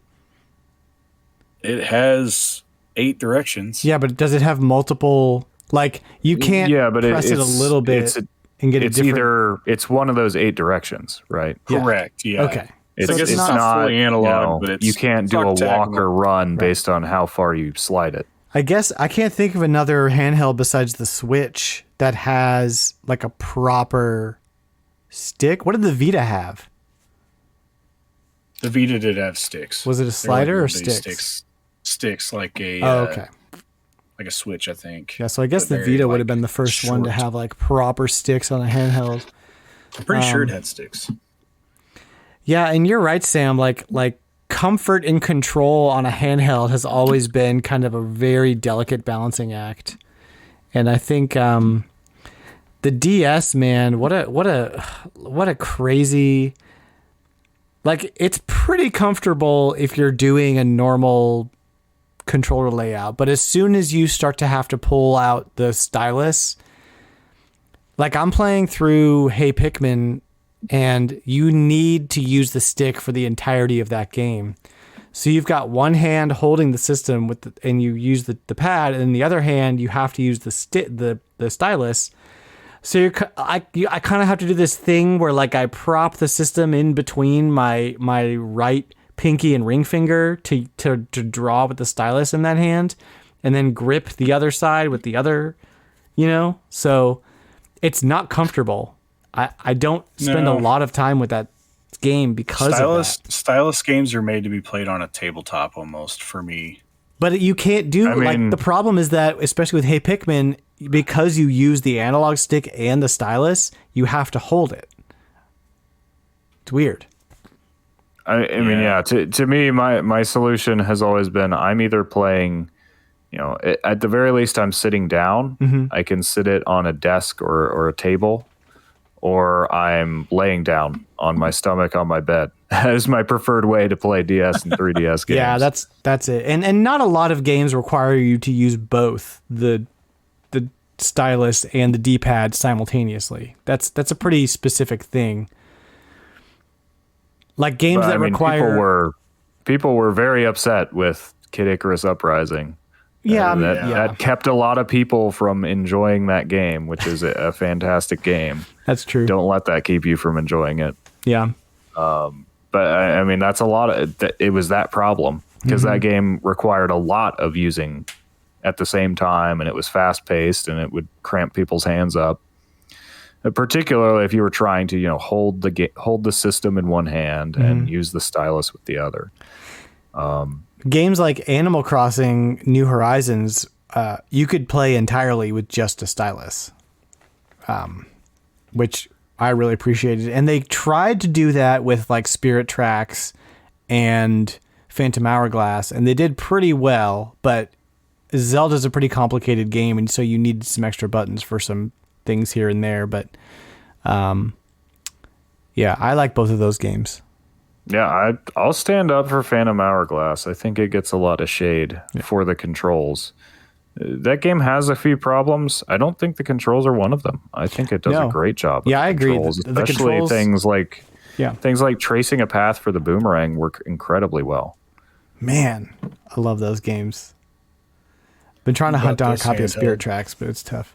It has 8 directions. Yeah, but does it have multiple Like you can't press it a little bit and get a different. It's one of those 8 directions, right? Correct. Yeah. Okay. So I guess it's not fully analog, but you can't do a walk or run based on how far you slide it. I guess I can't think of another handheld besides the Switch that has like a proper stick. What did the Vita have? The Vita did have sticks. Was it a slider or sticks? Sticks, like a okay, like a Switch, I think. Yeah, so I guess the Vita would have been the first one to have like proper sticks on a handheld. I'm pretty sure it had sticks. Yeah, and you're right, Sam. Like comfort and control on a handheld has always been kind of a very delicate balancing act, and I think the DS, man, what a crazy. Like, it's pretty comfortable if you're doing a normal controller layout, but as soon as you start to have to pull out the stylus, like I'm playing through Hey Pikmin, and you need to use the stick for the entirety of that game. So you've got one hand holding the system and you use the pad, and in the other hand you have to use the stylus. So I kind of have to do this thing where like I prop the system in between my right pinky and ring finger to draw with the stylus in that hand, and then grip the other side with the other, so it's not comfortable. I don't spend a lot of time with that game because of that. Stylus games are made to be played on a tabletop almost for me. But you can't do like the problem is that, especially with Hey Pikmin, because you use the analog stick and the stylus, you have to hold it. It's weird. I mean, yeah. To me, my solution has always been I'm either playing, at the very least, I'm sitting down. Mm-hmm. I can sit it on a desk or a table, or I'm laying down on my stomach on my bed. That is my preferred way to play DS and 3DS games. Yeah, that's it. And not a lot of games require you to use both the stylus and the D-pad simultaneously. That's a pretty specific thing. Like games require people were very upset with Kid Icarus Uprising. Yeah, that kept a lot of people from enjoying that game, which is a fantastic game. That's true. Don't let that keep you from enjoying it. Yeah. But I mean, that's a lot of it was that problem because that game required a lot of using at the same time, and it was fast paced, and it would cramp people's hands up. Particularly if you were trying to, hold the system in one hand and use the stylus with the other. Games like Animal Crossing New Horizons, you could play entirely with just a stylus, which I really appreciated. And they tried to do that with like Spirit Tracks and Phantom Hourglass, and they did pretty well, but Zelda's a pretty complicated game, and so you needed some extra buttons for some things here and there. But yeah, I like both of those games. Yeah, I'll stand up for Phantom Hourglass. I think it gets a lot of shade for the controls. That game has a few problems. I don't think the controls are one of them. I think it does a great job. Yeah, I agree. Especially things like tracing a path for the boomerang work incredibly well. Man, I love those games. Been trying to hunt down a copy of Spirit Tracks, but it's tough.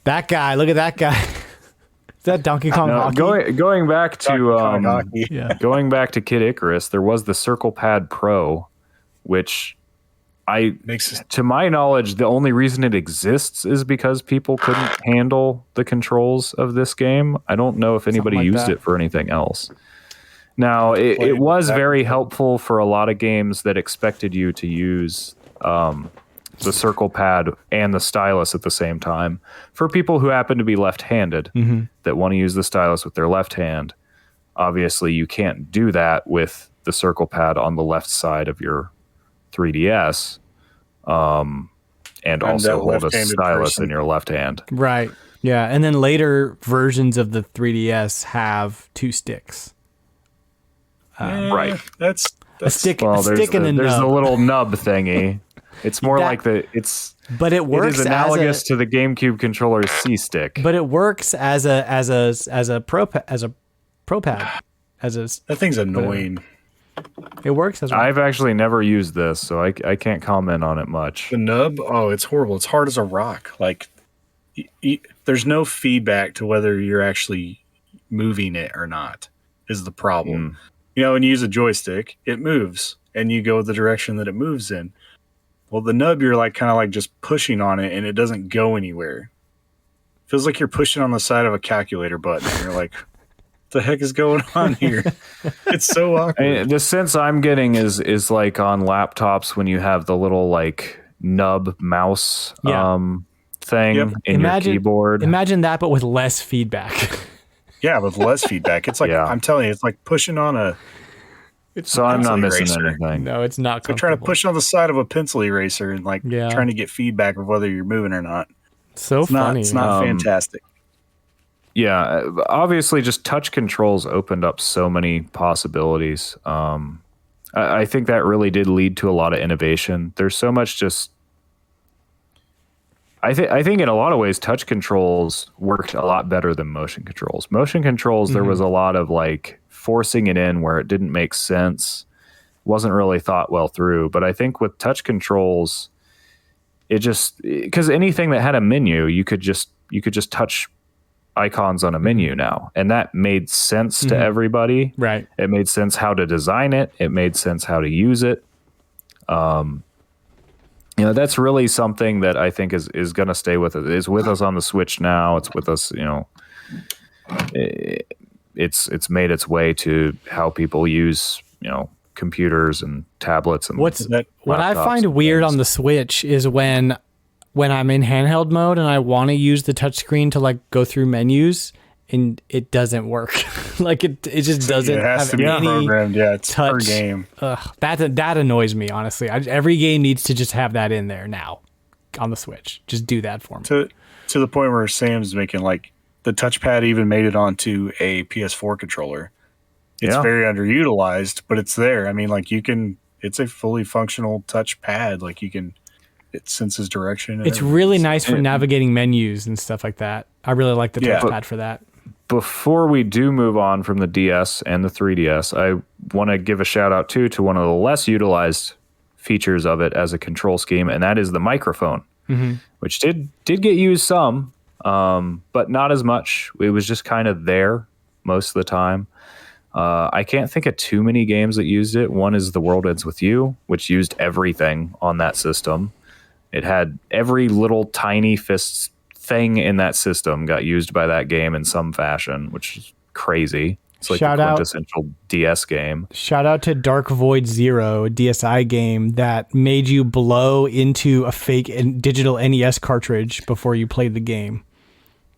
That guy, look at that guy. Is that Donkey Kong Hockey? Going back to going back to Kid Icarus, there was the Circle Pad Pro, which to my knowledge, the only reason it exists is because people couldn't handle the controls of this game. I don't know if anybody used it for anything else. Now, it was very helpful for a lot of games that expected you to use the circle pad and the stylus at the same time. For people who happen to be left-handed that want to use the stylus with their left hand, obviously you can't do that with the circle pad on the left side of your 3DS, and also hold a stylus in your left hand. Right. Yeah, and then later versions of the 3DS have two sticks. Right. That's a stick. Well, there's the little nub thingy. It's more like but it works. It is analogous to the GameCube controller's C stick. But it works as a pro pad. That thing's annoying. It works as well. I've actually never used this, so I can't comment on it much. The nub, oh, it's horrible. It's hard as a rock. Like, there's no feedback to whether you're actually moving it or not is the problem. You know, when you use a joystick, it moves, and you go the direction that it moves in. Well, the nub, you're like kind of like just pushing on it, and it doesn't go anywhere. Feels like you're pushing on the side of a calculator button, and you're like, what the heck is going on here? It's so awkward. The sense I'm getting is like on laptops when you have the little like nub mouse thing in your keyboard. Imagine that, but with less feedback. Yeah, with less feedback. It's like, I'm telling you, it's like pushing on a... So I'm not missing anything. No, it's not. So trying to push on the side of a pencil eraser and like trying to get feedback of whether you're moving or not. So funny. It's not fantastic. Yeah, obviously, just touch controls opened up so many possibilities. I think that really did lead to a lot of innovation. There's so much just. I think in a lot of ways, touch controls worked a lot better than motion controls. Motion controls, there was a lot of like forcing it in where it didn't make sense, wasn't really thought well through. But I think with touch controls, it just, because anything that had a menu, you could just touch icons on a menu now, and that made sense to everybody. Right. It made sense how to design it. It made sense how to use it. You know, that's really something that I think is going to stay with us. It's with us on the Switch now. It's with us, you know. It's made its way to how people use, you know, computers and tablets and what I find weird on the Switch is when I'm in handheld mode and I want to use the touchscreen to like go through menus and it doesn't work. Like it just doesn't have any programmed. Yeah, it's touch. per game. That annoys me, honestly. Every game needs to just have that in there now on the Switch. Just do that for me. To the point where Sam's making, like, the touchpad even made it onto a PS4 controller. It's very underutilized, but it's there. I mean, like, it's a fully functional touchpad. Like, it senses direction. It's really nice for navigating menus and stuff like that. I really like the touchpad for that. Before we do move on from the DS and the 3DS, I want to give a shout out to one of the less utilized features of it as a control scheme, and that is the microphone, which did get used some, but not as much. It was just kind of there most of the time. I can't think of too many games that used it. One is The World Ends With You, which used everything on that system. It had every little tiny fist thing in that system got used by that game in some fashion, which is crazy. It's like a quintessential DS game. Shout out to Dark Void Zero, a DSi game that made you blow into a fake digital NES cartridge before you played the game.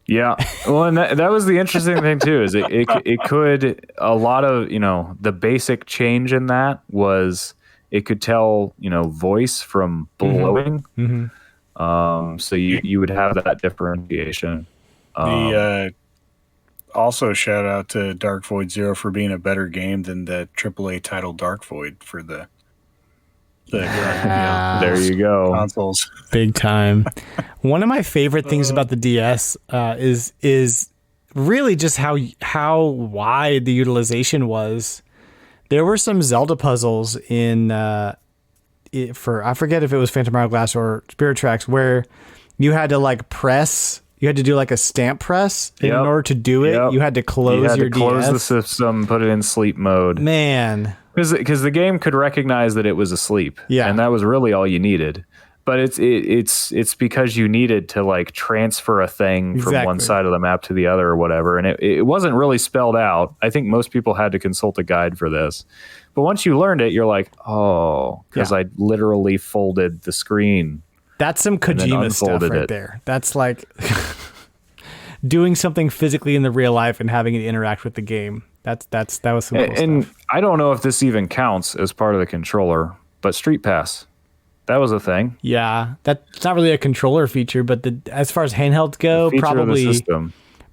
Yeah. Well, and that was the interesting thing too, is it could, a lot of, you know, the basic change in that was it could tell, you know, voice from blowing. So you would have that differentiation. Also shout out to Dark Void Zero for being a better game than the AAA title Dark Void for the there you go, consoles. Big time. One of my favorite things about the DS is really just how wide the utilization was. There were some Zelda puzzles in for, I forget if it was Phantom Hourglass or Spirit Tracks, where you had to like press. You had to do like a stamp press in order to do it. You had to close your DS. Close the system, put it in sleep mode. Man. Because the game could recognize that it was asleep. Yeah. And that was really all you needed. But it's because you needed to like transfer a thing from one side of the map to the other or whatever. And it wasn't really spelled out. I think most people had to consult a guide for this. But once you learned it, you're like, oh, because I literally folded the screen. That's some Kojima stuff right there. That's like doing something physically in the real life and having it interact with the game. That was some cool and stuff. I don't know if this even counts as part of the controller, but Street Pass, that was a thing. Yeah, that's not really a controller feature, but as far as handhelds go,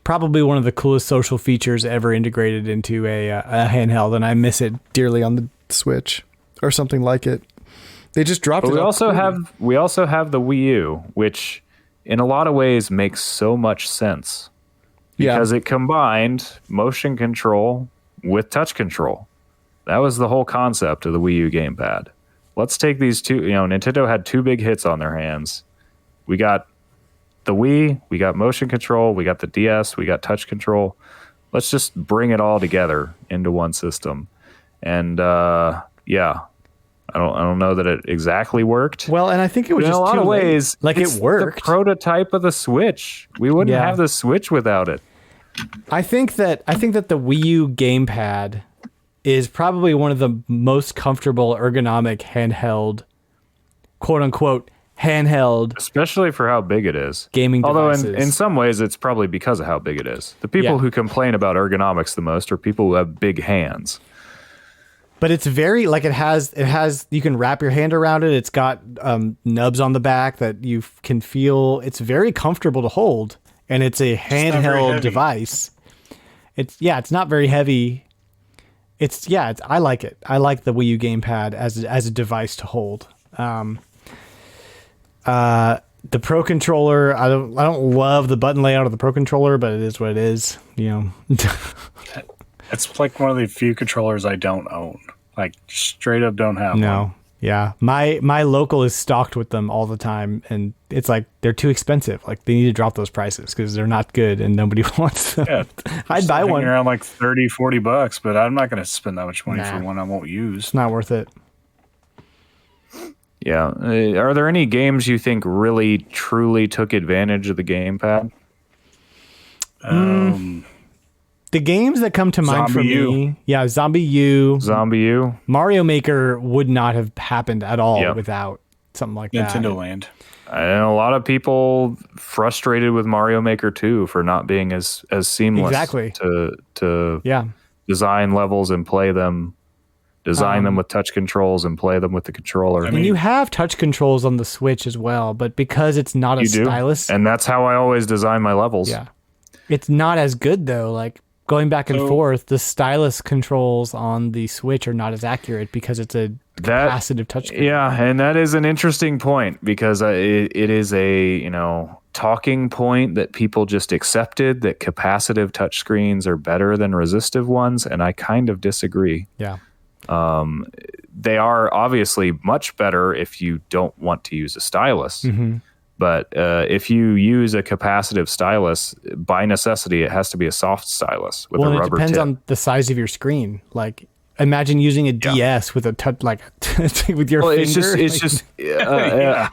probably one of the coolest social features ever integrated into a handheld, and I miss it dearly on the Switch or something like it. They just dropped it. We also have the Wii U, which in a lot of ways makes so much sense because it combined motion control with touch control. That was the whole concept of the Wii U gamepad. Let's take these two, Nintendo had two big hits on their hands. We got the Wii, we got motion control, we got the DS, we got touch control. Let's just bring it all together into one system. And I don't know that it exactly worked. Well, and I think it was in just a lot of ways, like it worked. The prototype of the Switch. We wouldn't have the Switch without it. I think that the Wii U gamepad is probably one of the most comfortable ergonomic handheld, quote unquote, handheld, especially for how big it is. Gaming devices. Although in some ways it's probably because of how big it is. The people who complain about ergonomics the most are people who have big hands. But it's very it has you can wrap your hand around it. It's got nubs on the back that you can feel. It's very comfortable to hold, and it's a handheld device. It's not very heavy. I like it. I like the Wii U gamepad as a device to hold. The Pro Controller, I don't love the button layout of the Pro Controller, but it is what it is. It's like one of the few controllers I don't own. Like straight up don't have one. Yeah. My local is stocked with them all the time, and it's like they're too expensive. Like they need to drop those prices because they're not good and nobody wants them. Yeah, I'd buy one around like $30-$40, but I'm not going to spend that much money for one I won't use. It's not worth it. Yeah. Are there any games you think really truly took advantage of the gamepad? The games that come to mind for me, Zombie U. Mario Maker would not have happened at all without something like that. Nintendo Land. And a lot of people frustrated with Mario Maker 2 for not being as seamless to design levels and play them, them with touch controls and play them with the controller. And you have touch controls on the Switch as well, but because it's not a stylus. And that's how I always design my levels. Yeah. It's not as good though. Like going back and forth, the stylus controls on the Switch are not as accurate because it's a capacitive touchscreen. Yeah, and that is an interesting point because it is a talking point that people just accepted that capacitive touchscreens are better than resistive ones, and I kind of disagree. Yeah. They are obviously much better if you don't want to use a stylus. Mm-hmm. But if you use a capacitive stylus, by necessity, it has to be a soft stylus with a rubber tip. It depends on the size of your screen. Like, imagine using a DS with a touch, with your finger. It's just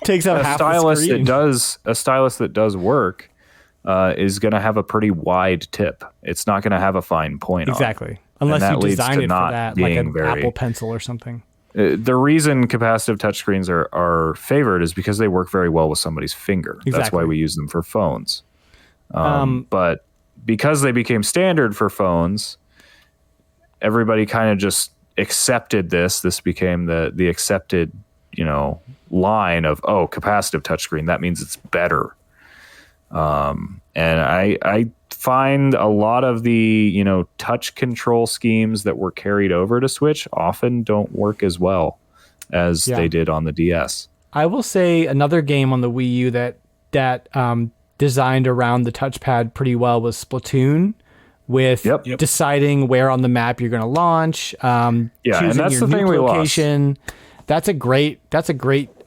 takes up half the screen. A stylus that does work is going to have a pretty wide tip. It's not going to have a fine point on it. Exactly. Unless you design it for that, like an Apple Pencil or something. The reason capacitive touchscreens are favored is because they work very well with somebody's finger. Exactly. That's why we use them for phones. But because they became standard for phones, everybody kind of just accepted this. This became the accepted, line of, capacitive touchscreen. That means it's better. And I find a lot of the touch control schemes that were carried over to Switch often don't work as well as they did on the DS. I will say another game on the Wii U that designed around the touchpad pretty well was Splatoon, with deciding where on the map you're going to launch, choosing and that's your the thing location. That's a great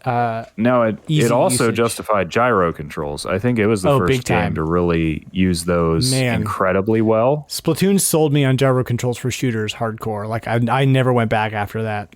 now it also usage. Justified gyro controls. I think it was the first game to really use those incredibly well. Splatoon sold me on gyro controls for shooters hardcore. Like I never went back after that.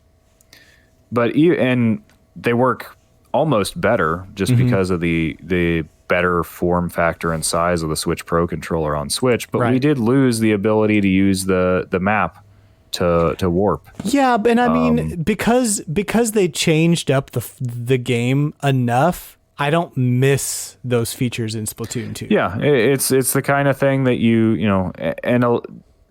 But and they work almost better just because of the better form factor and size of the Switch Pro controller on Switch. But we did lose the ability to use the map to warp. Yeah, and I mean because they changed up the game enough, I don't miss those features in Splatoon 2. Yeah, it's the kind of thing that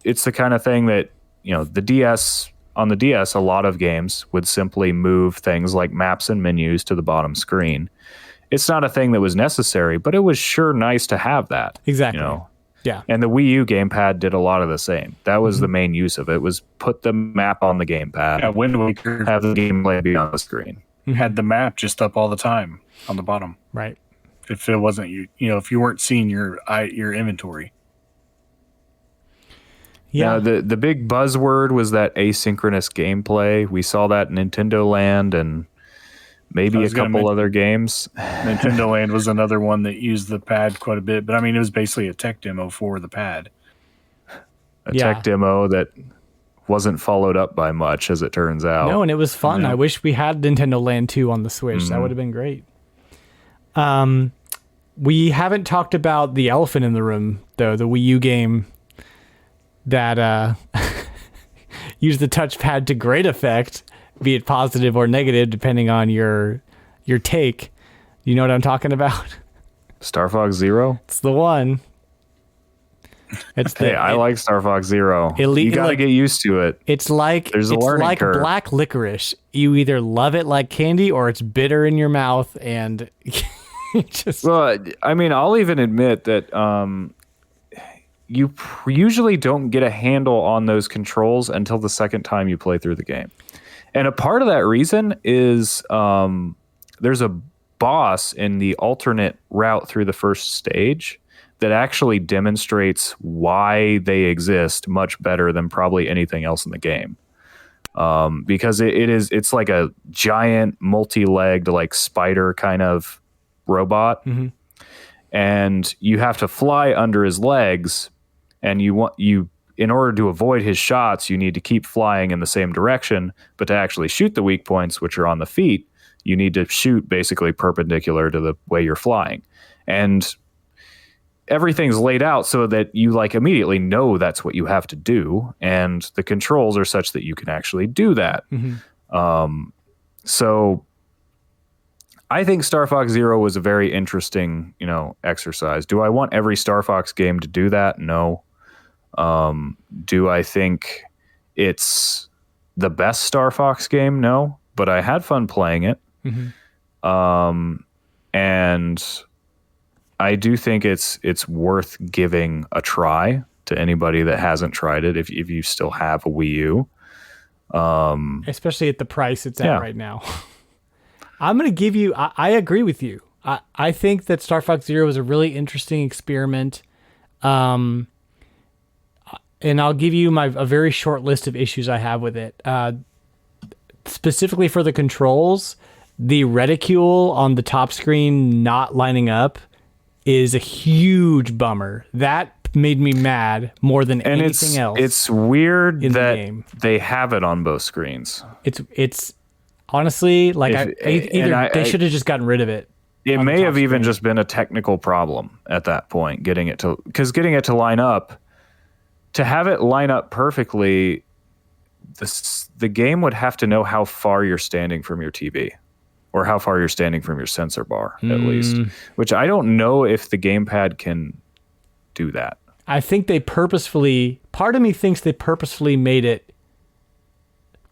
it's the kind of thing that the DS. On the DS, a lot of games would simply move things like maps and menus to the bottom screen. It's not a thing that was necessary, but it was sure nice to have that. Exactly. Yeah. And the Wii U gamepad did a lot of the same. That was the main use of it, was put the map on the gamepad. Yeah, Wind Waker. Have the gameplay be on the screen. Had the map just up all the time on the bottom. Right. If it wasn't if you weren't seeing your inventory. Yeah. Now, the big buzzword was that asynchronous gameplay. We saw that in Nintendo Land and maybe a couple other games. Nintendo Land was another one that used the pad quite a bit, but I mean, it was basically a tech demo for the pad. A tech demo that wasn't followed up by much, as it turns out. No, and it was fun. I wish we had Nintendo Land 2 on the Switch. That would have been great. We haven't talked about the elephant in the room, though, the Wii U game that used the touchpad to great effect, be it positive or negative, depending on your take. You know what I'm talking about? Star Fox Zero? It's the one. I like Star Fox Zero. You got to get used to it. It's like There's a learning curve. Black licorice. You either love it like candy or it's bitter in your mouth, and just. Well, I mean, I'll even admit that you usually don't get a handle on those controls until the second time you play through the game, and a part of that reason is there's a boss in the alternate route through the first stage that actually demonstrates why they exist much better than probably anything else in the game. Because it's like a giant multi-legged like spider kind of robot. Mm-hmm. And you have to fly under his legs, and in order to avoid his shots, you need to keep flying in the same direction, but to actually shoot the weak points, which are on the feet, you need to shoot basically perpendicular to the way you're flying. And everything's laid out so that you like immediately know that's what you have to do, and the controls are such that you can actually do that. Mm-hmm. So I think Star Fox Zero was a very interesting, exercise. Do I want every Star Fox game to do that? No. Do I think it's the best Star Fox game? No, but I had fun playing it. Mm-hmm. And I do think it's worth giving a try to anybody that hasn't tried it if you still have a Wii U. Especially at the price it's at right now. I'm going to give you... I agree with you. I think that Star Fox Zero was a really interesting experiment. And I'll give you a very short list of issues I have with it. Specifically for the controls, the reticule on the top screen not lining up is a huge bummer. That made me mad more than anything else. It's weird that they have it on both screens. It's honestly like they should have just gotten rid of it. It may have even just been a technical problem at that point, getting it to line up. To have it line up perfectly, the game would have to know how far you're standing from your TV. Or how far you're standing from your sensor bar, at least. Which I don't know if the gamepad can do that. I think part of me thinks they purposefully made it,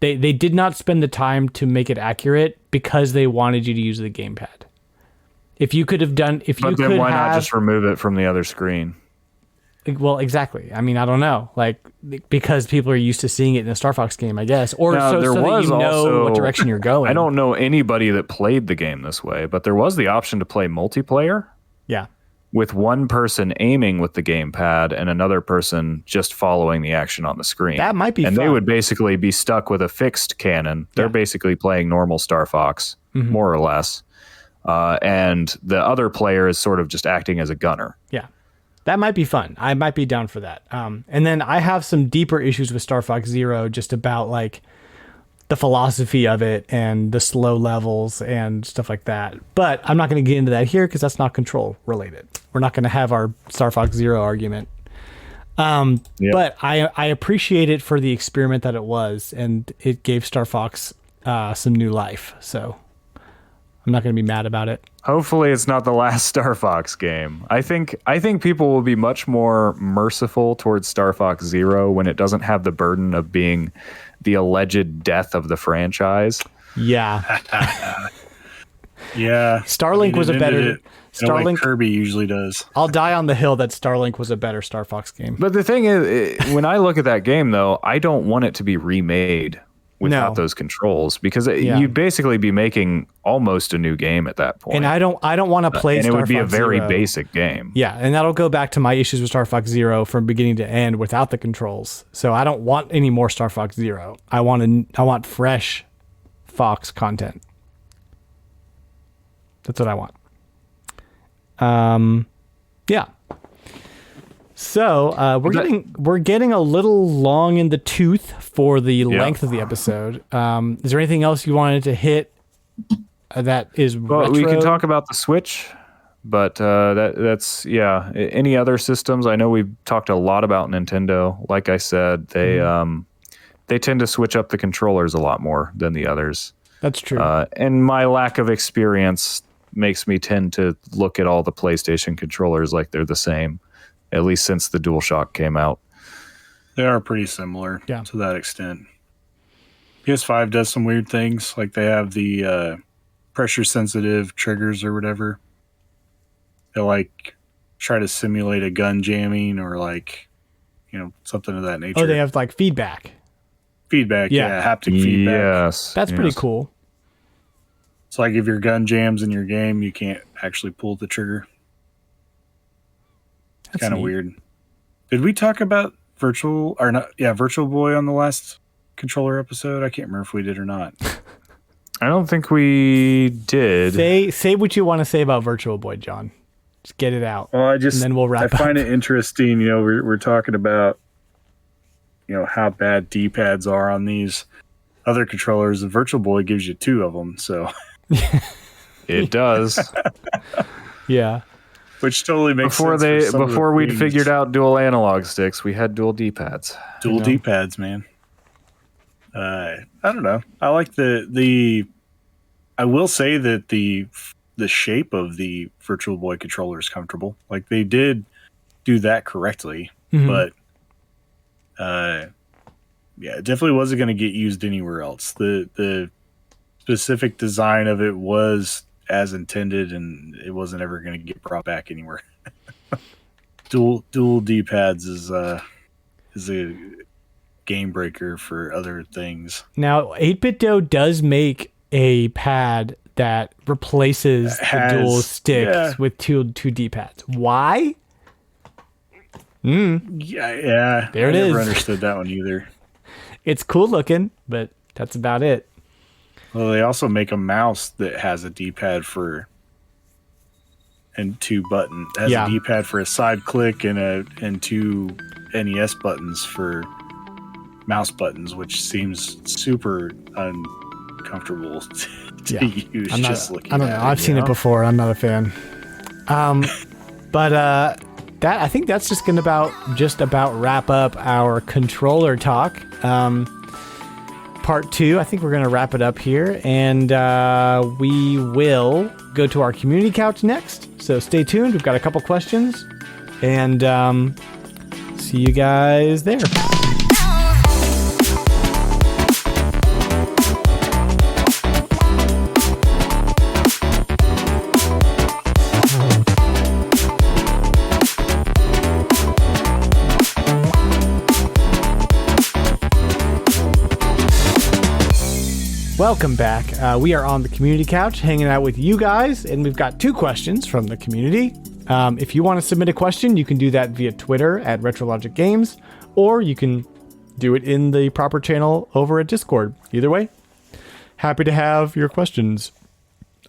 they did not spend the time to make it accurate because they wanted you to use the gamepad. But then why not just remove it from the other screen? Well, exactly. I mean, I don't know. Like, because people are used to seeing it in a Star Fox game, I guess. Or so that you know what direction you're going. I don't know anybody that played the game this way, but there was the option to play multiplayer. Yeah. With one person aiming with the gamepad and another person just following the action on the screen. That might be fun. And they would basically be stuck with a fixed cannon. They're basically playing normal Star Fox, more or less. And the other player is sort of just acting as a gunner. Yeah. That might be fun. I might be down for that. And then I have some deeper issues with Star Fox Zero, just about like the philosophy of it and the slow levels and stuff like that. But I'm not going to get into that here because that's not control related. We're not going to have our Star Fox Zero argument. But I appreciate it for the experiment that it was, and it gave Star Fox some new life. So I'm not going to be mad about it. Hopefully it's not the last Star Fox game. I think people will be much more merciful towards Star Fox Zero when it doesn't have the burden of being the alleged death of the franchise. Yeah. Yeah. Starlink was a better... Starlink, like Kirby usually does. I'll die on the hill that Starlink was a better Star Fox game. But the thing is, when I look at that game, though, I don't want it to be remade. without those controls, because you'd basically be making almost a new game at that point. And I don't want to play and Star it would be Fox a very Zero. basic game. Yeah, and that'll go back to my issues with Star Fox Zero from beginning to end without the controls. So I don't want any more Star Fox Zero. I want fresh Fox content. That's what I want. Yeah. So we're getting a little long in the tooth for the length of the episode. Is there anything else you wanted to hit that is retro? We can talk about the Switch, but that's any other systems. I know we've talked a lot about Nintendo. Like I said, they tend to switch up the controllers a lot more than the others. That's true. And my lack of experience makes me tend to look at all the PlayStation controllers like they're the same. At least since the DualShock came out. They are pretty similar to that extent. PS5 does some weird things. Like they have the pressure sensitive triggers or whatever. They like try to simulate a gun jamming or like, something of that nature. Oh, they have like feedback. Feedback, haptic feedback. Yes. That's pretty cool. It's like if your gun jams in your game, you can't actually pull the trigger. It's kind of weird. Did we talk about Virtual Boy on the last controller episode? I can't remember if we did or not. I don't think we did. Say what you want to say about Virtual Boy, John. Just get it out. Well, and then we'll wrap up. I find it interesting. We're talking about how bad D-pads are on these other controllers. The Virtual Boy gives you 2 of them, so it does. Yeah. Which totally makes sense. Before we'd figured out dual analog sticks, we had dual D-pads. Dual D-pads, man. I don't know. I like the. I will say that the shape of the Virtual Boy controller is comfortable. Like they did do that correctly, but it definitely wasn't going to get used anywhere else. The specific design of it was as intended, and it wasn't ever going to get brought back anywhere. dual D-pads is a game breaker for other things. Now, 8BitDo does make a pad that replaces the dual sticks with two D-pads. Why? Yeah. There it is. I never understood that one either. It's cool looking, but that's about it. Well, they also make a mouse that has a D-pad and 2 buttons. It has a D-pad for a side click and 2 NES buttons for mouse buttons, which seems super uncomfortable to use. I don't know. I've seen it it before. I'm not a fan. But I think that's just gonna about wrap up our controller talk. Part 2, I think we're going to wrap it up here, and we will go to our community couch next. So stay tuned. We've got a couple questions, and see you guys there. Welcome back. We are on the community couch hanging out with you guys, and we've got 2 questions from the community. If you want to submit a question, you can do that via Twitter at RetroLogic Games, or you can do it in the proper channel over at Discord. Either way, happy to have your questions.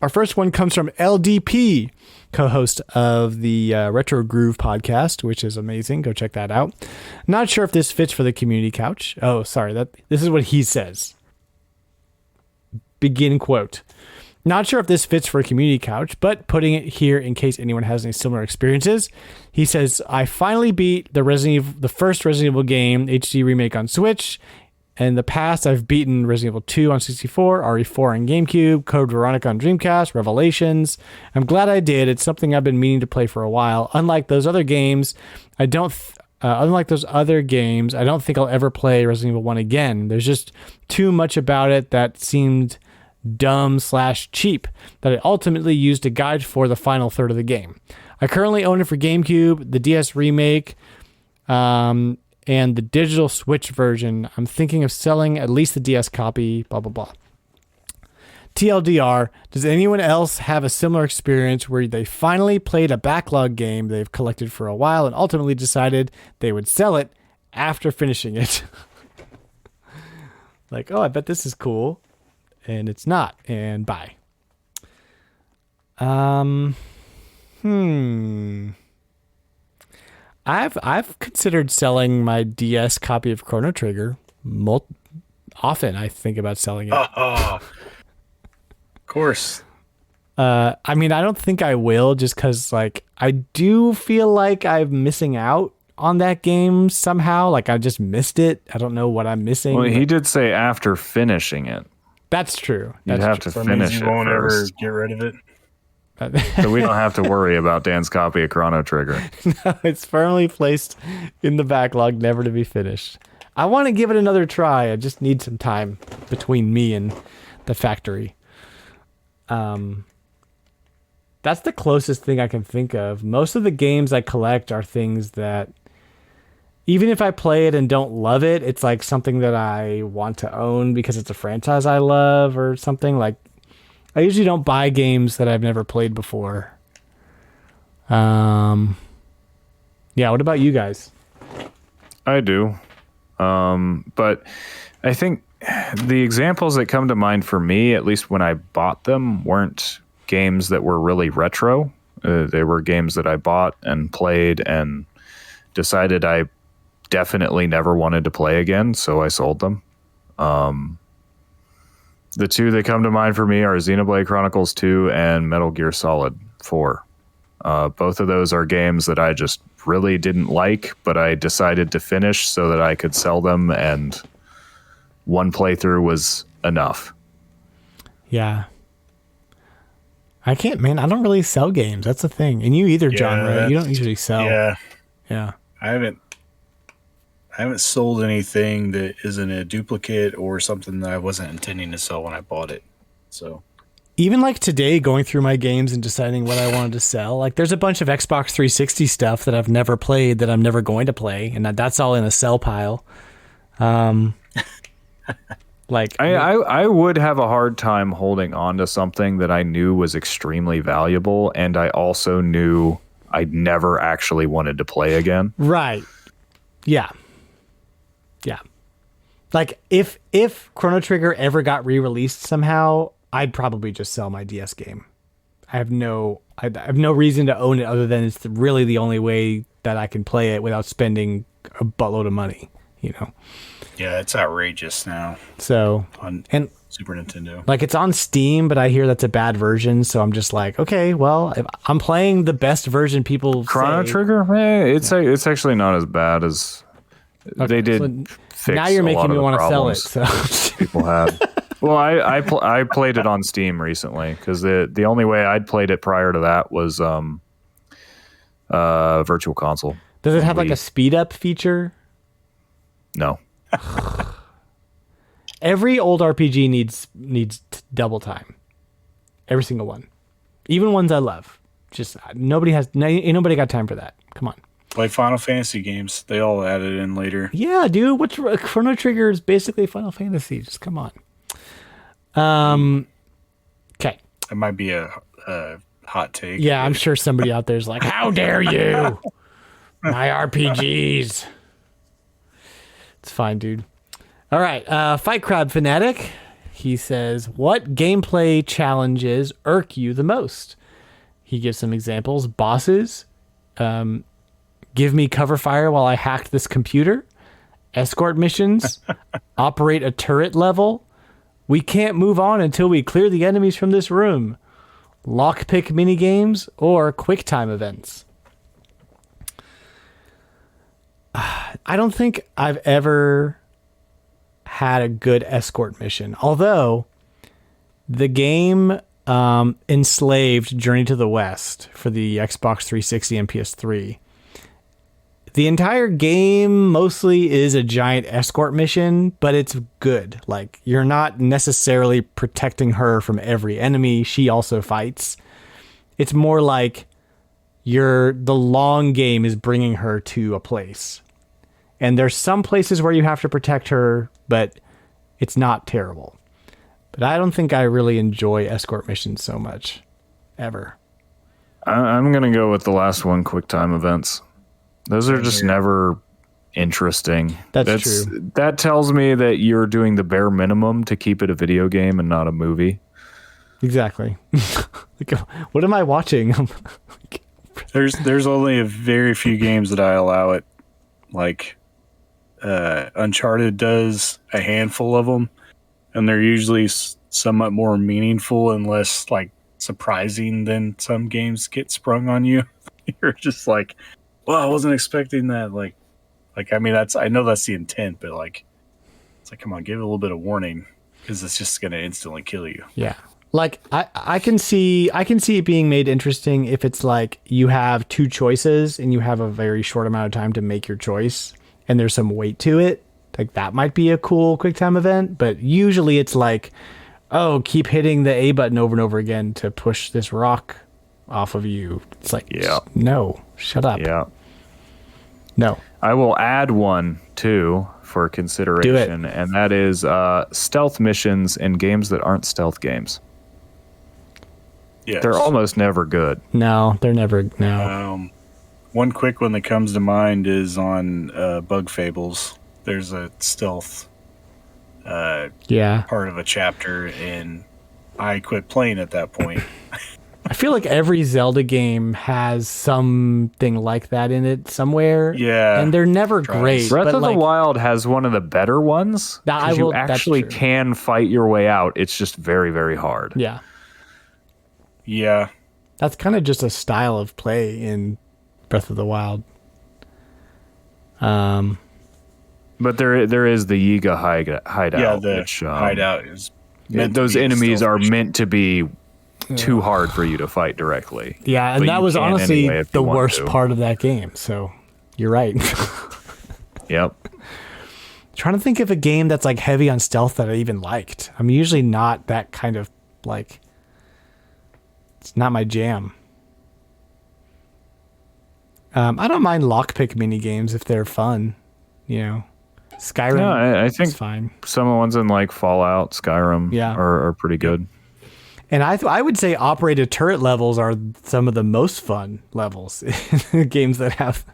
Our first one comes from LDP, co-host of the Retro Groove podcast, which is amazing. Go check that out. Not sure if this fits for the community couch. Oh, sorry. This is what he says. Begin quote. Not sure if this fits for a community couch, but putting it here in case anyone has any similar experiences. He says, I finally beat the first Resident Evil game, HD remake on Switch. In the past, I've beaten Resident Evil 2 on 64, RE4 on GameCube, Code Veronica on Dreamcast, Revelations. I'm glad I did. It's something I've been meaning to play for a while. Unlike those other games, I don't think I'll ever play Resident Evil 1 again. There's just too much about it that seemed dumb/cheap that I ultimately used a guide for the final third of the game. I currently own it for GameCube, the DS remake, and and the digital Switch version. I'm thinking of selling at least the DS copy, blah, blah, blah. TLDR, does anyone else have a similar experience where they finally played a backlog game they've collected for a while and ultimately decided they would sell it after finishing it? Like, oh, I bet this is cool. And it's not. And bye. I've considered selling my DS copy of Chrono Trigger. Often I think about selling it. Of course. I mean, I don't think I will, just because like I do feel like I'm missing out on that game somehow. Like I just missed it. I don't know what I'm missing. Well, he did say after finishing it. That's true. You'd have to finish it won't first. ever get rid of it. So we don't have to worry about Dan's copy of Chrono Trigger. No, it's firmly placed in the backlog, never to be finished. I want to give it another try. I just need some time between me and the factory. That's the closest thing I can think of. Most of the games I collect are things that, even if I play it and don't love it, it's like something that I want to own because it's a franchise I love or something. Like, I usually don't buy games that I've never played before. Yeah, what about you guys? I do. But I think the examples that come to mind for me, at least when I bought them, weren't games that were really retro. They were games that I bought and played and decided I definitely never wanted to play again, so I sold them. The two that come to mind for me are Xenoblade Chronicles 2 and Metal Gear Solid 4. Both of those are games that I just really didn't like, but I decided to finish so that I could sell them, and one playthrough was enough. Yeah. I can't, man. I don't really sell games. That's the thing. And you either, John, right? You don't usually sell. Yeah. Yeah. I haven't sold anything that isn't a duplicate or something that I wasn't intending to sell when I bought it. So even like today, going through my games and deciding what I wanted to sell, like there's a bunch of Xbox 360 stuff that I've never played that I'm never going to play, and that's all in a sell pile. Like I would have a hard time holding on to something that I knew was extremely valuable, and I also knew I'd never actually wanted to play again. Right. Yeah. Yeah. Like if Chrono Trigger ever got re-released somehow, I'd probably just sell my DS game. I have no reason to own it other than it's really the only way that I can play it without spending a buttload of money, you know. yeah, it's outrageous now. So on and Super Nintendo. like it's on Steam, but I hear that's a bad version, so I'm just like, okay, well, if I'm playing the best version people Chrono say. Trigger, it's actually not as bad as they did. So fix now you're a making lot me of the want to sell it. problems So people had. Well, I played it on Steam recently because the only way I'd played it prior to that was Virtual Console. does it have like a speed up feature? No. Every old RPG needs double time. Every single one, even ones I love. Just ain't nobody got time for that. Come on. Like Final Fantasy games, they all added in later. Yeah, dude. What's Chrono Trigger is basically Final Fantasy. Just come on. Okay. It might be a hot take. Yeah, I'm sure somebody out there's like, "How dare you? My RPGs." It's fine, dude. All right, Fight Crowd Fanatic. He says, "What gameplay challenges irk you the most?" He gives some examples. Bosses. Give me cover fire while I hack this computer. Escort missions. Operate a turret level. We can't move on until we clear the enemies from this room. Lockpick minigames or QuickTime events. I don't think I've ever had a good escort mission. Although the game Enslaved Journey to the West for the Xbox 360 and PS3, the entire game mostly is a giant escort mission, but it's good. Like, you're not necessarily protecting her from every enemy. She also fights. It's more like the long game is bringing her to a place. And there's some places where you have to protect her, but it's not terrible. But I don't think I really enjoy escort missions so much, ever. I'm going to go with the last one, quick time events. Those are just never interesting. That's true. That tells me that you're doing the bare minimum to keep it a video game and not a movie. Exactly. Like, what am I watching? There's only a very few games that I allow it. Like Uncharted does a handful of them, and they're usually somewhat more meaningful and less like surprising than some games get sprung on you. You're just like, well, I wasn't expecting that. Like I mean, I know that's the intent, but like, it's like, come on, give it a little bit of warning, because it's just going to instantly kill you. Yeah. Like I can see it being made interesting if it's like you have two choices and you have a very short amount of time to make your choice and there's some weight to it. Like that might be a cool quick time event, but usually it's like, oh, keep hitting the A button over and over again to push this rock off of you. It's like, no, shut up. Yeah. No. I will add one too for consideration, and that is stealth missions in games that aren't stealth games. Yes. They're almost never good. No, they're never. No. One quick one that comes to mind is on Bug Fables. There's a stealth part of a chapter, and I quit playing at that point. I feel like every Zelda game has something like that in it somewhere. Yeah. And they're never great. Breath of the Wild has one of the better ones. You actually can fight your way out. It's just very, very hard. Yeah. Yeah. That's kind of just a style of play in Breath of the Wild. But there is the Yiga hideout. Yeah, the which, hideout is those enemies are meant to be too hard for you to fight directly. Yeah, and that was honestly the worst part of that game. So you're right. Yep. Trying to think of a game that's like heavy on stealth that I even liked. I'm usually not that kind of like. It's not my jam. I don't mind lockpick mini games if they're fun. You know, Skyrim. No, I think fine. Some of the ones in like Fallout, Skyrim, are pretty good. And I would say operated turret levels are some of the most fun levels in games that have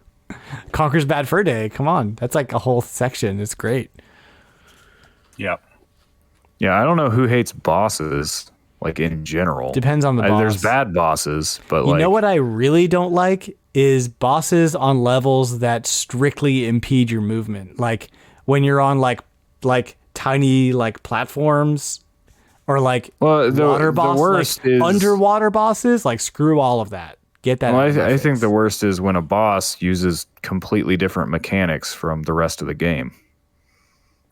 Conker's Bad Fur Day. Come on, that's like a whole section. It's great. Yeah. Yeah, I don't know who hates bosses. Like in general, depends on the boss. There's bad bosses, but you know what I really don't like is bosses on levels that strictly impede your movement. Like when you're on like tiny like platforms, or like water bosses, the worst like is underwater bosses. Like screw all of that. Get that. Well, I think the worst is when a boss uses completely different mechanics from the rest of the game.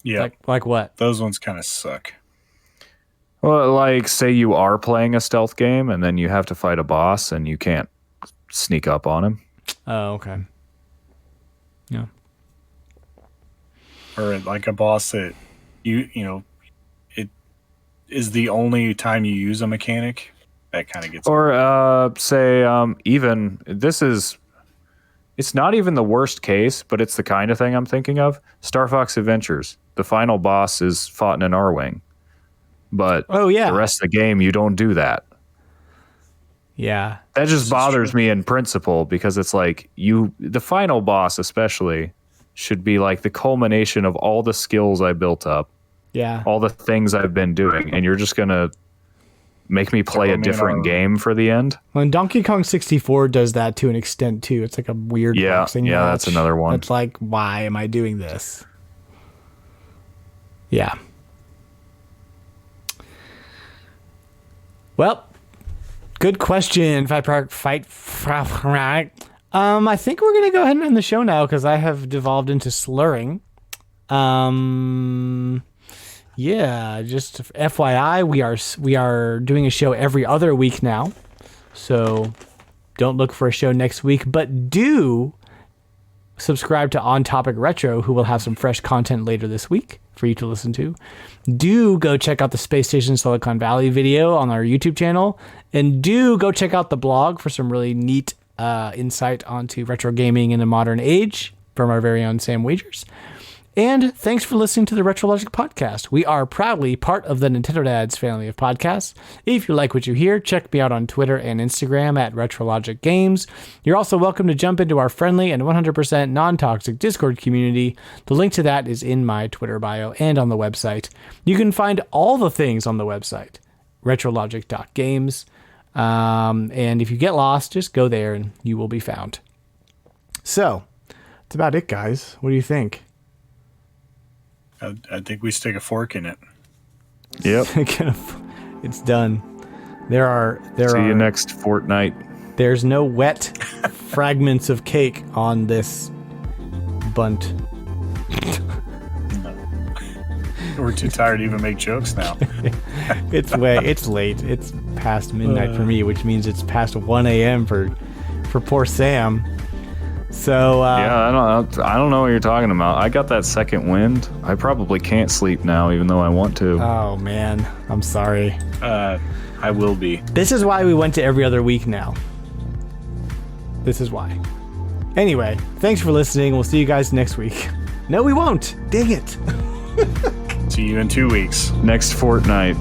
Yeah, like what? Those ones kind of suck. Well, like, say you are playing a stealth game and then you have to fight a boss and you can't sneak up on him. Oh, okay. Yeah. Or like a boss that you know, it is the only time you use a mechanic. That kind of gets. Or say even this is. It's not even the worst case, but it's the kind of thing I'm thinking of. Star Fox Adventures. The final boss is fought in an R-Wing. But the rest of the game, you don't do that. Yeah. That just bothers me in principle, because it's like the final boss especially should be like the culmination of all the skills I built up. Yeah. All the things I've been doing. And you're just going to make me play a different game for the end. When Donkey Kong 64 does that to an extent too. It's like a weird boxing match. That's another one. It's like, why am I doing this? Yeah. Well, good question. I think we're going to go ahead and end the show now because I have devolved into slurring. Yeah, just FYI, we are doing a show every other week now. So don't look for a show next week, but do subscribe to On Topic Retro, who will have some fresh content later this week for you to listen to. Do go check out the Space Station Silicon Valley video on our YouTube channel, and do go check out the blog for some really neat insight onto retro gaming in a modern age. from our very own Sam Wagers. And thanks for listening to the RetroLogic podcast. We are proudly part of the Nintendo Dads family of podcasts. If you like what you hear, check me out on Twitter and Instagram at RetroLogic Games. You're also welcome to jump into our friendly and 100% non-toxic Discord community. The link to that is in my Twitter bio and on the website. You can find all the things on the website, retrologic.games. And if you get lost, just go there and you will be found. So, that's about it, guys. What do you think? I think we stick a fork in it. Yep. It's done. See you next fortnight. There's no wet fragments of cake on this bunt. We're too tired to even make jokes now. It's late. It's past midnight for me, which means it's past 1 a.m. for poor Sam. So yeah, I don't know what you're talking about. I got that second wind. I probably can't sleep now, even though I want to. Oh man, I'm sorry. I will be. This is why we went to every other week now. This is why. Anyway, thanks for listening. We'll see you guys next week. No, we won't. Dang it. See you in 2 weeks. Next fortnight.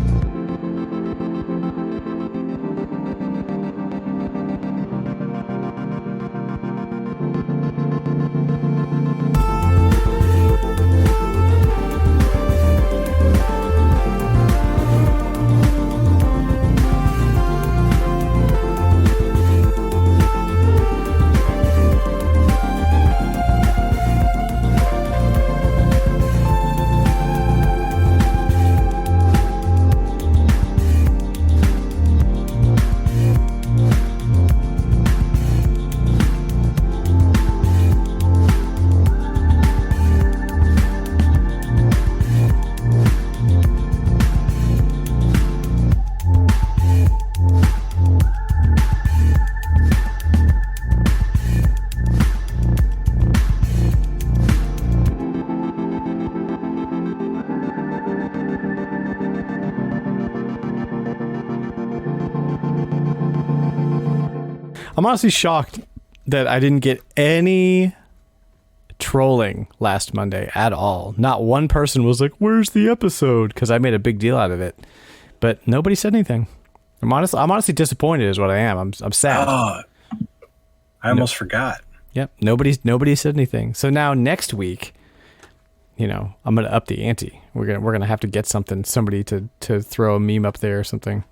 I'm honestly shocked that I didn't get any trolling last Monday at all. Not one person was like, "Where's the episode?" Because I made a big deal out of it, but nobody said anything. I'm honestly disappointed, is what I am. I'm sad. Oh, I almost forgot. Yep, nobody said anything. So now next week, I'm gonna up the ante. We're gonna have to get somebody to throw a meme up there or something.